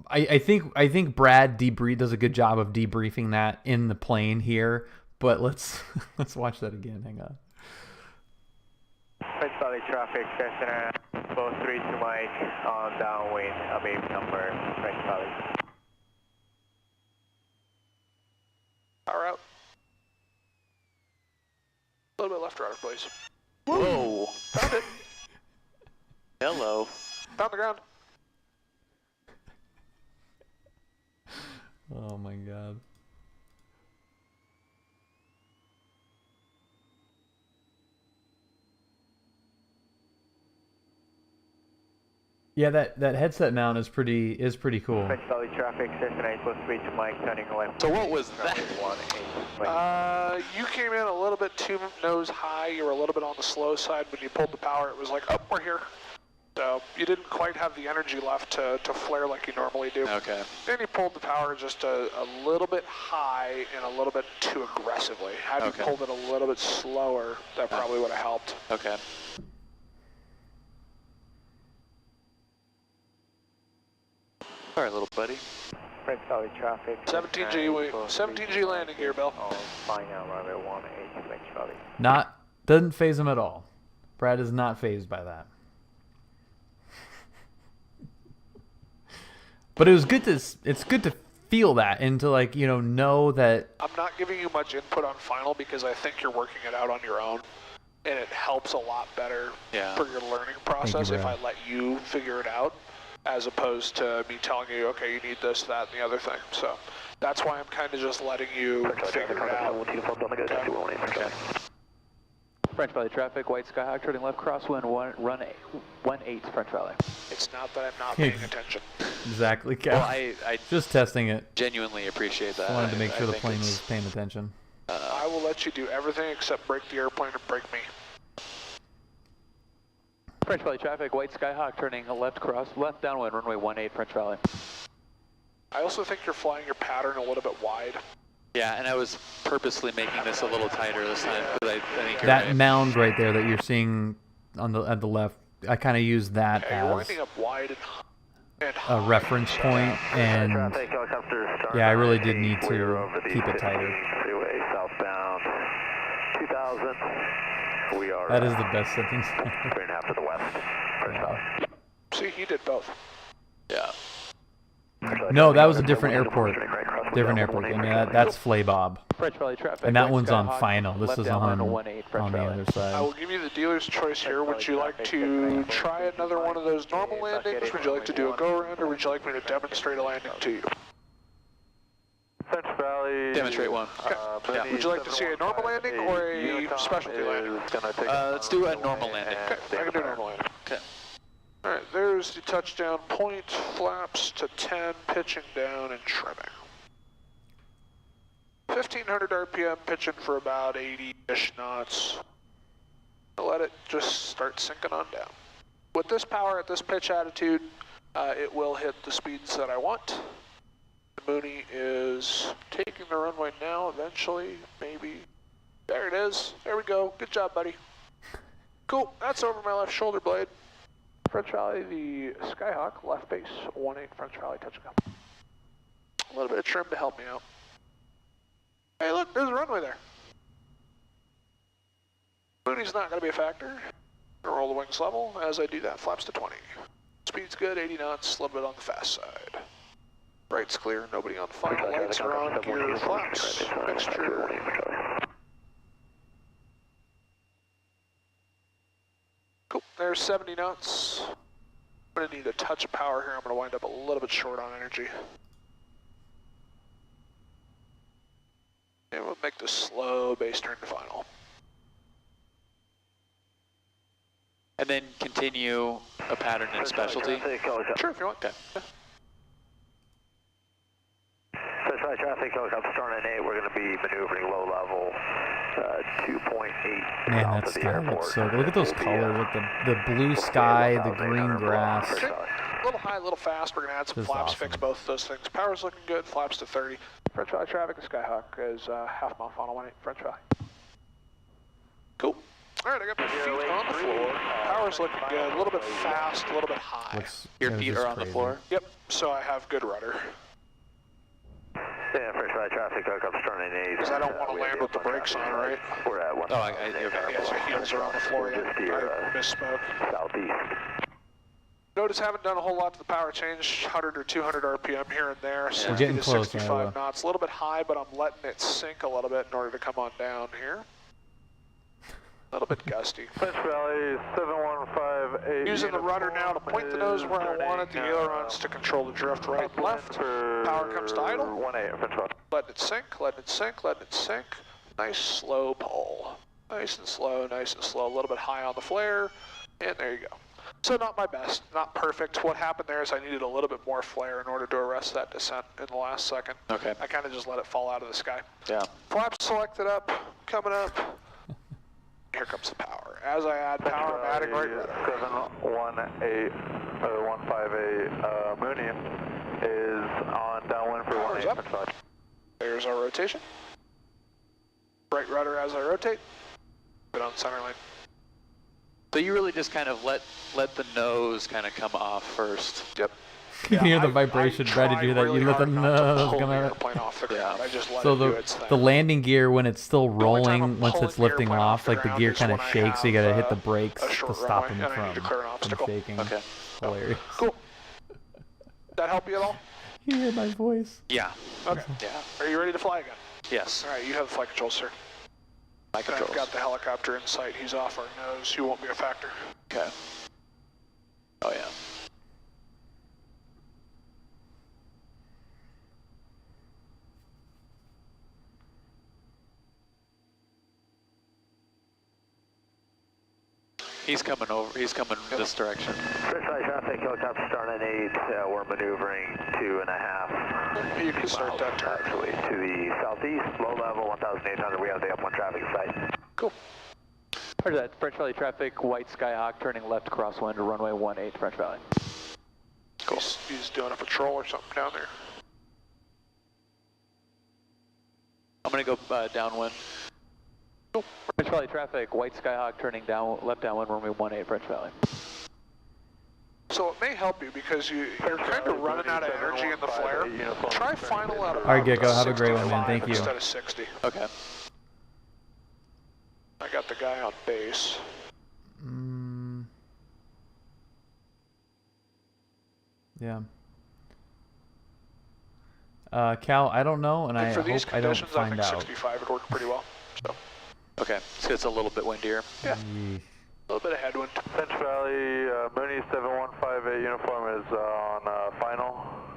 I think Brad does a good job of debriefing that in the plane here, but let's watch that again. Hang on. French Valley traffic, Cessna 43 to Mike on downwind, Aviation number, French Valley. Power out. A little bit left rudder, please. Whoa. Found it. Hello. Found the ground. Oh my god. Yeah, that headset mount is pretty cool. French Valley traffic, Cessna 843 to Mike, turning left. So what was that? You came in a little bit too nose high. You were a little bit on the slow side. When you pulled the power, it was like, oh, we're here. So you didn't quite have the energy left to flare like you normally do. Okay. Then you pulled the power just a little bit high and a little bit too aggressively. Had you pulled it a little bit slower, that probably would have helped. Okay. All right, little buddy. French Valley traffic. 17G landing gear, Bill. Oh, fine now, runway 18, French Valley. Doesn't phase him at all. Brad is not phased by that. But it's good to feel that and to know that. I'm not giving you much input on final because I think you're working it out on your own, and it helps a lot better for your learning process if I let you figure it out, as opposed to me telling you, okay, you need this, that, and the other thing. So that's why I'm kind of just letting you figure it out. Okay. French Valley traffic, white Skyhawk, turning left, crosswind, run 18, French Valley. It's not that I'm not paying attention. Exactly, Kev. Well, I just testing it. Genuinely appreciate that. I wanted to make sure the plane was paying attention. I will let you do everything except break the airplane and break me. French Valley traffic, white Skyhawk, turning left downwind, runway 18, French Valley. I also think you're flying your pattern a little bit wide. Yeah, and I was purposely making this a little tighter this time because I think you're that right. mound right there that you're seeing at the left, I kind of use that You're as winding up wide and a reference point, and yeah, I really did need to keep it tighter. Freeway southbound 2000. We are. That is the best sentence. 3.5 to the west. See, he did both. Yeah. No, that was a different airport. Different airport. I mean, that's Flay Bob. French Valley traffic, And that white one's on Skyhawk, final. This left is downwind, on 18, the French Valley. other I side. will give you the dealer's choice here. Would you like to try another one of those normal landings? Would you like to do a go-around, or would you like me to demonstrate a landing to you? French Valley. Demonstrate one. Yeah. Would you like to see a normal landing or a specialty landing? Let's do a normal landing. Okay, I can do a normal landing. Okay. All right, there's the touchdown point, flaps to 10, pitching down and trimming. 1500 RPM, pitching for about 80-ish knots. Let it just start sinking on down. With this power at this pitch attitude, it will hit the speeds that I want. Mooney is taking the runway now, eventually, maybe. There it is. There we go. Good job, buddy. Cool. That's over my left shoulder blade. French Valley, the Skyhawk, left base, 18 French Valley, touch and go. A little bit of trim to help me out. Hey, look, there's a runway there. Mooney's not going to be a factor. Gonna roll the wings level. As I do that, flaps to 20. Speed's good, 80 knots, a little bit on the fast side. Right's clear, nobody on final. Lights are on, gear flaps, mixture. Cool, there's 70 knots. I'm gonna need a touch of power here. I'm gonna wind up a little bit short on energy. And we'll make this slow base turn to final. And then continue a pattern in specialty. Sure, if you want. Okay. traffic, helicopter starting at 8. We're going to be maneuvering low level, 2.8 Man, south that of the sky airport. looks so good. Look at those We'll be, colors with the blue sky, the green 1,800 grass. Okay. A little high, a little fast. We're going to add some This is flaps, awesome. fix both of those things. Power's looking good, flaps to 30. French Valley traffic, the Skyhawk is half mile final 18, French Valley. Cool. All right, I got my feet on the floor. Power's looking good, a little bit fast, a little bit high. Your feet are on the floor? Yep, so I have good rudder. Yeah, French Valley traffic, helicopter starting at 8. Because I don't want to land with the brakes on, right? We're at 1. Yeah, so heels are on the floor yet. I misspoke. Southeast. Notice haven't done a whole lot to the power change, 100 or 200 RPM here and there. We're 60 getting to close, 65 Iowa. knots, a little bit high, but I'm letting it sink a little bit in order to come on down here. A little bit gusty. French Valley 7158. Using the rudder now to point the nose where I want it, the ailerons to control the drift right and left. Power comes to idle. 1-8, French Valley. Letting it sink, letting it sink, letting it sink. Nice slow pull. Nice and slow, nice and slow. A little bit high on the flare, and there you go. So not my best, not perfect. What happened there is I needed a little bit more flare in order to arrest that descent in the last second. Okay. I kind of just let it fall out of the sky. Yeah. Flaps selected up, coming up. Here comes the power. As I add power, I'm adding right rudder. 718 or 158 Mooney is on downwind for Power's 18 up. French Valley. There's our rotation. Right rudder as I rotate. Put on center lane. So you really just kind of let the nose kind of come off first. Yep. You can hear the vibration, Brad. Did you hear that? You let the nose come out. Airplane off the ground. I just let So it do its the thing. landing gear, when it's still only time rolling, I'm once pulling it's the lifting airplane off, like the ground gear is kind of when I shakes, so you have, gotta hit the brakes a to short stop runway, them and I need to clear an obstacle. shaking. Okay. Hilarious. Cool. That help you at all? You hear my voice? Yeah. Okay. Yeah. Are you ready to fly again? Yes. All right, you have the flight controls, sir. Flight controls. I've got the helicopter in sight. He's off our nose. He won't be a factor. Okay. Oh yeah. He's coming over. He's coming this direction. French Valley traffic, helicopter starting at 8. We're maneuvering 2.5. You can start that turn. Actually, to the southeast, low level, 1,800. We have the up1 traffic in sight. Cool. Roger that. French Valley traffic, white Skyhawk, turning left crosswind to runway 18, French Valley. Cool. He's doing a patrol or something down there. I'm gonna go downwind. Cool. French Valley traffic, white Skyhawk, turning left downwind, runway 18, French Valley. So it may help you because you're kind of running out of energy in the flare. Try final out of All right, Gecko. Have a great one, man. 65 Thank you. instead of 60. Okay. I got the guy on base. Yeah. Cal, I don't know, and I for hope these I don't conditions, I find think out. 65 would work pretty well. So Okay. So it's a little bit windier. yeah, Yeesh. a little bit of headwind. French Valley, Mooney 7158 uniform is on final,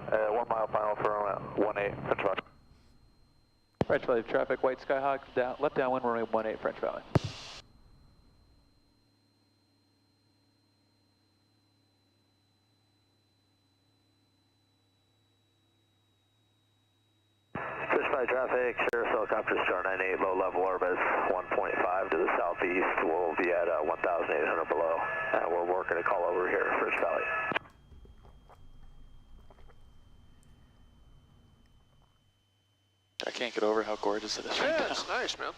1 mile final for 18 French Valley. French Valley traffic, white Skyhawk, left downwind, runway 18, French Valley. French Valley traffic, Sheriff's helicopter starting at 8, low level orbit 1.5 to the southeast. We'll be at 1,800 below. We're working a call over here, French Valley. I can't get over how gorgeous it is right Yeah, now. it's nice, man.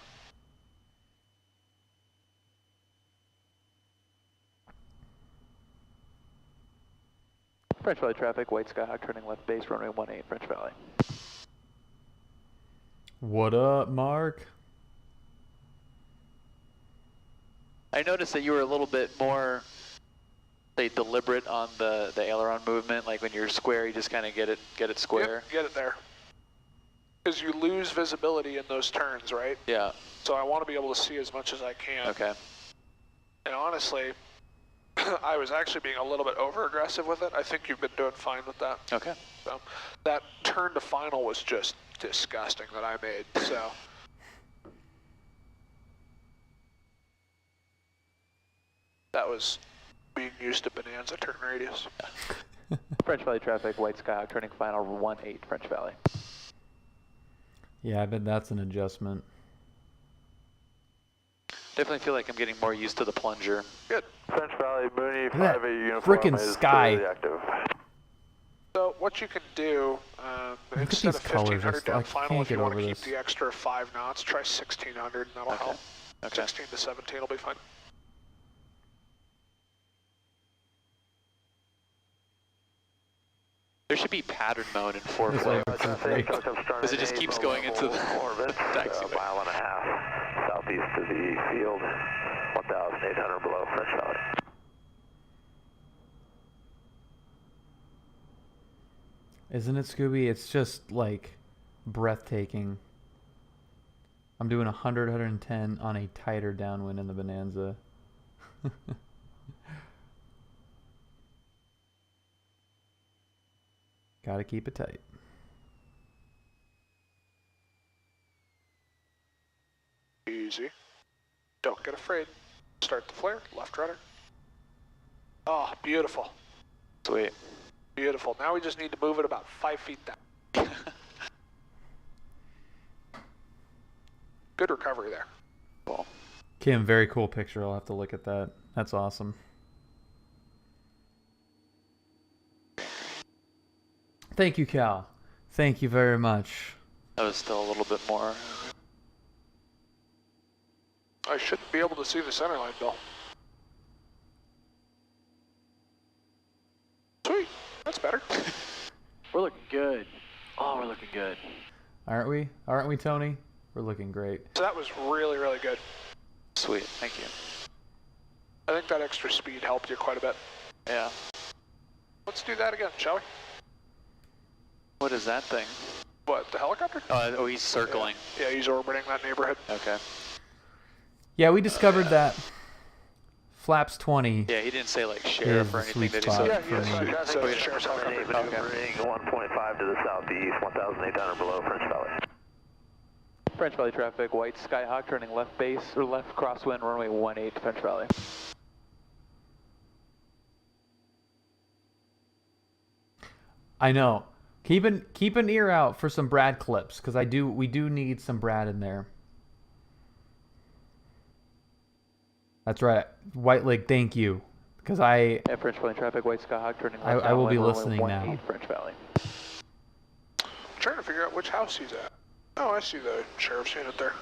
French Valley traffic, white Skyhawk, turning left base, runway 18, French Valley. What up, Mark? I noticed that you were a little bit more, say, deliberate on the aileron movement. Like when you're square, you just kind of get it square. Yep, get it there. Because you lose visibility in those turns, right? Yeah. So I want to be able to see as much as I can. Okay. And honestly, I was actually being a little bit over-aggressive with it. I think you've been doing fine with that. Okay. So that turn to final was just disgusting that I made, so. That was being used to Bonanza turn radius. French Valley traffic, white Skyhawk, turning final 18, French Valley. Yeah, I bet that's an adjustment. Definitely feel like I'm getting more used to the plunger. Good. French Valley, Mooney, Look at 5-8 that uniform frickin' is sky. clearly active. So what you can do, at instead these of colors, 1500 down I final, can't if you get want to over keep this. the extra 5 knots, try 1600 and that'll help. Okay. 16 to 17 will be fine. There should be pattern mode in 4-flow. Because it just keeps going into the taxiway. Mile and a half southeast of the field, 1,800 below French Valley. Isn't it, Scooby? It's just like breathtaking. I'm doing 100, 110 on a tighter downwind in the Bonanza. Gotta keep it tight. Easy. Don't get afraid. Start the flare, left rudder. Oh, beautiful. Sweet. Beautiful. Now we just need to move it about 5 feet down. Good recovery there. Cool. Kim, very cool picture. I'll have to look at that. That's awesome. Thank you, Cal. Thank you very much. That was still a little bit more. I shouldn't be able to see the center line, Bill. Sweet. That's better. We're looking good. Oh, we're looking good. Aren't we? Aren't we, Tony? We're looking great. So that was really, really good. Sweet. Thank you. I think that extra speed helped you quite a bit. Yeah. Let's do that again, shall we? What is that thing? What, the helicopter? Oh, he's circling. Yeah, he's orbiting that neighborhood. Okay. Yeah, we discovered that Flaps 20. Yeah, he didn't say like sheriff or anything, did he? spot Yeah, for he me. is. So sheriff's helicopter. Maneuvering 1.5 to the southeast, 1,800 below French Valley. French Valley traffic, white Skyhawk turning left base, or left crosswind, runway 18 French Valley. I know. Keep an ear out for some Brad clips, because we do need some Brad in there. That's right. White Lake, thank you. Because Yeah, French Valley traffic, white Skyhawk turning left. I will be downwind, listening runway now. 18 French Valley. I'm trying to figure out which house he's at. Oh, I see the sheriff's unit there.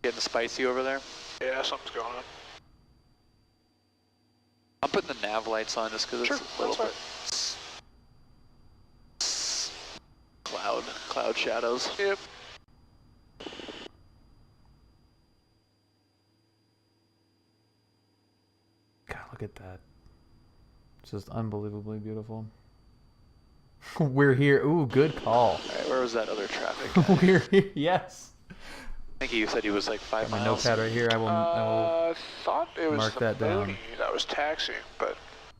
Getting spicy over there? Yeah, something's going on. I'm putting the nav lights on just because Sure, it's a little bit cloud shadows. Yep. God, look at that. It's just unbelievably beautiful. We're here. Ooh, good call. Alright, where was that other traffic guy? We're here. Yes. I think you said he was like 5 My miles. notepad right here. I will I thought it was mark the that down. Mooney that was taxiing, but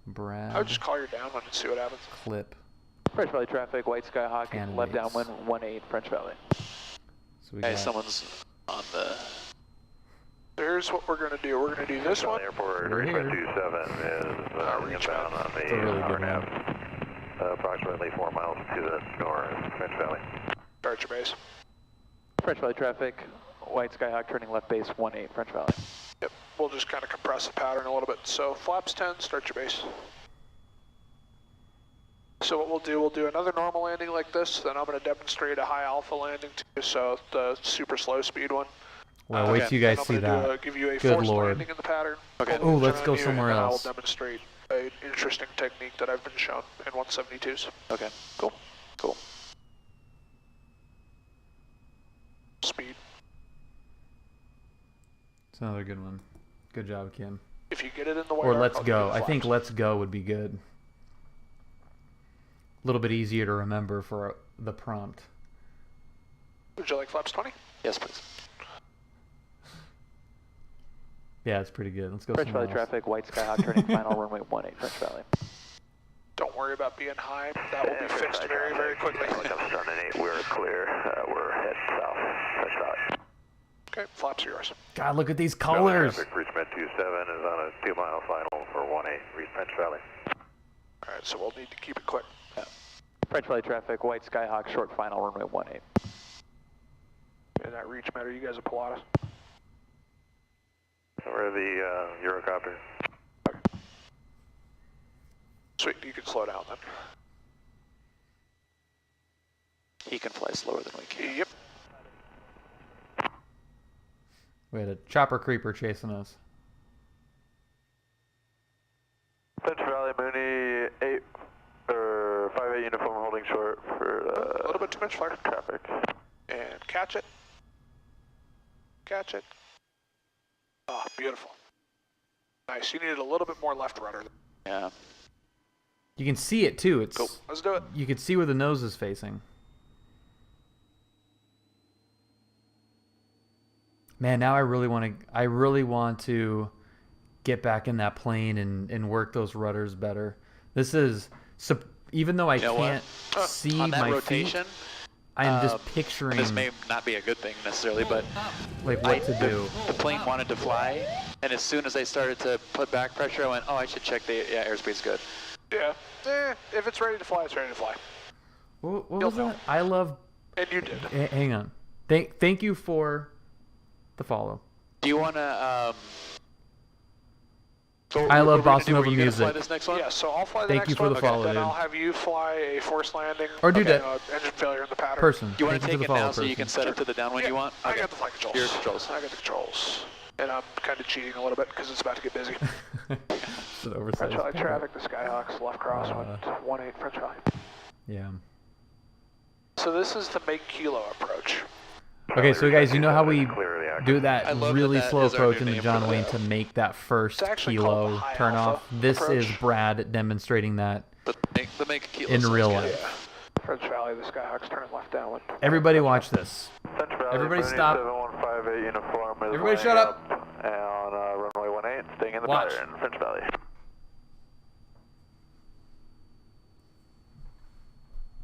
Brad I would just call your downwind and see what happens. clip. French Valley traffic, white Skyhawk, left Candidates. downwind 18 French Valley. So we Hey, got someone's on the... So here's what we're going to do. We're going to do this one. Airport, We're here. 327 is inbound on It's the a really good RNAV, approximately 4 miles to the north, French Valley. Start your base. French Valley traffic, white Skyhawk turning left base 18 French Valley. Yep, we'll just kind of compress the pattern a little bit. So flaps 10, start your base. So what we'll do another normal landing like this, then I'm going to demonstrate a high alpha landing too, so the super slow speed one. Well, wait till you guys see And I'm that. going to give you a Good forced Lord. landing in the pattern. Okay. Oh, let's go And then somewhere else. I'll demonstrate an interesting technique that I've been shown in 172s. Okay, cool. Cool. Speed. It's another good one. Good job, Kim. If you get it in the way, Or let's I'll give you go. the I think flaps. let's go would be good. A little bit easier to remember for the prompt. Would you like flaps 20? Yes, please. Yeah, it's pretty good. Let's go French somewhere Valley else. traffic, white Skyhawk turning final runway 18 French Valley. Don't worry about being high. That will be fixed very, very quickly. Helicopter starting at 8, we're clear. We're heading south, French Valley. Okay, flaps are yours. God, look at these colors. Traffic, Richmond 27 is on a 2-mile final for 18, reach French Valley. All right, so we'll need to keep it quick. French Valley traffic, white Skyhawk short final runway 18. in that reach meter. You guys are Pilatus. We're the Eurocopter. Okay. Sweet, you can slow down then. He can fly slower than we can. Yep. We had a chopper creeper chasing us. Finch Valley, Mooney, 5-8 uniform holding short for a little bit too much flare. Traffic. And catch it. Catch it. Oh, beautiful. Nice. You needed a little bit more left rudder. Yeah. You can see it too. It's Cool. Let's do it. You can see where the nose is facing. Man, now I really want to get back in that plane and work those rudders better. This is even though I can't see on that my rotation, feet, I'm just picturing. This may not be a good thing necessarily, but like what to do. The plane wanted to fly, and as soon as I started to put back pressure, I went, "Oh, I should check the airspace good." Yeah. If it's ready to fly, it's ready to fly. What was that? I love. And you did. Hang on. Thank you for the follow. Do you want to? I love Boston Over music. Fly this next one? Yeah, so I'll fly the Thank next you for one. the follow, then dude. I'll have you fly a forced landing. Or do that. Engine failure in the pattern. Person. You want to Thank take you it for the now follow, so you can set it to the downwind you want? I got the flight controls. Your controls. I got the controls. And I'm kind of cheating a little bit because it's about to get busy. It's an oversized French Valley parrot. traffic, the Skyhawks, left crosswind, 18 French Valley. Yeah. So this is the make kilo approach. Okay, so guys, you know how we do that I love really that slow is our new approach into name John for Wayne that. to make that first It's actually called kilo the high turn off. alpha This approach. is Brad demonstrating that The make kilo in sounds real good. life. Yeah. French Valley, the Skyhawks turning left downwind. Everybody watch this. Finch Valley, Everybody Mooney stop. 7158 uniform is Everybody shut lining up. And on runway 18, staying in the Watch. pattern, Finch Valley.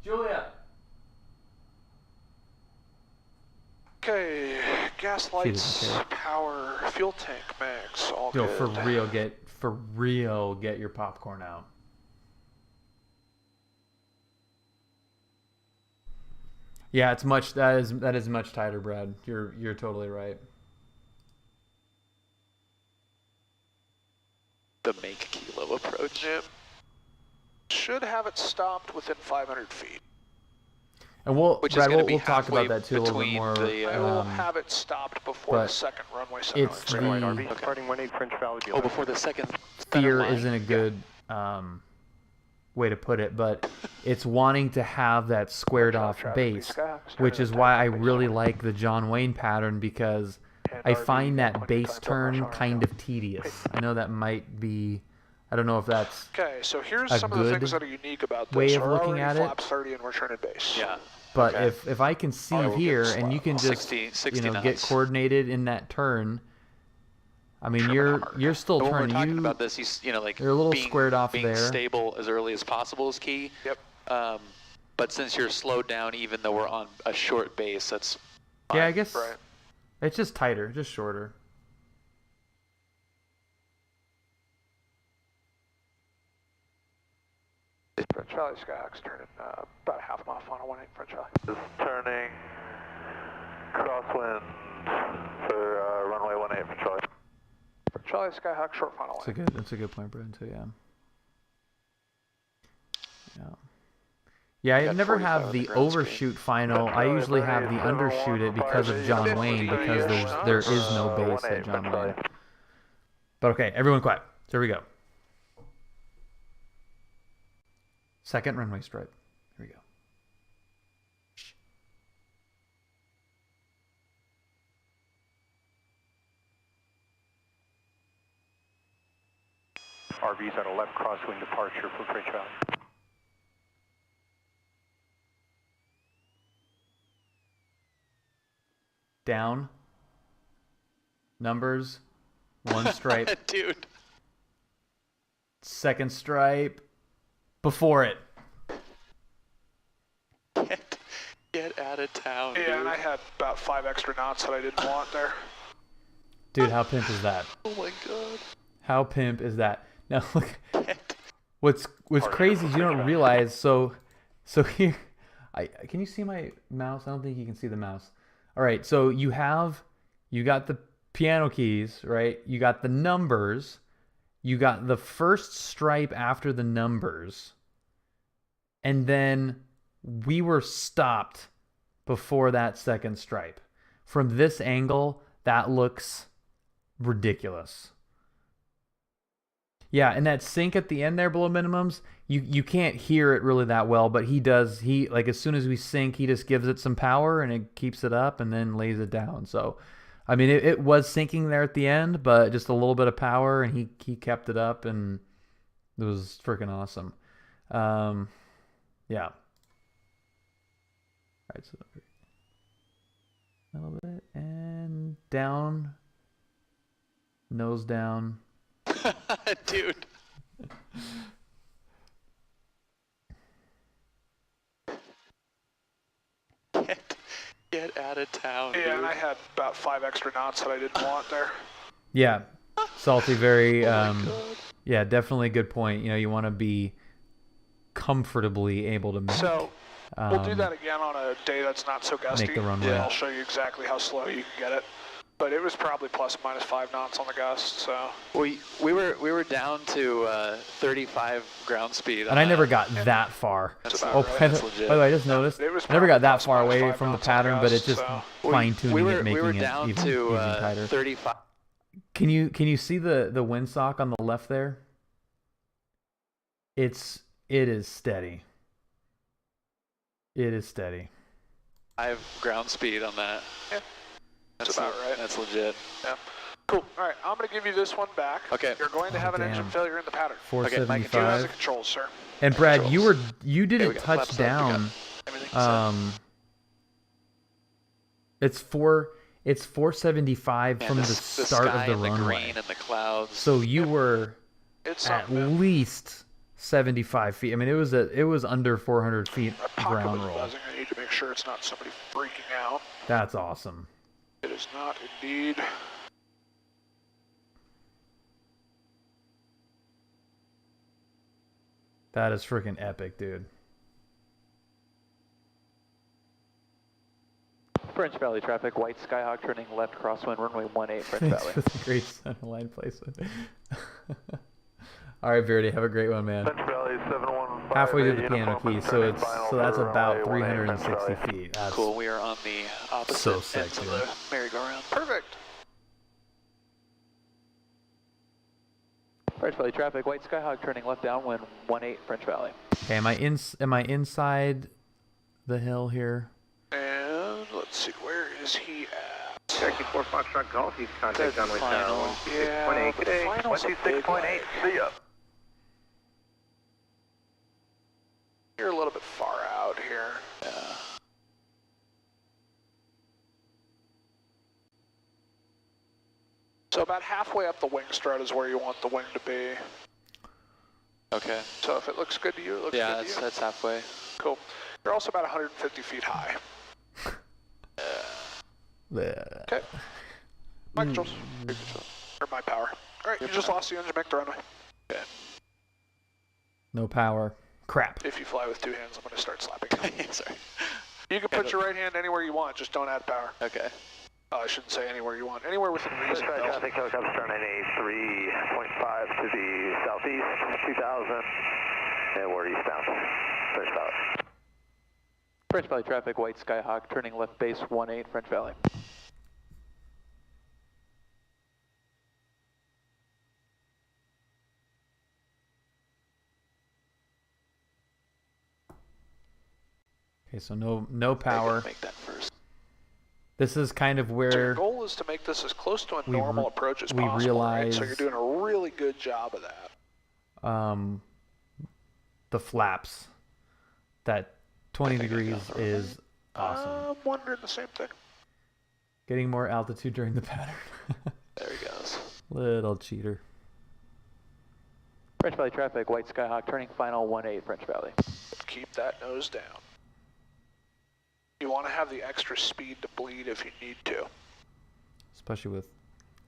Julia. Okay, gas She lights, doesn't care. power, fuel tank, mags, all Yo, good. for real, get your popcorn out. Yeah, it's much. That is much tighter, Brad. You're totally right. The make kilo approach. Yep. Should have it stopped within 500 feet. And Which is Brad, gonna we'll be talk about halfway that too a little bit between more. the, I will um, have it stopped before the but second runway center it's line. the RV departing 18 French Valley. Oh, before the second fear line. isn't a good way to put it, but it's wanting to have that squared off base, which is why I really like the John Wayne pattern, because I find that base turn kind of tedious. I know that might be, I don't know if that's Okay, so here's a some of the good things that are unique about this. way of We're looking already at it. flaps 30 and we're turning base. Yeah. But Okay. if I can see we'll get here slow. and you can just 60 get knots. coordinated in that turn, I mean Trim it hard. you're still But when we're turning. talking about this, he's like you're a little being, squared off being there. stable as early as possible is key. Yep. But since you're slowed down, even though we're on a short base, that's Yeah, I fine. guess Right. it's just tighter, just shorter. French Valley Skyhawks turning about a half mile final 18 French Valley. Is turning crosswind for runway 18 for Charlie. French Valley Skyhawk short final line. That's a good point, Brad. So yeah. Yeah, I got never 45 have on the the ground screen. overshoot final. I usually have the undershoot it because of John Wayne, because there is no base at John Wayne. But okay, everyone quiet. Here we go. Second runway stripe. Here we go. RV's at a left crosswind departure for French Valley. Down. Numbers. One stripe. Dude. Second stripe. Before it. Get out of town, Yeah, dude. and I had about 5 extra knots that I didn't want there. Dude, how pimp is that? Oh my god. How pimp is that? Now look. What's crazy is you don't realize. So here, can you see my mouse? I don't think you can see the mouse. All right, so you got the piano keys, right? You got the numbers. You got the first stripe after the numbers. And then we were stopped before that second stripe. From this angle, that looks ridiculous. Yeah, and that sync at the end there below minimums, you can't hear it really that well, but he like as soon as we sync, he just gives it some power and it keeps it up and then lays it down. So, I mean, it was syncing there at the end, but just a little bit of power, and he kept it up, and it was freaking awesome. Yeah. All right, so a little bit and down, nose down. Dude. Get out of town, Yeah, dude. and I had about 5 extra knots that I didn't want there. Yeah, salty, very, yeah, definitely a good point. You know, you want to be comfortably able to make. So, we'll do that again on a day that's not so gusty. Make the runway. Yeah, I'll show you exactly how slow you can get it. But it was probably plus or minus 5 knots on the gust, so. We were down to 35 ground speed. And I never got that far. That's Oh, right. by That's the legit. way, I just noticed. It was I never got that plus far minus away 5 from the knots on pattern, but it's gust, just so. fine-tuning we it, were making it down even to tighter. 35. Can you see the windsock on the left there? It is steady. It is steady. 5 ground speed on that. Yeah, that's about right. That's legit. Yeah. Cool. All right, I'm going to give you this one back. Okay. You're going to have an engine failure in the pattern. Okay, Mike, You have the 475. controls, sir. And Brad, Controls. you didn't we got touch flaps up, we got down. Everything set. It's 475 Yeah, from the start sky of the and the runway. green and the clouds. So you were It's at something. least 75 feet. I mean, it was under 400 feet My pocket ground was roll. buzzing. I need to make sure it's not somebody freaking out. That's awesome. It is not indeed. That is freaking epic, dude. French Valley traffic, white Skyhawk turning left crosswind runway 18 French Thanks Valley. for the great center line placement. All right, Verdi, have a great one, man. French Valley 715. Halfway to the piano key, so that's about 360 feet. That's Cool, we are on the opposite so sick, ends of dude. the merry-go-round. Perfect. French Valley traffic, white Skyhawk turning left downwind 18 French Valley. Okay, am I inside the hill here? And let's see, where is he at? Cherokee 4 Foxtrot Golf, you've contact That's runway final. tower Yeah, 126.8. but Good day. final's a big 126.8. leg. See ya. You're a little bit far out here. Yeah. So about halfway up the wing strut is where you want the wing to be. Okay. So if it looks good to you, it looks Yeah, good to you. that's halfway. Cool. You're also about 150 feet high. Bleh. Okay. My controls. Or my power. All right, you just lost the engine, make the runway. Okay. No power. Crap. If you fly with 2 hands, I'm going to start slapping you. Sorry. You can put your right hand anywhere you want, just don't add power. Okay. I shouldn't say anywhere you want. Anywhere within reason. Dispatch, Bill. traffic helicopter star 983.5 to the southeast, 2000, and we're eastbound. French Valley. French Valley traffic, white Skyhawk turning left base 18 French Valley. Okay, so no power. Make that first. This is kind of So your where goal is to make this as close to a we normal re- approach as we possible, right? realize- So you're doing a really good job of that. the flaps. That 20 degrees is awesome. I'm wondering the same thing. Getting more altitude during the pattern. There he goes. Little cheater. French Valley traffic, white Skyhawk turning final 18 French Valley. Keep that nose down. You want to have the extra speed to bleed if you need to. Especially with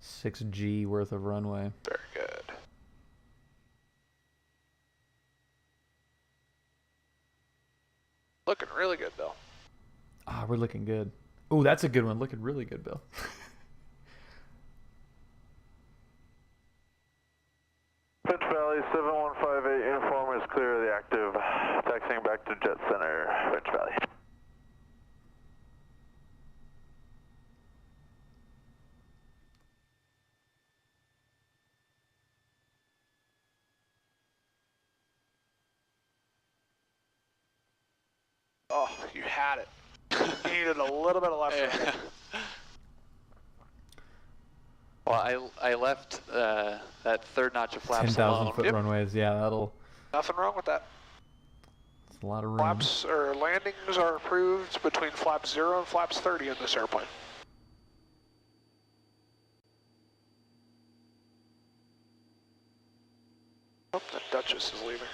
6G worth of runway. Very good. Looking really good, Bill. Ah, we're looking good. Oh, that's a good one. Looking really good, Bill. Finch Valley 7158 uniform is clear of the active. Taxiing back to Jet Center, Finch Valley. Oh, you had it. You needed a little bit of left. Yeah. Well, I left that third notch of flaps 10,000 alone. foot runways. Yeah, that'll. Nothing wrong with that. It's a lot of room. Flaps or landings are approved between flaps 0 and flaps 30 in this airplane. Oh, the Duchess is leaving.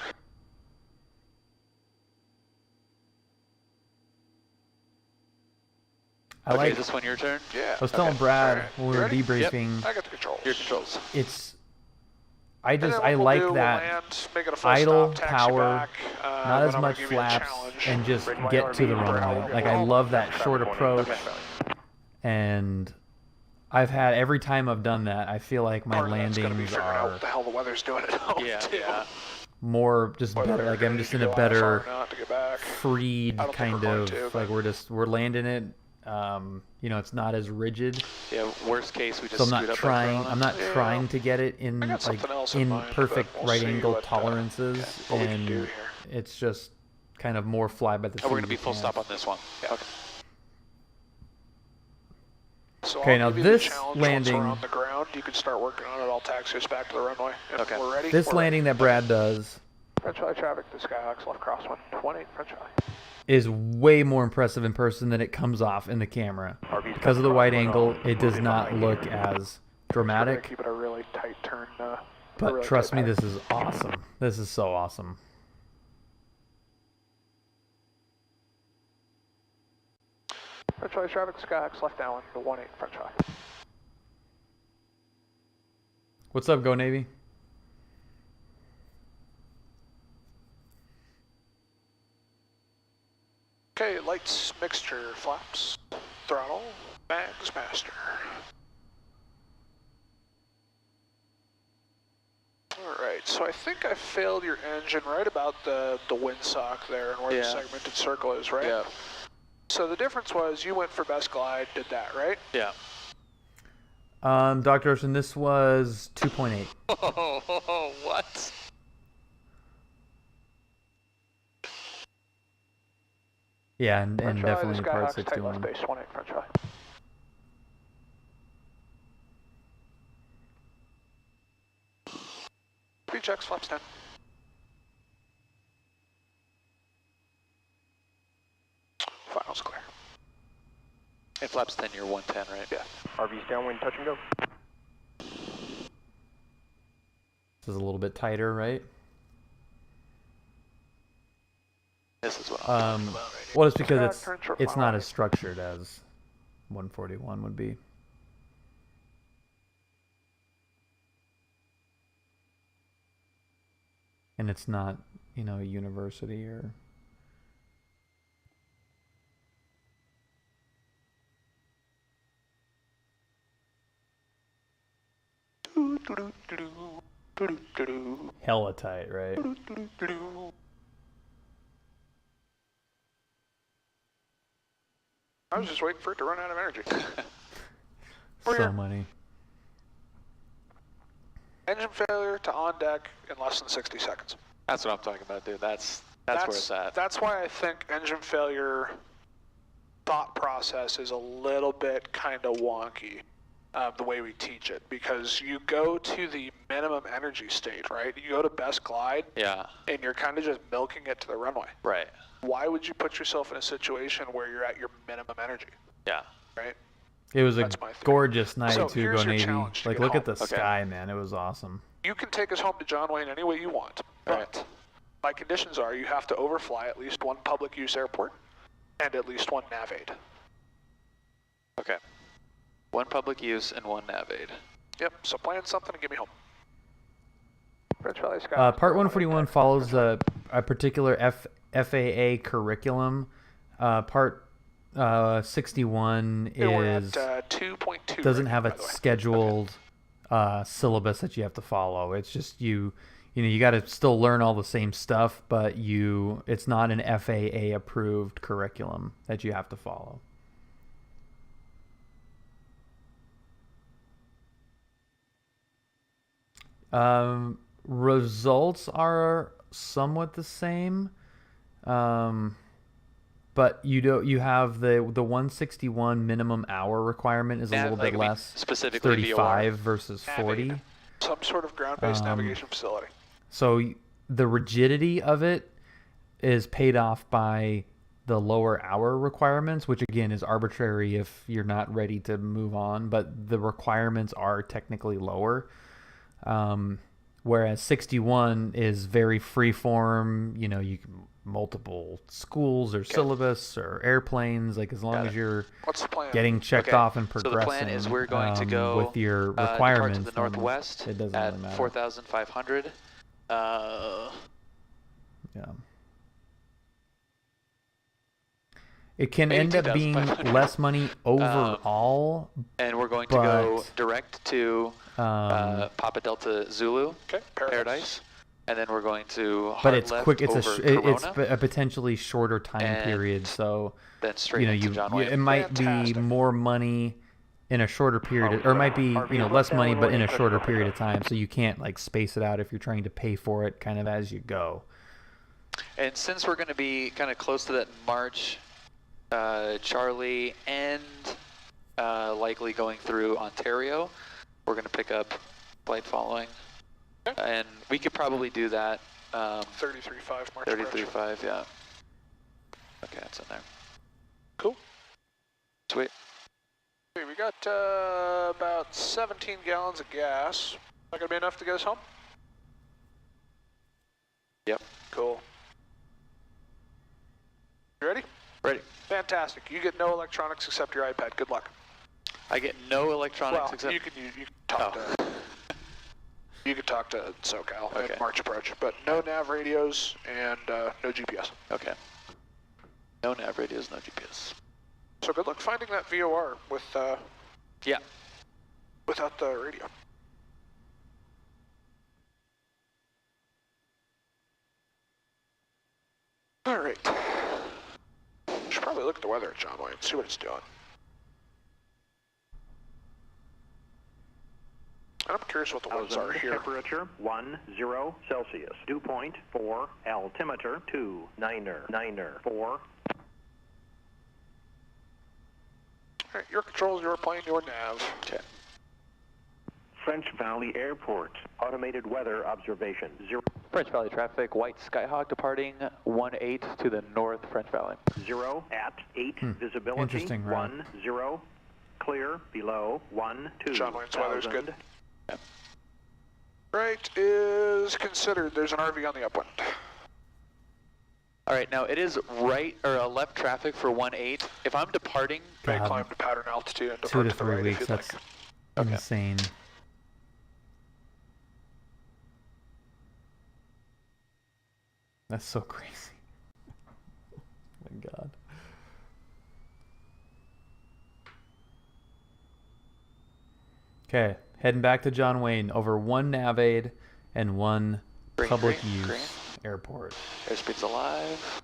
Okay, is this one your turn? Yeah. I was telling Brad when we were ready? debriefing. Yep. I got the controls. Your controls. It's. And I then like what we'll do, that we'll land, make it a full idle stop, taxi power, back, not then as I'm much gonna give you a flaps, challenge. and just Red, white, get to the RV, runway. for Like, hour. I love that Traffic short warning, approach, Finch Valley. and I've had every time I've done that, I feel like my Part of that's gonna be landings figuring out are what the hell the weather's doing at home. Yeah, too. yeah. more just Whether better. Like you're I'm gonna just need in to a go ISR better or not to get back. freed I don't think kind we're going of to, like but- we're landing it. You know, it's not as rigid. Yeah, worst case, we just So I'm screwed not up by trying. Corona. I'm not Yeah. trying to get it in I got like something else in in mind, perfect but we'll right see angle what, tolerances, what we can do and here. it's just kind of more fly by the seat. Oh, we're gonna be of full your stop on pants. this one. Yeah. Okay. So Okay, I'll now give you the this challenge landing- once we're on the ground. You can start working on it. I'll taxi us back to the runway. If Okay. we're ready. This we're landing that Brad does ready. French Valley traffic to Skyhawks left crosswind 20 French Valley. is way more impressive in person than it comes off in the camera. Because of the wide angle, it does not look as We're gonna dramatic. keep it a really tight turn. But really trust tight me, pattern. this is awesome. This is so awesome. French Valley traffic Skyhawks left downwind to 18 French Valley. What's up, Go Navy? Okay, lights, mixture, flaps, throttle, mags, master. Alright, so I think I failed your engine right about the windsock there and where the Yeah. segmented circle is, right? Yeah. So the difference was you went for best glide, did that, right? Yeah. Dr. Ocean, this was 2.8. Oh, what? Yeah, and French Valley, definitely the part Skyhawks, tight left 61. base, 18 French Valley. Three checks, flaps 10. Finals clear. And flaps 10, you're 110, right? Yeah. RV's downwind, touch and go. This is a little bit tighter, right? This is what I'm talking about right here. Well, it's because Yeah, it's turn short not final. as structured as 141 would be. And it's not, you know, a university or... hella tight, right? I was just waiting for it to run out of energy. So many. Engine failure to on deck in less than 60 seconds. That's what I'm talking about, dude. That's where it's at. That's why I think engine failure thought process is a little bit kind of wonky, the way we teach it, because you go to the minimum energy state, right? You go to best glide, Yeah. and you're kind of just milking it to the runway. Right. Why would you put yourself in a situation where you're at your minimum energy, Yeah. right? It was a That's my theory. gorgeous night So too, here's Go your Navy. challenge to Like, get look at home. the sky, man. It was awesome. You can take us home to John Wayne any way you want, but my conditions are you have to overfly at least one public use airport and at least one nav aid. Okay. One public use and one nav aid. Yep, so plan something and get me home. French Valley Sky. Part 141 follows a particular FAA curriculum. Part 61 Yeah, we're is at 2.2. doesn't right have now, a by the way. scheduled syllabus that you have to follow. It's just you got to still learn all the same stuff, but it's not an FAA approved curriculum that you have to follow. Results are somewhat the same, but you have the 161 minimum hour requirement is a little bit less. Specifically 35 versus 40. Some sort of ground-based navigation facility. So the rigidity of it is paid off by the lower hour requirements, which again is arbitrary if you're not ready to move on, but the requirements are technically lower. Whereas 61 is very free form, you can multiple schools or syllabus or airplanes, like as long as you're getting checked off and progressing. So the plan is we're going to go with your requirements to the northwest it doesn't at really matter. 4,500. Yeah. It can end up being less money overall. And we're going to go direct to Papa Delta Zulu, Paradise. And then we're going to hard but it's left quick. It's over a potentially shorter time period. So then straight into John Wayne. It might be more money in a shorter period, or it might be less money, but in a shorter period of time. So you can't like space it out if you're trying to pay for it kind of as you go. And since we're going to be kind of close to that March, Charlie, and likely going through Ontario, we're going to pick up flight following. And we could probably do that. 33.5 March. 33.5, yeah. Okay, that's in there. Cool. Sweet. Okay, we got about 17 gallons of gas. Not gonna be enough to get us home? Yep. Cool. You ready? Ready. Fantastic. You get no electronics except your iPad. Good luck. I get no electronics well, except... you can talk to... You can talk to SoCal at March approach, but no nav radios and no GPS. Okay. No nav radios, no GPS. So good luck finding that VOR with yeah. Without the radio. All right. Should probably look at the weather at John Wayne, see what it's doing. I'm curious what the winds are here. Temperature 10 Celsius. Dew point 4. Altimeter 29er 4. All right, your controls, your plane, your nav. Okay. French Valley Airport. Automated weather observation 0. French Valley traffic, white Skyhawk departing 18 to the north, French Valley. 0 at 8 visibility. Interesting, right? 10. Clear below 12. John Wayne's weather's good. Yep. Right is considered. There's an RV on the upwind. All right, now it is right or left traffic for 18. If I'm departing, may climb to pattern altitude and 2 depart to to the 3 right weeks. if you'd That's like. insane. That's so crazy. Oh my God. Okay, heading back to John Wayne over 1 nav aid and 1 public use airport. Airspeed's alive.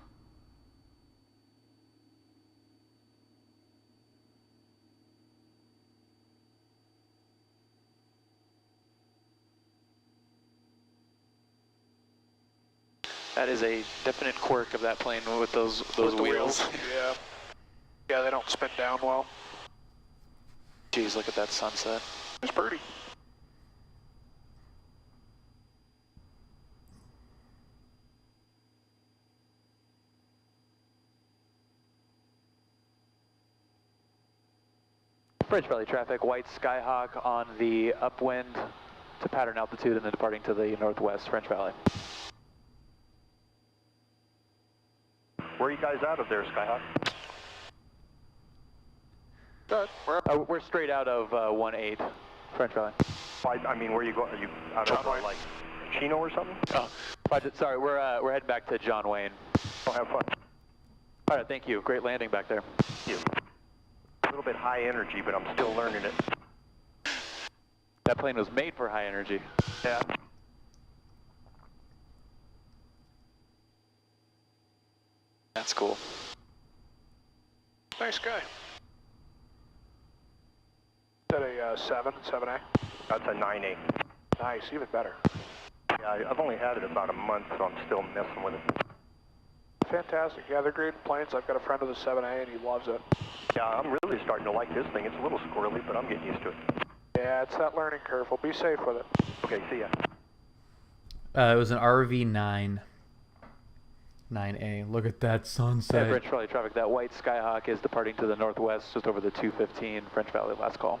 That is a definite quirk of that plane with those wheels. Yeah. Yeah, they don't spin down well. Jeez, look at that sunset. It's pretty. French Valley traffic, white Skyhawk on the upwind to pattern altitude and then departing to the northwest, French Valley. Where are you guys out of there, Skyhawk? Good. We're straight out of 18, French Valley. I mean, where are you going? Are you out of like Chino or something? Oh, sorry, we're heading back to John Wayne. Oh, have fun. All right, thank you. Great landing back there. Yeah. A little bit high energy, but I'm still learning it. That plane was made for high energy. Yeah. That's cool. Nice guy. Is that a 7A? That's a 9A. Nice, even better. Yeah, I've only had it about a month, so I'm still messing with it. Fantastic. Yeah, they're great planes. I've got a friend with a 7A and he loves it. Yeah, I'm really starting to like this thing. It's a little squirrely, but I'm getting used to it. Yeah, it's that learning curve. Well, be safe with it. Okay, see ya. It was an RV 9A. Look at that sunset. French Valley traffic, that white Skyhawk is departing to the northwest, just over the 215 French Valley, last call.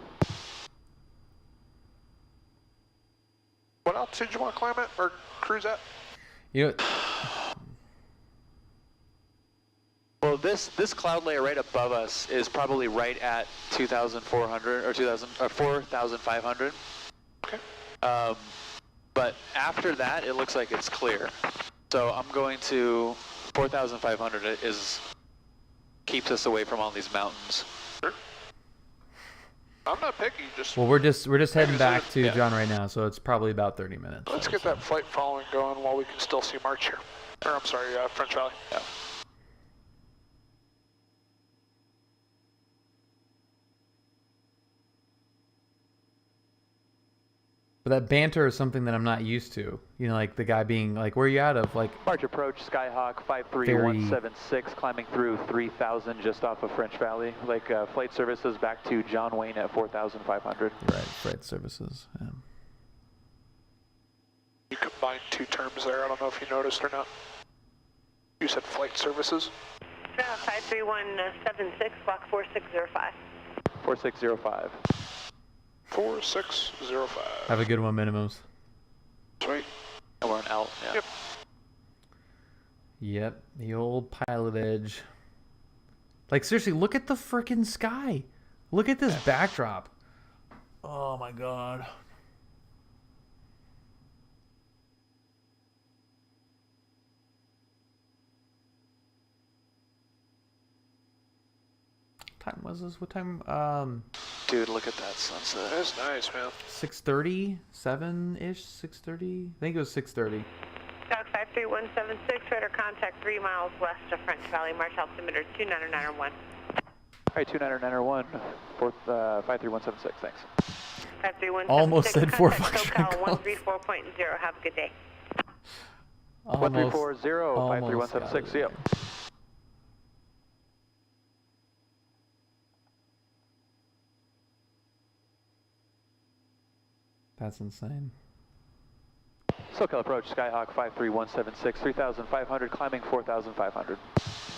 What altitude do you want to climb at or cruise at? You know, Well, this cloud layer right above us is probably right at 2,400 or 4,500. Okay. But after that, it looks like it's clear. So I'm going to 4,500 keeps us away from all these mountains. Sure. I'm not picky. Just well, we're just heading back to yeah. John right now, so it's probably about 30 minutes. let's get that flight following going while we can still see March here. Or I'm sorry, French Valley. Yeah. But that banter is something that I'm not used to. You know, like the guy being like, "Where are you out of?" Like, March approach, Skyhawk 53176, climbing through 3,000 just off of French Valley. Like flight services back to John Wayne at 4,500. right, freight services. Yeah. You combined two terms there. I don't know if you noticed or not. You said flight services? 53176, block 4605. 4605. 4605. Have a good one, minimums. Sweet. And we're an out. Yeah. Yep. Yep, the old pilot edge. Like, seriously, look at the frickin' sky. Look at this backdrop. Oh my god. Time was this? What time? Dude, look at that sunset. That's nice, man. 6:30, 7-ish, 6:30. I think it was 6:30. Dog 53176, radar contact 3 miles west of French Valley, March altimeter 29901. All right, 29901, 53176, thanks. 53176. Almost said 4-5. SoCal 134.0. Have a good day. 1340, 53176, see ya. That's insane. SoCal approach, Skyhawk 53176, 3,500, climbing 4,500.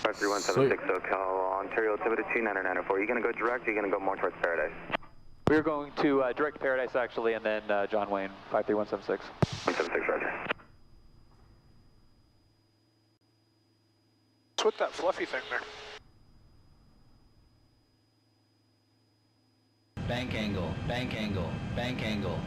53176 SoCal, Ontario altimeter 29904. Are you going to go direct or are you going to go more towards Paradise? We're going to direct Paradise, actually, and then John Wayne, 53176. 176, roger. What's with that fluffy thing there? Bank angle, bank angle, bank angle.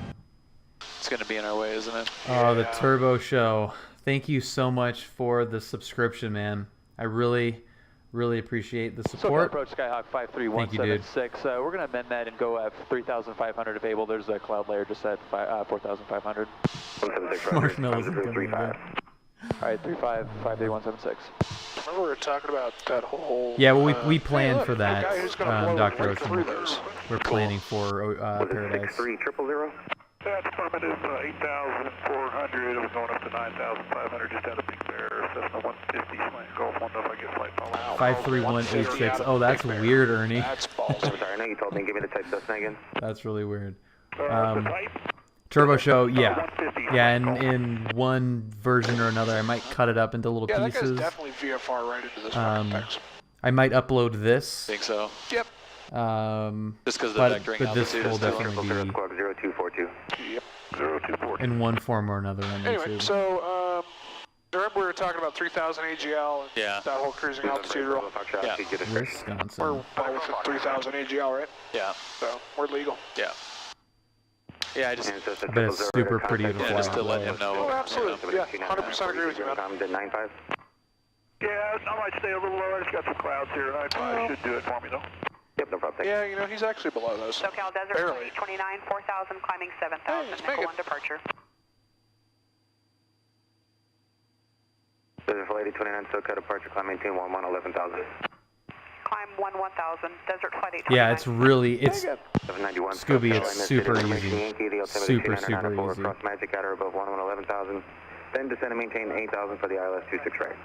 It's going to be in our way, isn't it? Oh, the Turbo Show. Thank you so much for the subscription, man. I really, really appreciate the SoCal support. approach, Skyhawk 53176. We're going to amend that and go at 3,500 if able. There's a cloud layer just at 4,500. 176, Marshmallows roger. is coming 35. All right, 53176. Remember we were talking about that whole... Yeah, well, we planned look, for the that, guy who's gonna blow Dr. right through Ocean. those. We're planning for Paradise. 63000? That's affirmative, 8,400. It was going up to 9,500. Just had a Big Bear, Cessna 150, slant Golf. I don't know if I get flight follow. 53186. Oh, that's weird, Ernie. That's balls. I'm sorry, I know you told me. Give me the type Cessna again. That's really weird. The type? Turbo Show, yeah. 150. Yeah, in one version or another, I might cut it up into little Yeah, that guy's pieces. definitely VFR right into this one. Thanks. I might upload this. I think so. Yep. Just because the but vectoring this altitude will is too definitely be 0242. Yep. 0242. in one form or another on Anyway, YouTube. so, remember we were talking about 3,000 AGL and Yeah. that whole cruising altitude rule? Yeah. Wisconsin. We're well within 3,000 AGL, right? Yeah. So, we're legal. Yeah. Yeah, I just... But it's super pretty to Yeah, fly. just to let him know. Oh, absolutely. Yeah, 100% agree with you, man. Did 95? Yeah, I might stay a little lower. It's got some clouds here. I probably should do it for me, though. Yep, no problem. Yeah, you know, he's actually below those. SoCal Desert Barely. 29, 4,000, climbing 7,000, Hey, it's nickel making- 1 departure. Desert Flight 829, SoCal departure, climb maintain 11, 11,000. Climb 1,000, Desert Flight 829. Yeah, it's really, it's, 791. Scooby, it's super easy. Super, super easy. Cross Magic Adder above 11,000. Then descend and maintain 8,000 for the ILS 26 right.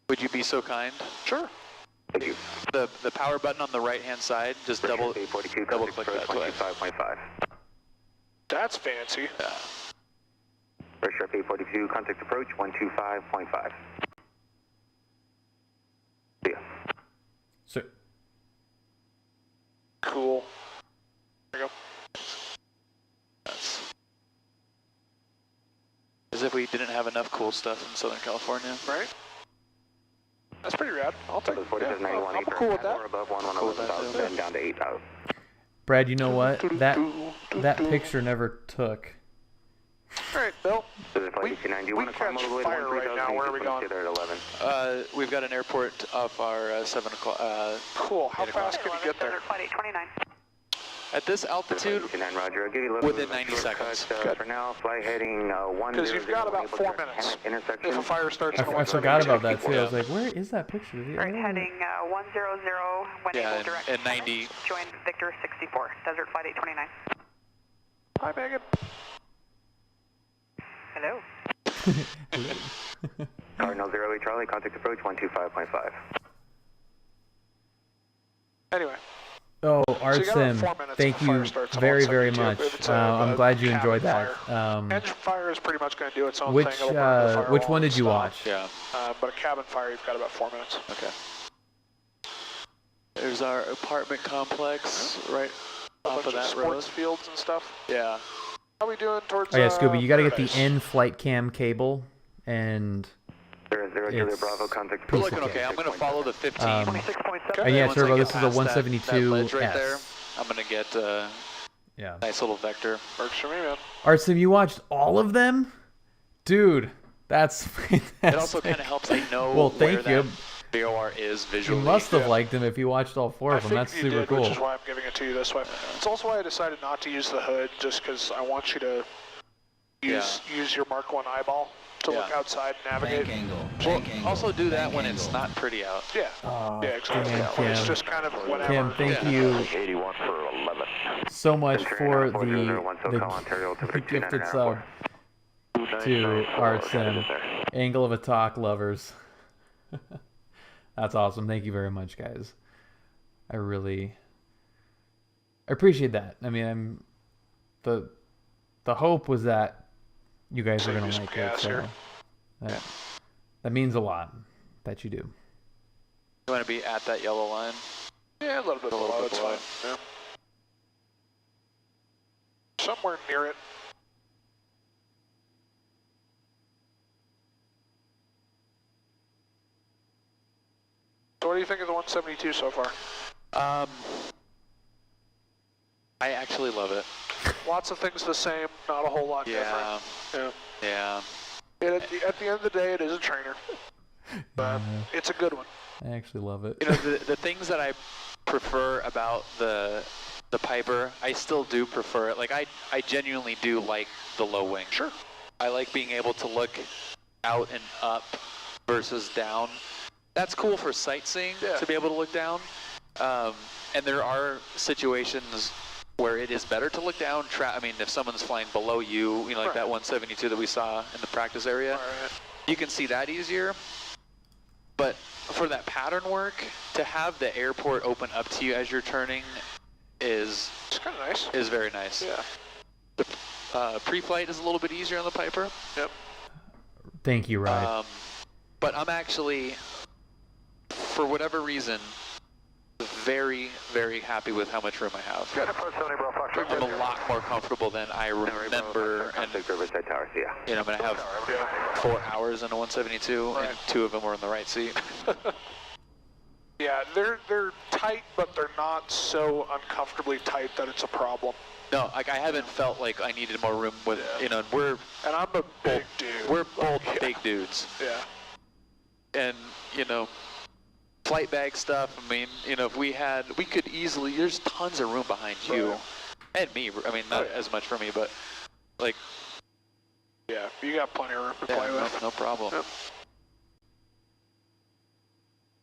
Would you be so kind? Sure. Thank you. The power button on the right-hand side, just double click that way. 25.5. That's fancy. Yeah. First sharp 842, contact approach 125.5. See ya. So, Cool. There you go. That's as if we didn't have enough cool stuff in Southern California. Right? That's pretty rad. I'll take it. Yeah, 91, I'm cool with that. or above 11,000, then down to 8,000. Brad, you know what? That picture never took. All right, Bill. Desert Flight We 829, do you want to climb catch all the way to fire right now. 13,000? Where are we going? There at 11. We've got an airport off our 7 o'clock. Cool. How 8 o'clock. fast can you get there? Desert Flight 829. At this altitude, 829, Roger. I'll give you a little within bit of a 90 shortcut, seconds. For now, fly heading 10. Because you've got about 4 minutes Intersection. if a fire starts. I forgot about that too. I was like, where is that picture? Right, heading 100, when Yeah, able and- direct. and 90. Join Victor 64, Desert Flight 829. Hi, Megan. Hello. Cardinal 08 Charlie, contact approach 125.5. Anyway. Oh, So Art you got about Sim, 4 minutes thank before you fire starts on very, very 172. much. If it's I'm glad you enjoyed that. Engine fire is pretty much going to do its own Which thing. It'll burn the firewall which one and did you stop. watch? Yeah. But a cabin fire, you've got about 4 minutes. Okay. There's our apartment complex right A off bunch of that road. sports fields and stuff. Yeah. How we doing towards? Oh yeah, Scooby, you got to get the Paradise? N flight cam cable, and 00 Julia It's Bravo, contact We're approach. looking okay. I'm going to follow the 15. and 26.7. yeah, Once I Turbo, get this is a past that 172 ledge right S. there, I'm going to get Yeah. nice little vector. Works for me, man. Art Sim, you watched all of them, dude. That's fantastic. It also kind of helps I know Well, where thank you. that VOR is You visually. must have Yeah. liked them if you watched all four I of them. figured That's you super did, cool. which is why I'm giving it to you this way. It's also why I decided not to use the hood, just because I want you to use your Mark 1 eyeball to look outside and navigate. Bank angle. Well, Bank angle. also do that bank when angle. it's not pretty out. Yeah. Oh, Yeah, exactly. damn, When it's Kim. just kind of whenever. Kim, thank Yeah. you 81 for 11. so much for the SoCal, Ontario, gifted sub to Art Sim. Angle of Attack lovers. That's awesome. Thank you very much, guys. I appreciate that. I mean, the hope was that you guys are gonna Save you like some it. gas So here. that means a lot that you do. You want to be at that yellow line. Yeah, a little bit below. It's below. fine. Yeah. Somewhere near it. So what do you think of the 172 so far? I actually love it. Lots of things the same, not a whole lot Yeah. different. Yeah. Yeah. At the end of the day, it is a trainer, but it's a good one. I actually love it. You know, the things that I prefer about the Piper, I still do prefer it. Like, I genuinely do like the low wing. Sure. I like being able to look out and up versus down. That's cool for sightseeing, to be able to look down. And there are situations where it is better to look down. I mean, if someone's flying below you, you know, like that 172 that we saw in the practice area, you can see that easier. But for that pattern work, to have the airport open up to you as you're turning is It's kind of nice. is very nice. Yeah. The pre-flight is a little bit easier on the Piper. Yep. Thank you, Ryan. But I'm actually, for whatever reason, very, very happy with how much room I have. Good. Approach 70 Bravo Fox. I'm a lot more comfortable than I remember, and Contact Riverside Tower, see ya. you know, I'm gonna have 4 hours in a 172, and 2 of them were in the right seat. Yeah, they're tight, but they're not so uncomfortably tight that it's a problem. No, like I haven't felt like I needed more room with, you know, and I'm a big dude. We're both big dudes. Yeah. And, you know, flight bag stuff, I mean, you know, if we could easily, there's tons of room behind you and me. I mean, not as much for me, but like. Yeah, you got plenty of room to play with. No problem. Yep.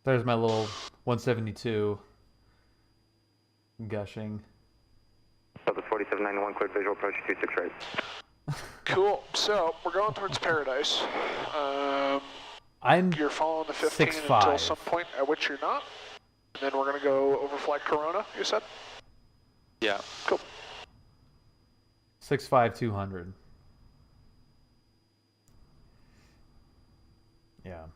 There's my little 172 gushing. Southwest 4791, cleared visual approach 26 right. Cool. So we're going towards Paradise. You're following the 15 until some point at which you're not. And then we're going to go overfly Corona, you said? Yeah. Cool. 65200. Yeah.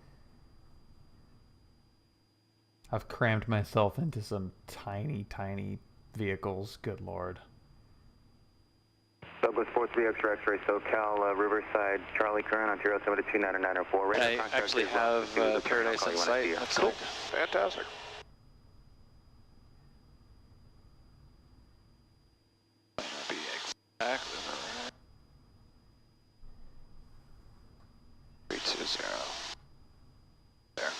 I've crammed myself into some tiny, tiny vehicles. Good Lord. Douglas 43 X-ray, SoCal, Riverside, Charlie Curran, Ontario 7290904. I actually have Paradise in sight. That's cool. Fantastic. Be exactly right. 320. There.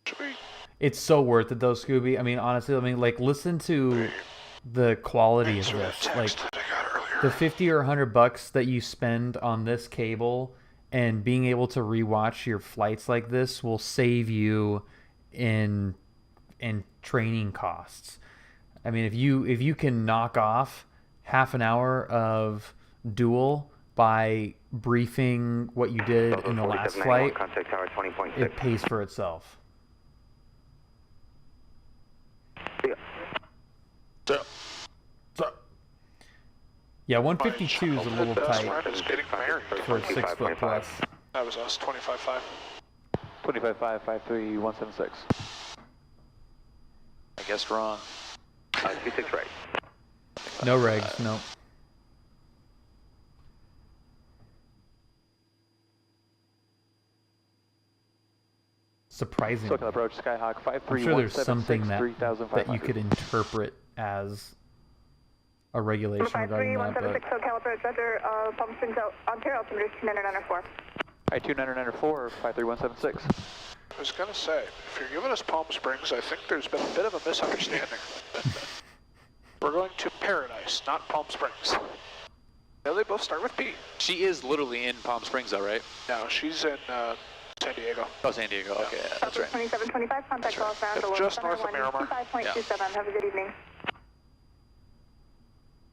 Sweet. It's so worth it though, Scooby. I mean, honestly, like listen to the quality of this. Like the $50 or $100 that you spend on this cable and being able to rewatch your flights like this will save you in training costs. I mean, if you can knock off half an hour of dual by briefing what you did in the last flight, it pays for itself. Yeah, 152 is a little tight for a 6 foot plus. That was us, 25.5. 25.5, 53176. I guessed wrong. 26 right. No regs, no. Surprising. SoCal approach, Skyhawk 5317. I'm sure there's something that you 3500. could interpret as a regulation regarding that. 5317 SoCal approach, Roger, Palm Springs, Ontario, altimeter 2994. Alright, 2994, 53176. I was going to say, if you're giving us Palm Springs, I think there's been a bit of a misunderstanding. We're going to Paradise, not Palm Springs. No, they both start with P. She is literally in Palm Springs, though, right? No, she's in San Diego. Oh, San Diego. Yeah. Okay, yeah, that's right. 2725, contact Los Angeles. Just north of Miramar. 5.27. Have a good evening.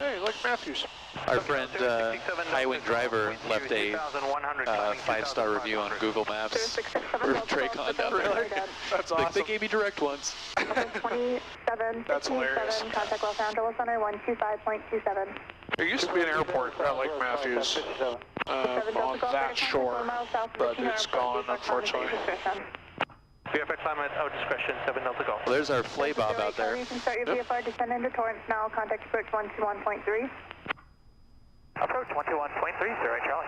Hey, like Matthews. Our friend High Wing Driver left a 5-star review on Google Maps for Traycon down there. That's awesome. Like, they gave me direct ones. 27, That's hilarious. contact Los Angeles on 125.27. There used to be an airport at Lake Matthews on that shore, but it's gone, unfortunately. VFX climate out discretion, 7 Delta Golf. Well, there's our Flaybob out there. You can start your VFR, descend into Torrance now, contact approach 121.3. Approach 121.3, sir, right, Charlie.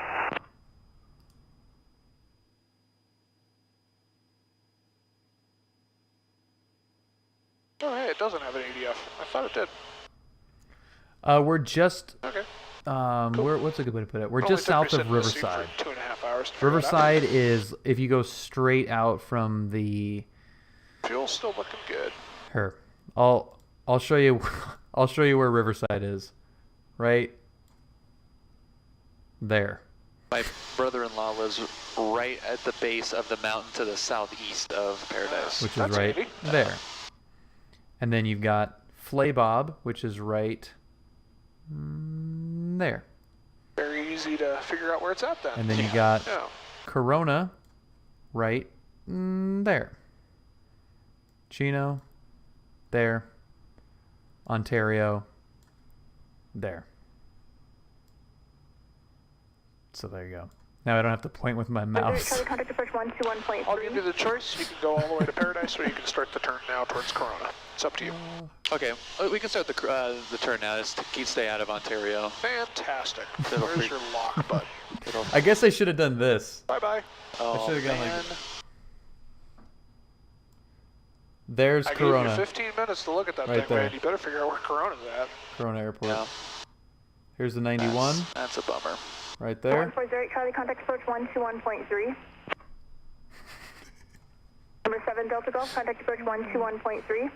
Oh, hey, it doesn't have an ADF. I thought it did. We're just... Okay. What's a good way to put it? We're just south of Riverside. 2.5 hours. Riverside is, if you go straight out from the... Fuel's still looking good. I'll show you. I'll show you where Riverside is. Right there. My brother-in-law lives right at the base of the mountain to the southeast of Paradise. Which is right there. And then you've got Flaybob, which is right there. Very easy to figure out where it's at then. And then you got Corona right there. Chino there. Ontario there. So there you go. Now I don't have to point with my mouse. I'll give you the choice. You can go all the way to Paradise, or you can start the turn now towards Corona. It's up to you. Okay, we can start the turn now. Just to stay out of Ontario. Fantastic. Where's your lock button? I guess I should have done this. Bye-bye. Oh, I should have gone man. like... There's Corona. I gave you 15 minutes to look at that right thing, there. man. You better figure out where Corona's at. Corona Airport. Yeah. Here's the 91. That's a bummer. Right there. 140 Charlie, contact approach 121.3. Number 7 Delta Golf, contact approach 121.3.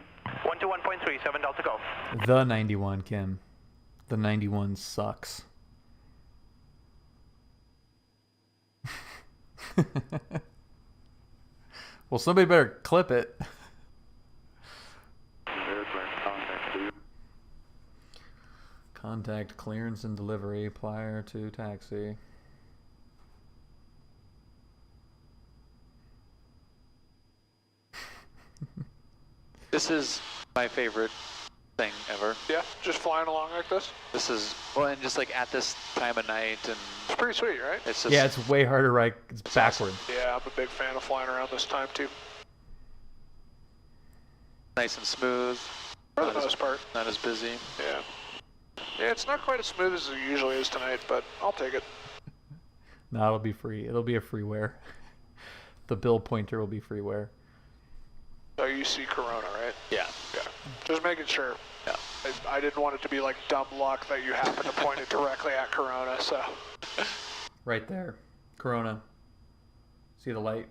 121.3, 7 Delta Golf. The 91, Kim. The 91 sucks. Well, somebody better clip it. Contact clearance and delivery prior to taxi. This is my favorite thing ever. Yeah, just flying along like this. This is, well, and just like at this time of night, and it's pretty sweet, right? It's just, yeah, it's way harder, right? It's backwards. Awesome. Yeah, I'm a big fan of flying around this time too. Nice and smooth. For the most part. Not as busy. Yeah. Yeah, it's not quite as smooth as it usually is tonight, but I'll take it. No, it'll be free. It'll be a freeware. The bill pointer will be freeware. So you see Corona, right? Yeah. Yeah. Just making sure. Yeah. I didn't want it to be like dumb luck that you happen to point it directly at Corona, so. Right there. Corona. See the light?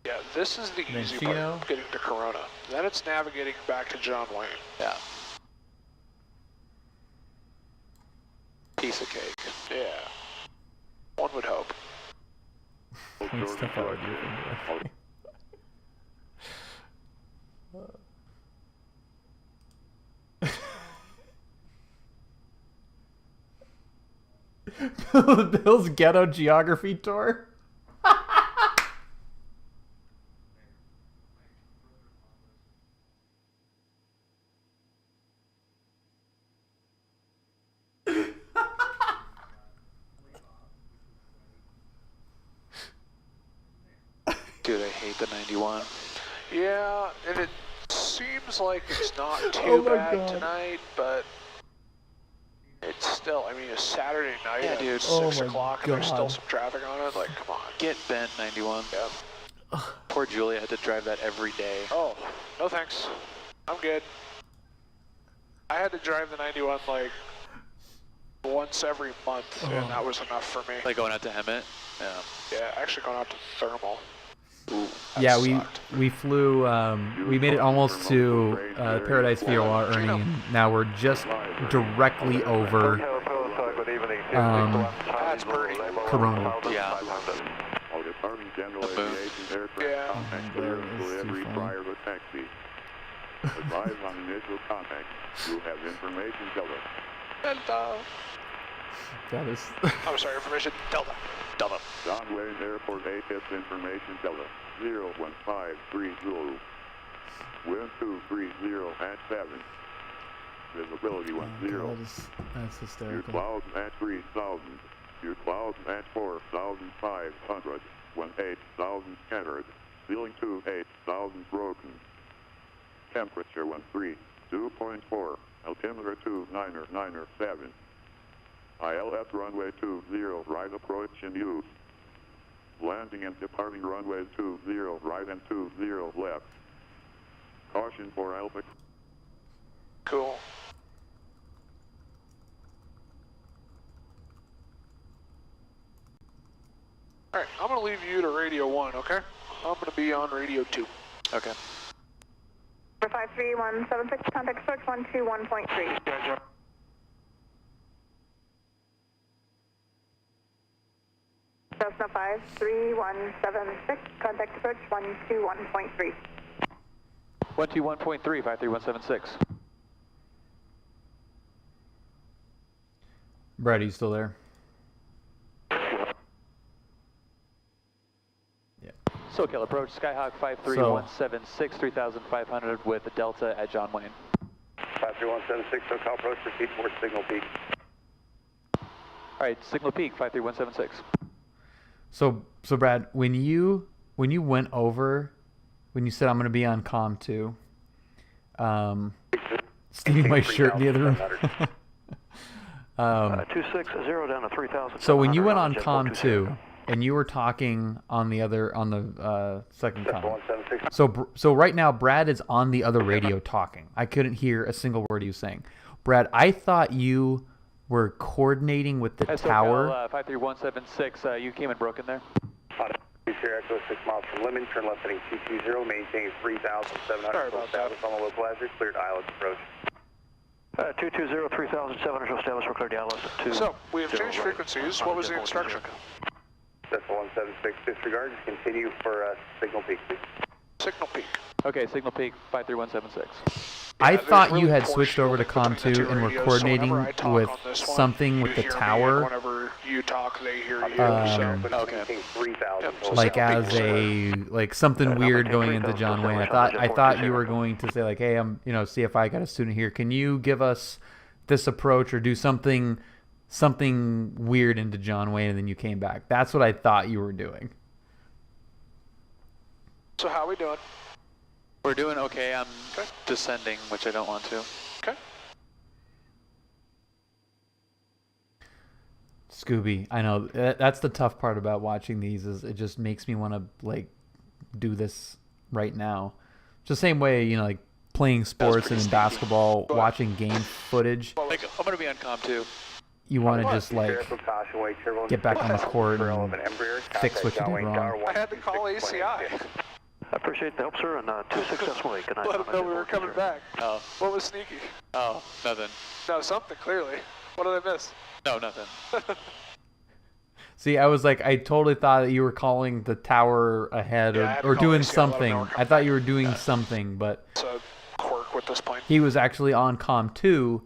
Yeah, this is the easy Chino. part, getting to Corona. Then it's navigating back to John Wayne. Yeah. Piece of cake. Yeah. One would hope. Step out of your Bill's ghetto geography tour. Dude, I hate the 91. Yeah, and it seems like it's not too Oh my bad God. tonight, but it's still, I mean, it's Saturday night Yeah, at dude. 6 o'clock and there's still God. some traffic on it. Like, come on. Get bent, 91. Yeah. Poor Julia had to drive that every day. Oh, no thanks. I'm good. I had to drive the 91 like once every month, and that was enough for me. Like going out to Hemet? Yeah. Yeah, actually going out to Thermal. Ooh. Yeah, sucked. we flew. We made it almost to Paradise VOR, Ernie, and now we're just directly over That's birdie. Corona. Yeah. Yeah. prior to taxi. Advise on initial contact. You have information Delta. That is. I'm sorry, information Delta. Delta. John Wayne Airport ATIS information Delta 01530. Wind 230 at 7. Visibility 10. That's Your hysterical. clouds at 3,000. Your clouds at 4,500. 18,000 scattered. Ceiling 8,000 broken. Temperature 2.4. Altimeter 299.7. ILS runway 20 right approach in use. Landing and departing runway 20 right and 20 left. Caution for Alpha. Cool. Alright, I'm going to leave you to radio 1, okay? I'm going to be on radio 2. Okay. Number 53176, contact approach 121.3. Cessna 53176, contact approach 121.3. 121.3, 53176. Brad, are you still there? SoCal approach, Skyhawk 53176, 3,500 with Delta at John Wayne. 53176, SoCal approach, proceed towards Signal Peak. All right, Signal Peak, 53176. So Brad, when you went over, when you said I'm going to be on COM 2, stealing my shirt in the other room. 260 down to 3,000. So when you went on COM 2, and you were talking on the second comm. So right now, Brad is on the other radio talking. I couldn't hear a single word he was saying. Brad, I thought you were coordinating with the tower. 53176, you came in broken there. Echo 6 miles from Lemon, turn left heading 220, maintain 3,700. Establish on the local hazard, cleared ILS approach. 220, 3,700, establish for cleared ILS at 2. So, we have changed frequencies. What was the instruction? Cessna 176, disregard, continue for Signal Peak, please. Signal Peak. Okay, Signal Peak, 53176. I thought you had switched over to COM 2 and were coordinating with something with the tower. Whenever you talk, they hear you. Like as a something weird going into John Wayne. I thought you were going to say like, hey, I'm CFI got a student here. Can you give us this approach or do something weird into John Wayne, and then you came back. That's what I thought you were doing. So how are we doing? We're doing okay. I'm descending, which I don't want to. Okay. Scooby, I know that's the tough part about watching these is it just makes me want to like do this right now. Just the same way, like playing sports and in basketball, watching game footage. Like, I'm gonna be on COM 2. You want to just like get back on the court and fix what you did wrong. I had to call ACI. I appreciate the help, sir, and 2 successful 8. Good night. Let them know we were coming back. Oh. What was sneaky? Oh, nothing. No, something, clearly. What did I miss? No, nothing. See, I was like, I totally thought that you were calling the tower ahead or doing something. I thought you were doing something, but it's a quirk with this plane. He was actually on COM 2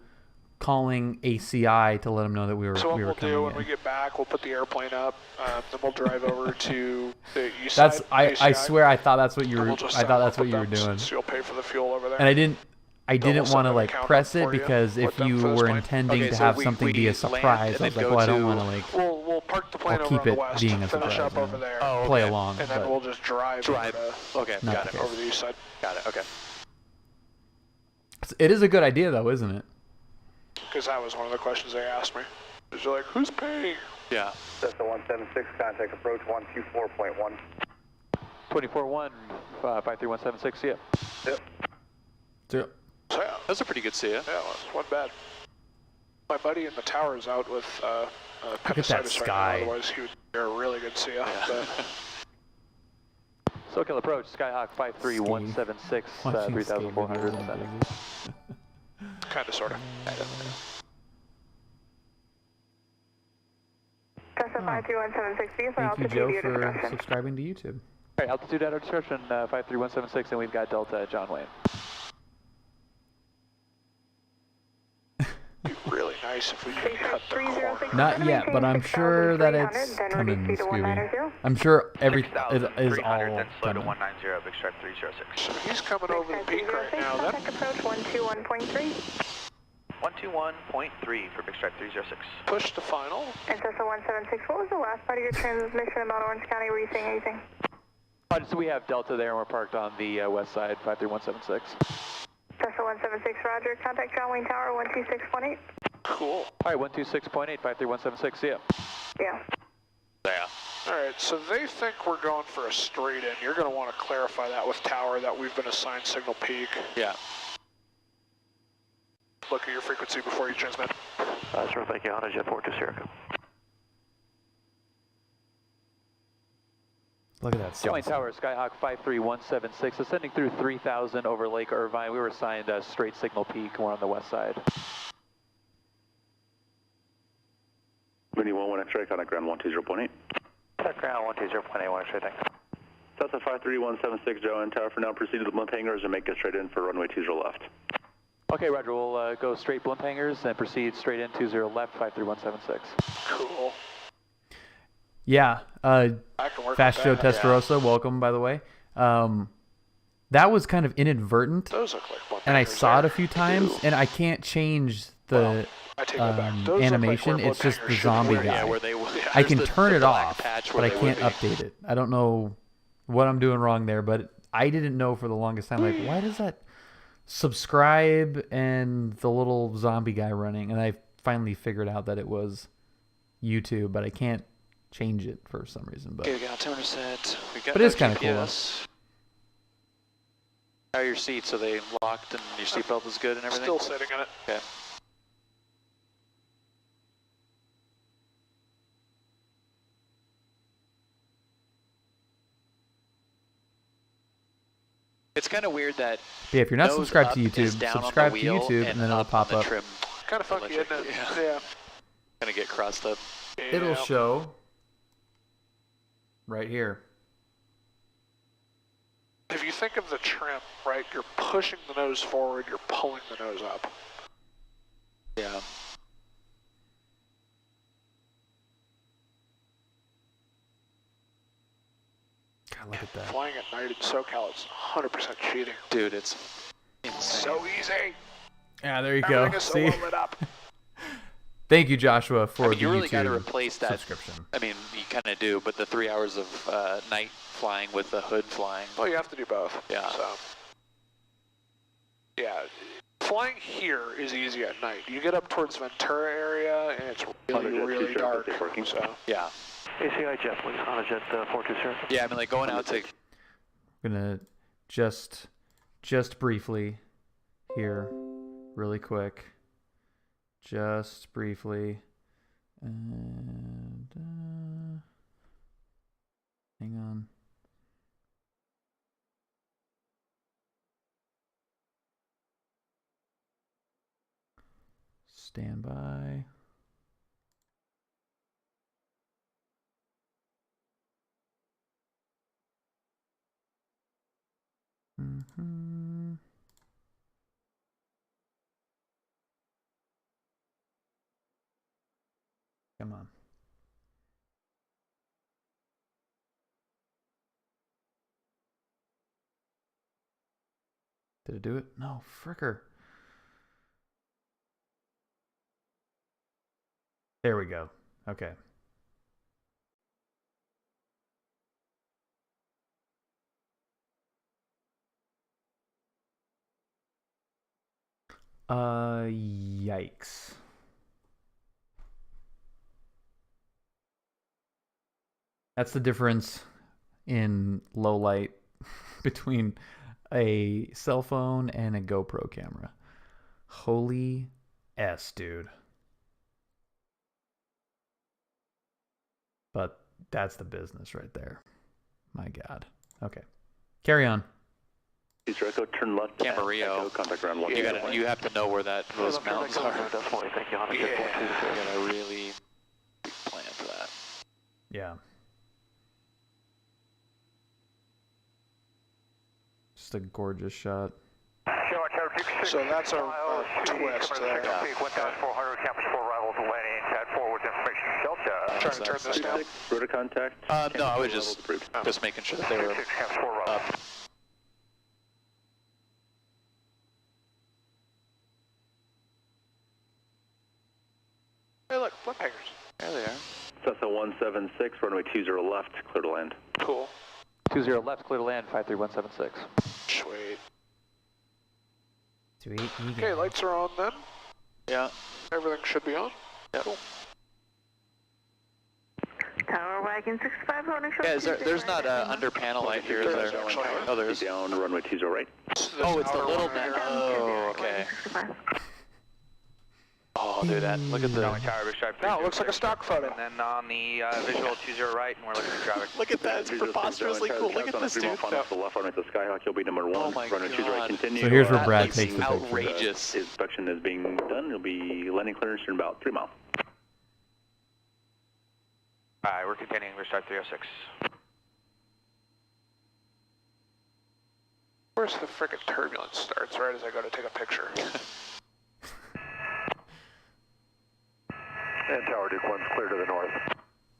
calling ACI to let them know that we were So what we'll do when we get back, we'll put the airplane up, then we'll drive over to the east side. I swear I thought that's what you were. I thought that's what you were doing. So you'll pay for the fuel over there. And I didn't want to like press it because if you were intending to have something be a surprise, I was like, well, I don't want to like. We'll park the plane I'll over keep it west, being a finish surprise. up over there, Play along, and then we'll just drive. Okay, got it. Over the east side. Got it. Okay. It is a good idea, though, isn't it? Because that was one of the questions they asked me. They're like, who's paying? Yeah. Cessna 176, contact approach 124.1. 24-1, 53176, see ya. Yep. Yep. So, yeah. That's a pretty good see ya. Yeah, it wasn't bad. My buddy in the tower is out with appendicitis right now, otherwise he would be a really good see ya. Yeah. SoCal approach, Skyhawk 53176, 3,400. Kind of, sort of. Cessna 53176, Thank you, Joe, for subscribing to YouTube. All right, altitude at our discretion, 53176, and we've got Delta John Wayne. Really nice if we could cut the corner. Not yet, but I'm sure that it's coming, Scooby. I'm sure everything is all coming. Slow to 190, big stripe 306. So he's coming over the peak right now, then. Approach 121.3. 121.3 for big stripe 306. Push to final. And Cessna 176, what was the last part of your transmission about Orange County? Were you saying anything? So we have Delta there, and we're parked on the west side, 53176. Cessna 176, roger. Contact John Wayne Tower, 126.8. Cool. All right, 126.8, 53176, see ya. Yeah. Yeah. All right, so they think we're going for a straight in. You're going to want to clarify that with Tower that we've been assigned Signal Peak. Yeah. Look at your frequency before you transmit. Sir, thank you. Honda Jet 42 Sierra. Look at that. John Wayne Tower, Skyhawk 53176, ascending through 3,000 over Lake Irvine. We were assigned a straight Signal Peak. We're on the west side. Winnie 11 X-ray, contact ground 120.8. Contact ground 120.8, 1 X-ray, thanks. Cessna 53176, Joe and Tower for now. Proceed to the blimp hangars and make it straight in for runway 20 left. Okay, roger. We'll go straight blimp hangars and proceed straight in 20 left, 53176. Cool. Yeah. Fast Joe Testarossa, welcome, by the way. That was kind of inadvertent. Those look like and I saw it a few times, and I can't change the animation. It's just the zombie guy. I can turn it off, but I can't update it. I don't know what I'm doing wrong there, but I didn't know for the longest time. Like, why does that subscribe and the little zombie guy running? And I finally figured out that it was YouTube, but I can't change it for some reason. But Okay, we got altimeter set. We got but it's kind of cool. How are your seats? Are they locked and your seatbelt is good and everything? Still sitting in it. Okay. It's kind of weird that yeah, if you're not subscribed to is YouTube, down on the subscribe to wheel YouTube and then it'll pop on the up. trim Kind of funky, isn't it? Yeah. Kind of get crossed up. It'll show right here. If you think of the trim, right, you're pushing the nose forward, you're pulling the nose up. Yeah. God, look at that. Flying at night in SoCal, it's 100% cheating. Dude, it's insane. So easy. Yeah, there you go. Everything is so See? well lit up. Thank you, Joshua, for you really got to YouTube replace that subscription. I mean, you kind of do, but the 3 hours of night flying with the hood flying. Well, you have to do both. Yeah. So, yeah, flying here is easy at night. You get up towards Ventura area, and it's really, really dark. So, yeah. ACI jet, please, on a jet 420. Yeah, I mean, like going out to... I'm gonna just briefly here, really quick, just briefly, and hang on. Stand by. Mm-hmm. Come on. Did it do it? No, fricker. There we go. Okay. Yikes. That's the difference in low light between a cell phone and a GoPro camera. Holy S, dude. But that's the business right there. My God. Okay. Carry on. Echo, turn left. Camarillo. Contact ground 1. You have to know where those mountains are. Definitely, thank you. You got a really big plan for that. Yeah. Just a gorgeous shot. so that's our twist there. 1,400, campus 4 arrival to landing, pad forward information Delta. Trying to turn this down. Rotor contact. No, I was just making sure that they were up. Hey, look, flip hangers. There they are. Cessna 176, runway 20 left, clear to land. Cool. 20 left, clear to land, 53176. Sweet. Sweet. Okay, lights are on then. Yeah. Everything should be on. Yep. Cool. Tower wagon 6500. Yeah, there's not a under panel light here, is there? Oh, there is. Down, runway 20 right. Oh, it's the little net. Oh, okay. Oh, dude, look at the... No, it looks like a stock photo. And then on the visual 20 right, and we're looking for traffic. Look at that, it's preposterously cool. Look at this, dude. On the left runway to Skyhawk, you'll be number 1. Oh my runway 20 right, continue. So here's where Brad takes the picture. Outrageous. Inspection is being done. It'll be landing clearance in about 3 miles. Alright, we're continuing, we're start 306. Where's the frickin' turbulence starts right as I go to take a picture. And Tower Duke 1's clear to the north.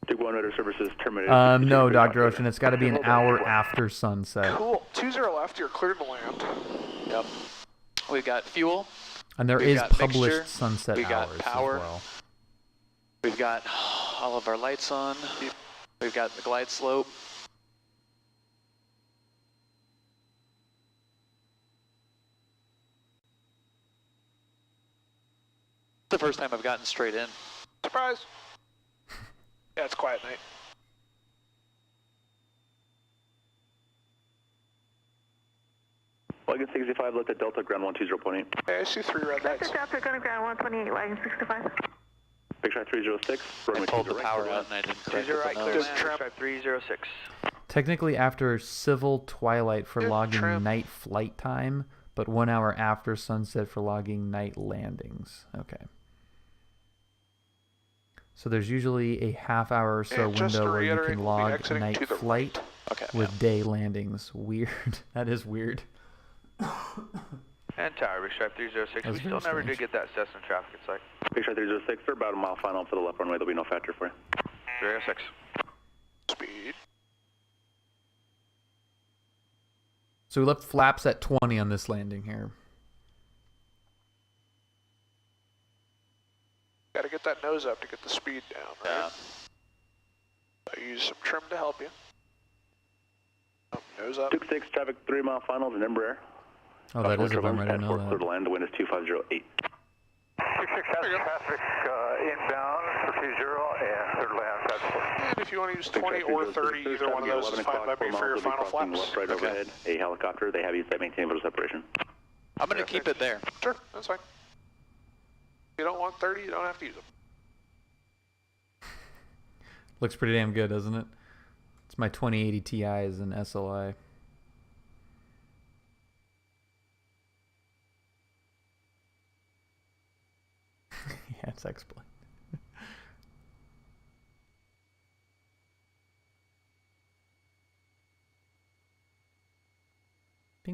Duke 1 radar services terminated. No, Dr. Ocean, it's got to be an hour after sunset. Cool. 20 left, you're cleared to land. Yep. We've got fuel. And there is published sunset hours power. as well. We've got all of our lights on. We've got the glide slope. It's the first time I've gotten straight in. Surprise! Yeah, it's quiet night. Wagon 65, looked at Delta, ground 120.8. Okay, I see 3 red lights. Delta, going to ground 128, wagon 65. Big Shot 306, I pulled the power out and I didn't correct 20 right, the clear nose. land, Stripe 306. Technically after civil twilight for logging night flight time, but 1 hour after sunset for logging night landings. Okay. So there's usually a half hour or so window where you can log night flight with day landings. Weird. That is weird. And tower, Big Stripe 306. We still never did get that Cessna traffic in sight. Big Shot 306, they're about a mile final to the left runway. There'll be no factor for you. 306. Speed. So we left flaps at 20 on this landing here. Got to get that nose up to get the speed down, right? Yeah. I use some trim to help you. Nose up. 26, traffic 3 mile finals in Embraer. Oh, that is a bummer. I didn't know Clear to that. land, the wind is 2508. 26 has traffic inbound for 20 and third land traffic. And if you want to use 20 or 30, either one of those is fine by me for your final flaps. Left, right overhead, a helicopter. They have you set maintain visual separation. I'm going to keep it there. Sure, that's fine. If you don't want 30, you don't have to use them. Looks pretty damn good, doesn't it? It's my 2080 Ti is an SLI. Yeah, it's exploit.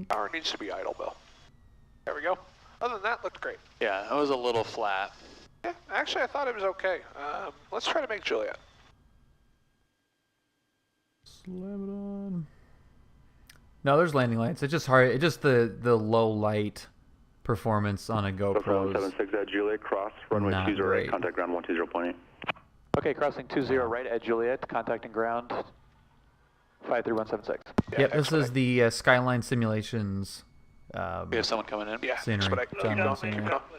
Power needs to be idle, Bill. There we go. Other than that, looked great. Yeah, it was a little flat. Yeah, actually, I thought it was okay. Let's try to make Juliet. Slam it on. No, there's landing lights. It's just hard. It's just the low light performance on a GoPro. 76 at Juliet, cross, runway 20 right, contact ground 120.8. Okay, crossing 20 right at Juliet, contacting ground 53176. Yep, this is the Skyline Simulations. We have someone coming in? Yeah, scenery.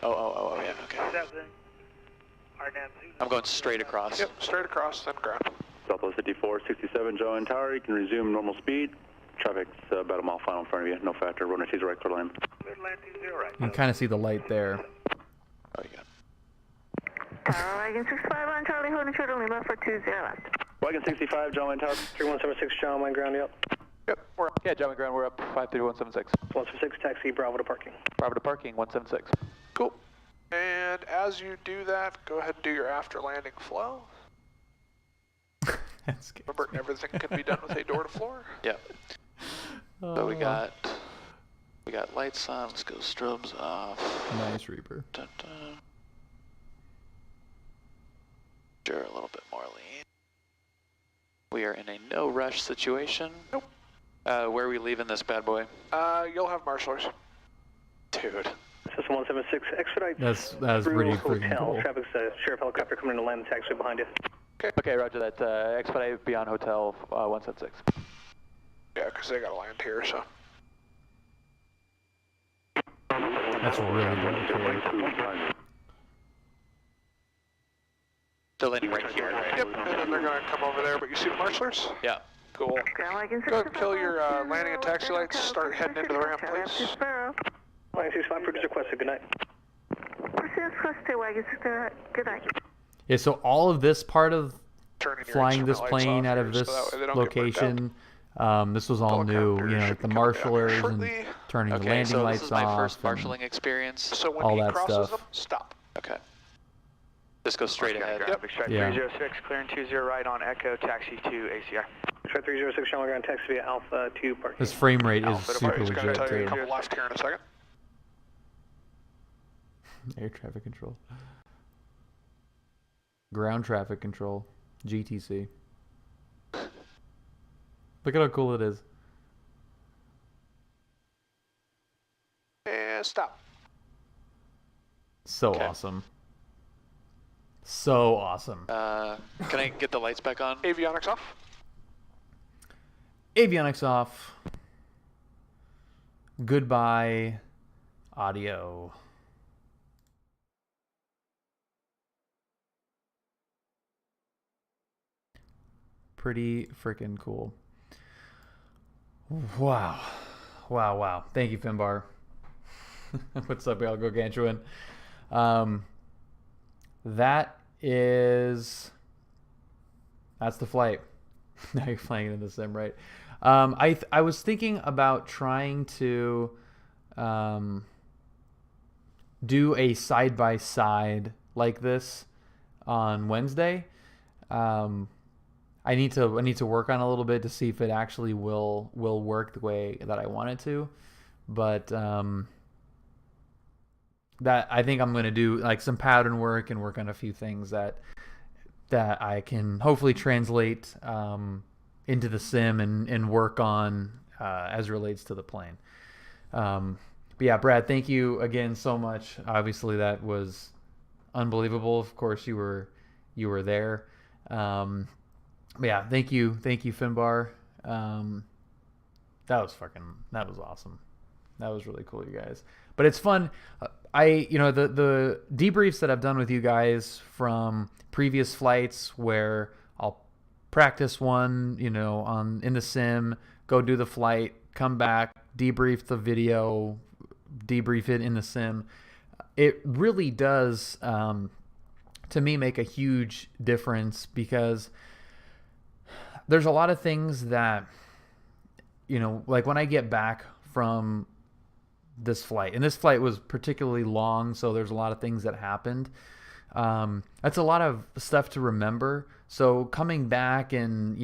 Oh, yeah, okay. I'm going straight across. Yep, straight across, then ground. Southwest 5467, Joanne Tower, you can resume normal speed. Traffic's about a mile final in front of you, no factor, runway 20 right, clear land. You can kind of see the light there. Oh, yeah. Wagon 65 on Charlie, holding short only left for 20 left. Wagon 65, John Wayne Tower. 3176, John Wayne ground, yep. Yep, we're up. Yeah, John Wayne ground, we're up 53176. 176, taxi, Bravo to parking. Bravo to parking, 176. Cool. And as you do that, go ahead and do your after landing flow. That's good. Remember, everything can be done with a door to floor. Yeah. So we got lights on. Let's go strobes off. Nice Reaper. Dun, dun. Sure, a little bit more lean. We are in a no rush situation. Nope. Where are we leaving this bad boy? You'll have marshals. Dude. System 176, expedite. That's through pretty freaking hotel. cool. Traffic's sheriff helicopter coming in to land the taxi behind you. Okay, roger that. Expedite beyond hotel 176. Yeah, because they got to land here, so. That's really good. They're landing right here, right? Yep, and then they're going to come over there, but you see the marshals? Yeah. Cool. Go ahead and kill your landing and taxi lights. Start heading into the ramp, please. Wagon 65, produce requested. Good night. Good night. Yeah, so all of this part of Turning your flying this instrument lights plane off out here of so this that way they don't get burnt location, this was all new. You know, like the marshallers and turning the Okay, landing so lights this is my off. first marshalling experience. So when all he that crosses stuff. them, stop. Okay. Just go straight ahead. Yep. Stripe Yeah. 306, clearing 20 right on Echo, taxi to ACI. Stripe 306, John Wayne ground, taxi via Alpha 2 parking. This frame rate is Alpha to super park. He's going to legit tell you too. to come left here in a second. Air traffic control. Ground traffic control. GTC. Look at how cool it is. And stop. So awesome. So awesome. Can I get the lights back on? Avionics off. Avionics off. Goodbye, audio. Pretty freaking cool. Wow. Wow. Thank you, Finbar. What's up, y'all? Gargantuan. That's the flight. Now you're flying in the sim, right? I was thinking about trying to do a side-by-side like this on Wednesday. I need to work on it a little bit to see if it actually will work the way that I want it to. But that I think I'm going to do like some pattern work and work on a few things that I can hopefully translate into the sim and work on as relates to the plane. But yeah, Brad, thank you again so much. Obviously, that was unbelievable. Of course, you were there. But yeah, thank you, Finbar. That was awesome. That was really cool, you guys. But it's fun. The debriefs that I've done with you guys from previous flights where I'll practice one, in the sim, go do the flight, come back, debrief the video, debrief it in the sim. It really does, to me, make a huge difference because there's a lot of things that, like when I get back from this flight, and this flight was particularly long, so there's a lot of things that happened. That's a lot of stuff to remember. So coming back and,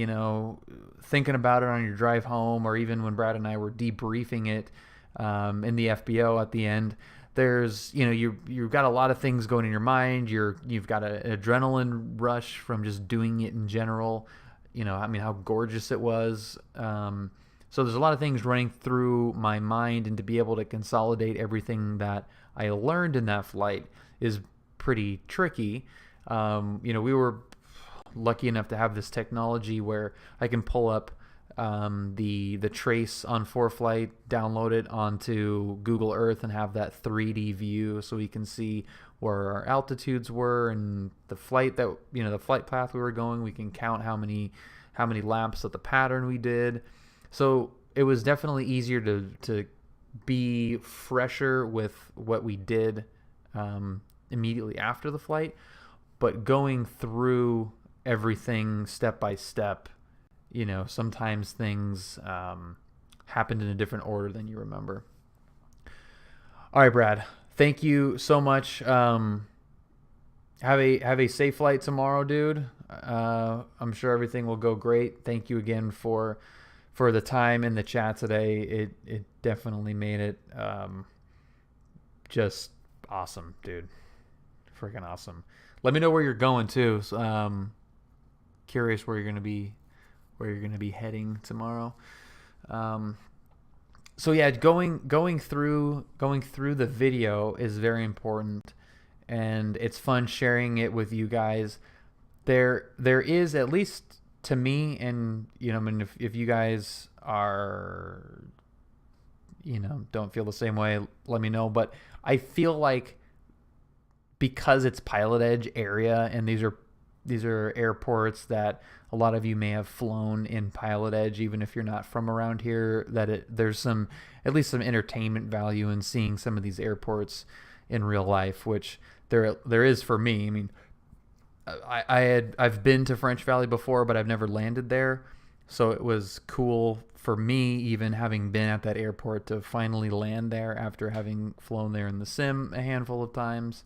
thinking about it on your drive home, or even when Brad and I were debriefing it in the FBO at the end, there's, you've got a lot of things going in your mind. You've got an adrenaline rush from just doing it in general. How gorgeous it was. So there's a lot of things running through my mind, and to be able to consolidate everything that I learned in that flight is pretty tricky. We were lucky enough to have this technology where I can pull up the trace on ForeFlight, download it onto Google Earth, and have that 3D view, so we can see where our altitudes were and the flight the flight path we were going. We can count how many laps of the pattern we did. So it was definitely easier to be fresher with what we did immediately after the flight, but going through everything step by step, sometimes things happened in a different order than you remember. All right, Brad, thank you so much. Have a safe flight tomorrow, dude. I'm sure everything will go great. Thank you again for the time in the chat today. It definitely made it just awesome, dude. Freaking awesome. Let me know where you're going too. So, curious where you're gonna be heading tomorrow. So yeah, going through the video is very important, and it's fun sharing it with you guys. There is, at least to me, and if you guys are don't feel the same way, let me know. But I feel like because it's Pilot Edge area, and these are airports that a lot of you may have flown in Pilot Edge, even if you're not from around here, that there's at least some entertainment value in seeing some of these airports in real life, which there is for me. I mean, I've been to French Valley before, but I've never landed there, so it was cool for me, even having been at that airport, to finally land there after having flown there in the sim a handful of times,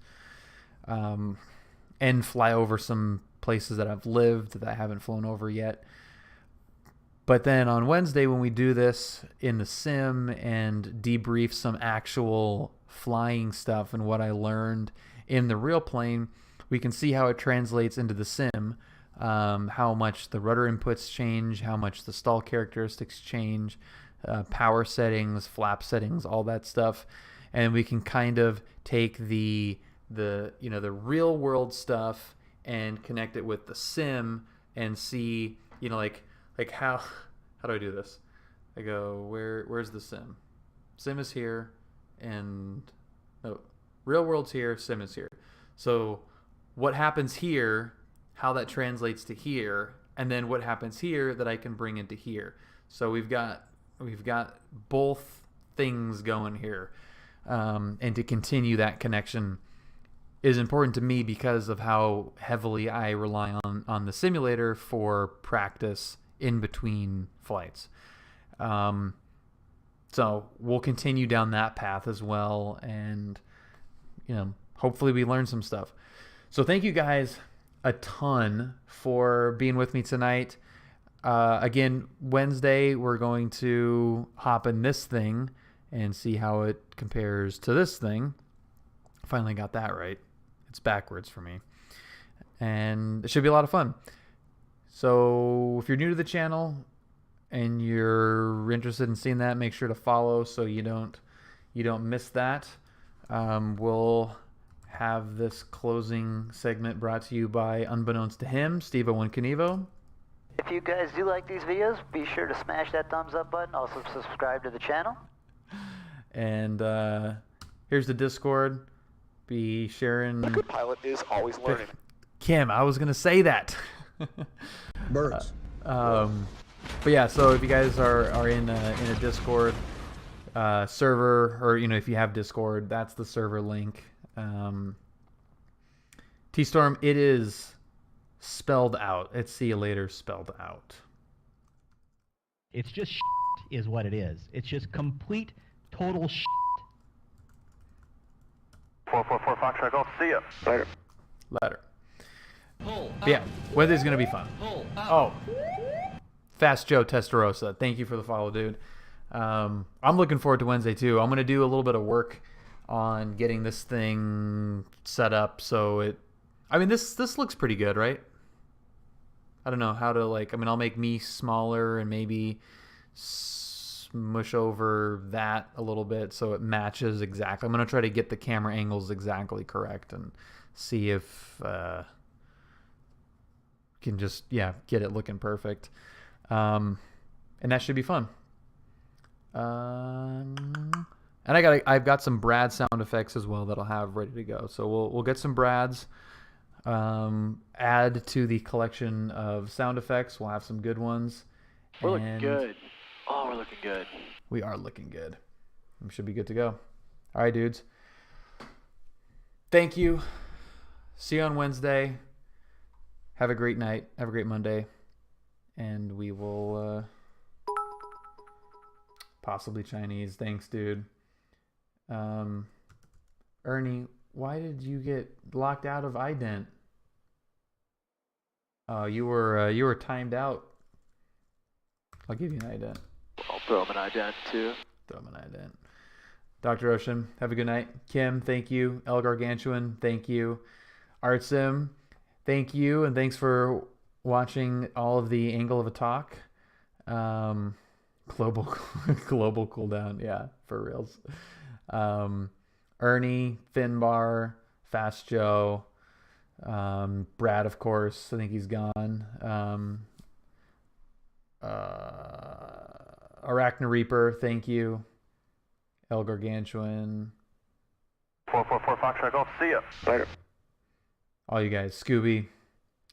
and fly over some places that I've lived that I haven't flown over yet. But then on Wednesday, when we do this in the sim and debrief some actual flying stuff and what I learned in the real plane, we can see how it translates into the sim, how much the rudder inputs change, how much the stall characteristics change, power settings, flap settings, all that stuff. And we can kind of take the real world stuff and connect it with the sim and see, like how do I do this? I go, where's the sim? Sim is here, and real world's here, sim is here. So what happens here, how that translates to here, and then what happens here that I can bring into here. So we've got both things going here. And to continue that connection is important to me because of how heavily I rely on the simulator for practice in between flights. So we'll continue down that path as well, and hopefully we learn some stuff. So thank you guys a ton for being with me tonight. Again, Wednesday we're going to hop in this thing and see how it compares to this thing. Finally got that right. It's backwards for me. And it should be a lot of fun. So if you're new to the channel and you're interested in seeing that, make sure to follow so you don't miss that. We'll have this closing segment brought to you by, unbeknownst to him, Steve-O and Knievo. If you guys do like these videos, be sure to smash that thumbs up button. Also subscribe to the channel. And here's the Discord. Be sharing. A good pilot is always learning. Kim, I was gonna say that. Birds. But yeah, so if you guys are in a Discord server, or if you have Discord, that's the server link. T-Storm, it is spelled out. It's see you later spelled out. It's just is what it is. It's just complete, total . 444 Foxtrot Golf, see ya. Later. But yeah, Wednesday's gonna be fun. Oh, Fast Joe Testarossa, thank you for the follow, dude. I'm looking forward to Wednesday too. I'm gonna do a little bit of work on getting this thing set up so this looks pretty good, right? I don't know how to I'll make me smaller and maybe smush over that a little bit so it matches exactly. I'm going to try to get the camera angles exactly correct and see if can just get it looking perfect. And that should be fun. And I've got some Brad sound effects as well that I'll have ready to go. So we'll get some Brads, add to the collection of sound effects. We'll have some good ones. We're looking good. Oh, we're looking good. We are looking good. We should be good to go. All right, dudes. Thank you. See you on Wednesday. Have a great night. Have a great Monday. And we will possibly Chinese. Thanks, dude. Ernie, why did you get locked out of ident? Oh, you were timed out. I'll give you an ident. I'll throw him an ident too. Throw him an ident. Dr. Ocean, have a good night. Kim, thank you. El Gargantuan, thank you. Artsim, thank you, and thanks for watching all of the Angle of a Talk. Global cooldown, yeah, for reals. Ernie, Finbar, Fast Joe, Brad, of course. I think he's gone. Arachna Reaper, thank you. El Gargantuan. 444 Foxtrot Golf, see ya. Later. All you guys, Scooby,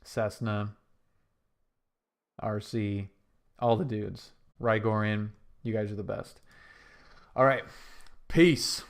Cessna, RC, all the dudes. Rygorian, you guys are the best. All right, peace.